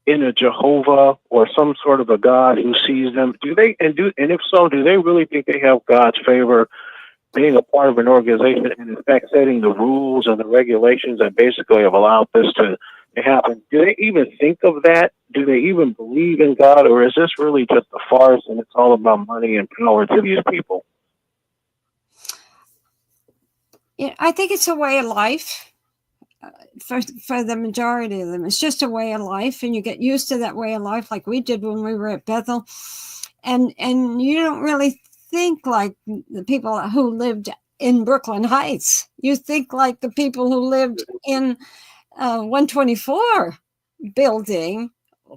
in a Jehovah or some sort of a God who sees them? And if so, do they really think they have God's favor being a part of an organization and in fact setting the rules and the regulations that basically have allowed this to happen? Do they even think of that? Do they even believe in God, or is this really just a farce and it's all about money and power to these people? Yeah, I think it's a way of life. For the majority of them, it's just a way of life, and you get used to that way of life, like we did when we were at Bethel, and you don't really think like the people who lived in Brooklyn Heights. You think like the people who lived in 124 building,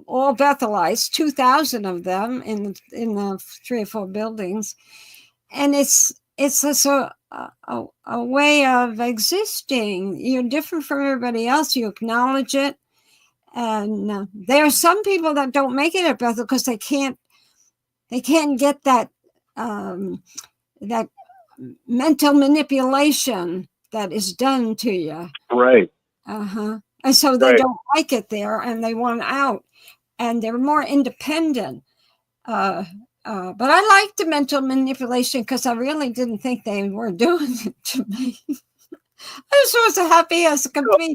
all Bethelites, 2,000 of them in the 3 or 4 buildings, and it's just a way of existing. You're different from everybody else. You acknowledge it, and there are some people that don't make it at Bethel because they can't get that that mental manipulation that is done to you. Right. And so they don't like it there, and they want out, and they're more independent. But I liked the mental manipulation because I really didn't think they were doing it to me. I was so happy as could be.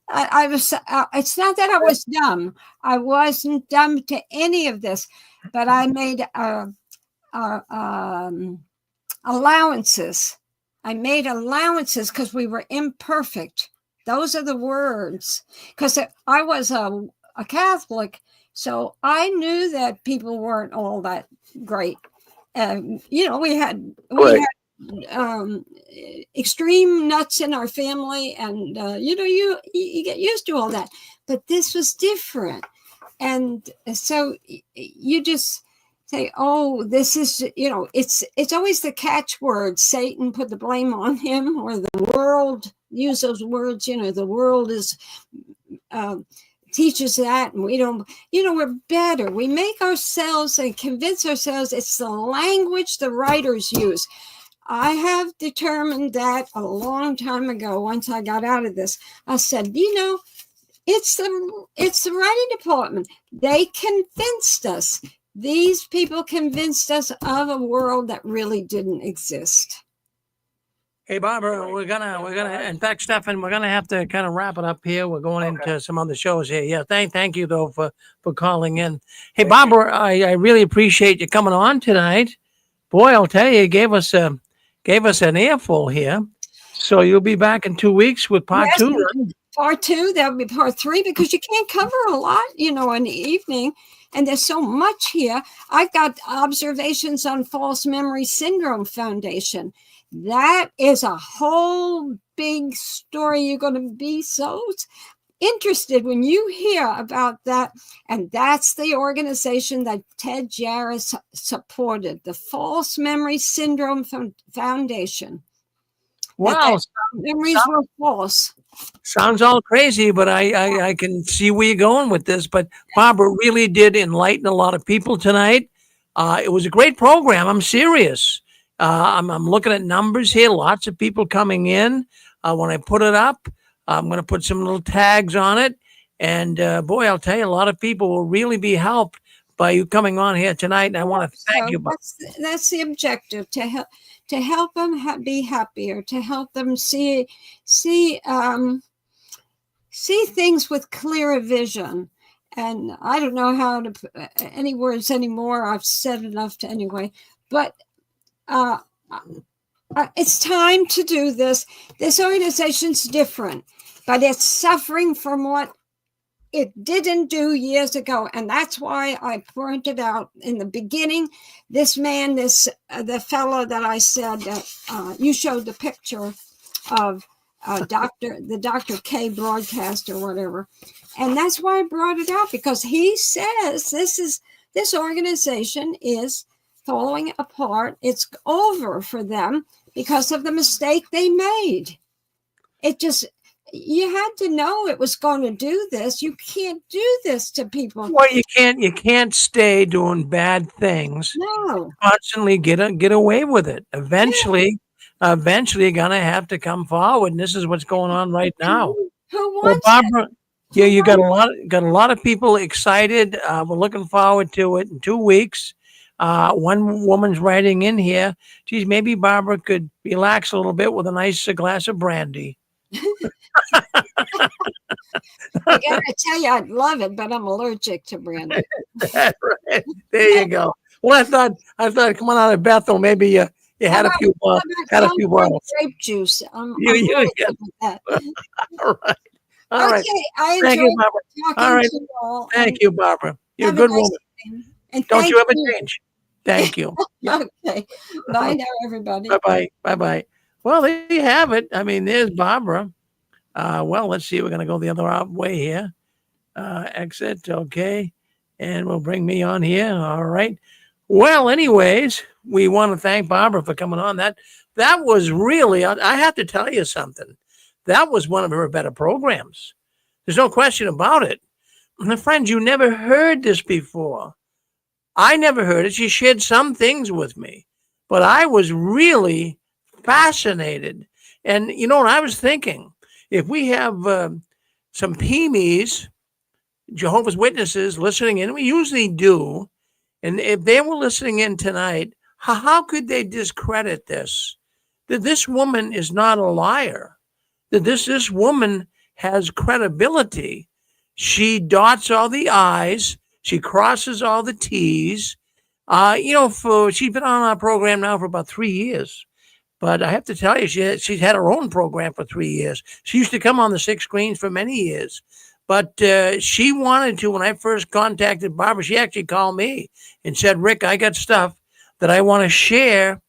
I was. It's not that I was dumb. I wasn't dumb to any of this, but I made allowances. I made allowances because we were imperfect. Those are the words. Because I was a Catholic, so I knew that people weren't all that great. We had extreme nuts in our family, and you get used to all that. But this was different, and so you just say, "Oh, this is it's always the catchword. Satan put the blame on him, or the world use those words. The world is." Teaches that, and we don't, we're better. We make ourselves and convince ourselves it's the language the writers use. I have determined that a long time ago. Once I got out of this, I said, it's the writing department. They convinced us. These people convinced us of a world that really didn't exist. Hey, Barbara, we're gonna. In fact, Stefan, we're gonna have to kind of wrap it up here. We're going into some other shows here. Yeah, thank you though for calling in. Hey, Barbara, I really appreciate you coming on tonight. Boy, I'll tell you, gave us an earful here. So you'll be back in 2 weeks with part 2. Part 2, that'll be part 3 because you can't cover a lot, in the evening. And there's so much here. I've got observations on false memory syndrome foundation. That is a whole big story. You're going to be so interested when you hear about that. And that's the organization that Ted Jarrett supported, the False Memory Syndrome Foundation. Wow. Memories were false. Sounds all crazy, but I can see where you're going with this. But Barbara really did enlighten a lot of people tonight. It was a great program. I'm serious. I'm looking at numbers here. Lots of people coming in. When I put it up, I'm going to put some little tags on it. And boy, I'll tell you, a lot of people will really be helped by you coming on here tonight. And I want to thank you. That's the objective, to help them be happier, to help them see things with clearer vision. And I don't know how to put any words anymore. I've said enough to anyway. But it's time to do this. This organization's different, but it's suffering from what it didn't do years ago. And that's why I pointed out in the beginning, this man, the fellow that I said, you showed the picture of the Dr. K broadcast or whatever. And that's why I brought it out, because he says this organization is falling apart. It's over for them because of the mistake they made. You had to know it was going to do this. You can't do this to people. Well, you can't stay doing bad things. No. Constantly get away with it. Eventually you're gonna have to come forward, and this is what's going on right now. Who wants Barbara, yeah, you got a lot of people excited. We're looking forward to it in 2 weeks. One woman's writing in here. Geez, maybe Barbara could relax a little bit with a nice glass of brandy. I gotta tell you, I'd love it, but I'm allergic to brandy. Right. There you go. Well, I thought coming out of Bethel, maybe you had a few bottles. Grape juice. All That. All right. Okay, I enjoyed Thank you, Barbara. talking to you all. Thank you, Barbara. You're a good woman. And Don't you ever change. Thank you. Okay. Bye now, everybody. Bye-bye. Bye-bye. Well, there you have it. I mean, there's Barbara. Well, let's see. We're going to go the other way here. Exit. Okay. And we'll bring me on here. All right. Well, anyways, we want to thank Barbara for coming on. That was really, I have to tell you something. That was one of her better programs. There's no question about it. And friends, you never heard this before. I never heard it. She shared some things with me, but I was really fascinated. And you know what I was thinking? If we have some PMEs, Jehovah's Witnesses listening in, we usually do, and if they were listening in tonight, how could they discredit this? That this woman is not a liar. That this woman has credibility. She dots all the I's. She crosses all the T's. She's been on our program now for about 3 years. But I have to tell you, she's had her own program for 3 years. She used to come on the 6 screens for many years. But she wanted to, when I first contacted Barbara, she actually called me and said, Rick, I got stuff that I want to share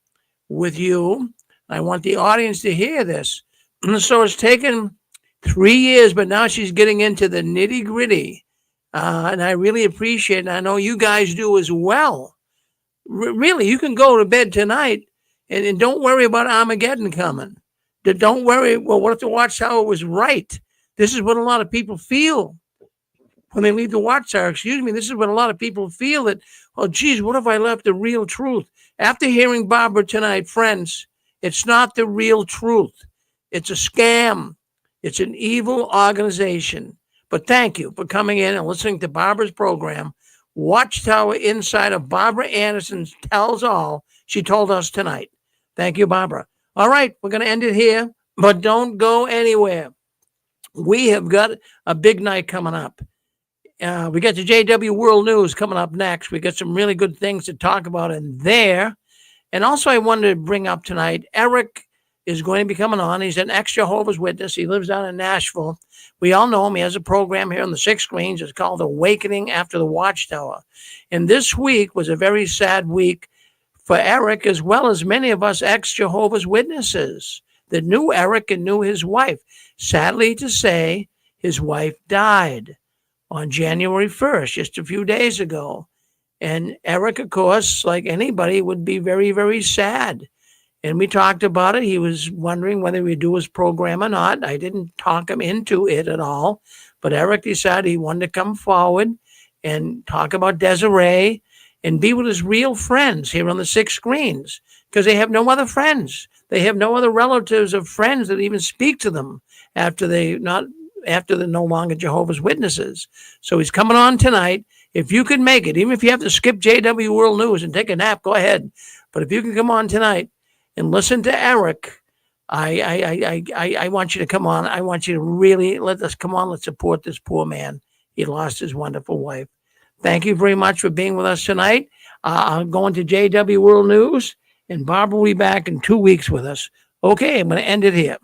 with you. I want the audience to hear this. And so it's taken 3 years, but now she's getting into the nitty gritty. And I really appreciate it. And I know you guys do as well. Really, you can go to bed tonight and don't worry about Armageddon coming. Don't worry, well, what if the Watchtower was right? This is what a lot of people feel when they leave the Watchtower. Excuse me. This is what a lot of people feel that, oh, geez, what if I left the real truth? After hearing Barbara tonight, friends, it's not the real truth. It's a scam. It's an evil organization. But thank you for coming in and listening to Barbara's program, Watchtower Insider. Barbara Anderson tells all she told us tonight. Thank you, Barbara. All right, we're going to end it here, but don't go anywhere. We have got a big night coming up. We got the JW World News coming up next. We got some really good things to talk about in there. And also I wanted to bring up tonight, Eric is going to be coming on. He's an ex-Jehovah's Witness. He lives down in Nashville. We all know him. He has a program here on the 6 screens. It's called Awakening After the Watchtower. And this week was a very sad week for Eric, as well as many of us ex-Jehovah's Witnesses that knew Eric and knew his wife. Sadly to say, his wife died on January 1st, just a few days ago. And Eric, of course, like anybody, would be very, very sad. And we talked about it. He was wondering whether we'd do his program or not. I didn't talk him into it at all. But Eric decided he wanted to come forward and talk about Desiree and be with his real friends here on the 6 screens, because they have no other friends. They have no other relatives or friends that even speak to them after they're no longer Jehovah's Witnesses. So he's coming on tonight. If you can make it, even if you have to skip JW World News and take a nap, go ahead. But if you can come on tonight and listen to Eric, I want you to come on. I want you to really let us come on. Let's support this poor man. He lost his wonderful wife. Thank you very much for being with us tonight. I'm going to JW World News, and Barbara will be back in 2 weeks with us. Okay, I'm going to end it here.